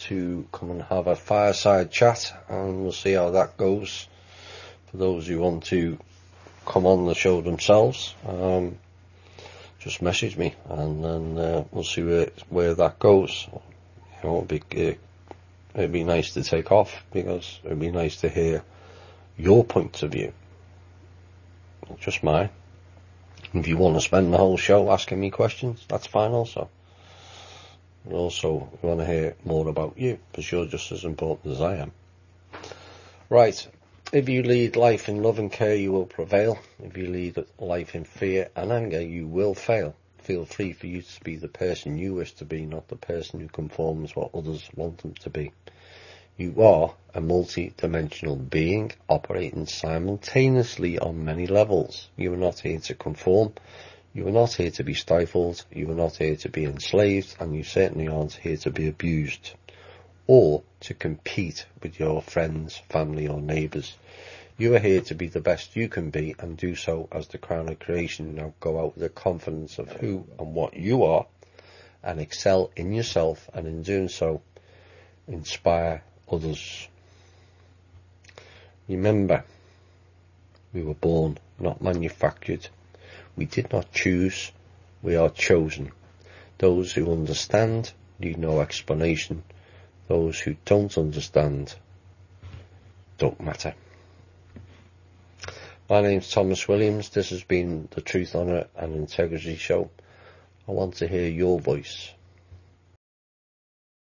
to come and have a fireside chat, and we'll see how that goes. For those who want to come on the show themselves, just message me, and then we'll see where that goes. You know, it'd be nice to take off, because it'd be nice to hear your point of view, not just mine. If you want to spend the whole show asking me questions, that's fine also. But also, we want to hear more about you, because you're just as important as I am. Right, if you lead life in love and care, you will prevail. If you lead life in fear and anger, you will fail. Feel free for you to be the person you wish to be, not the person who conforms what others want them to be. You are a multi-dimensional being operating simultaneously on many levels. You are not here to conform. You are not here to be stifled. You are not here to be enslaved. And you certainly aren't here to be abused or to compete with your friends, family or neighbours. You are here to be the best you can be, and do so as the crown of creation. Now go out with the confidence of who and what you are, and excel in yourself, and in doing so, inspire others. Remember, we were born, not manufactured. We did not choose, we are chosen. Those who understand need no explanation. Those who don't understand don't matter. My name's Thomas Williams. This has been the Truth, Honour and Integrity Show. I want to hear your voice.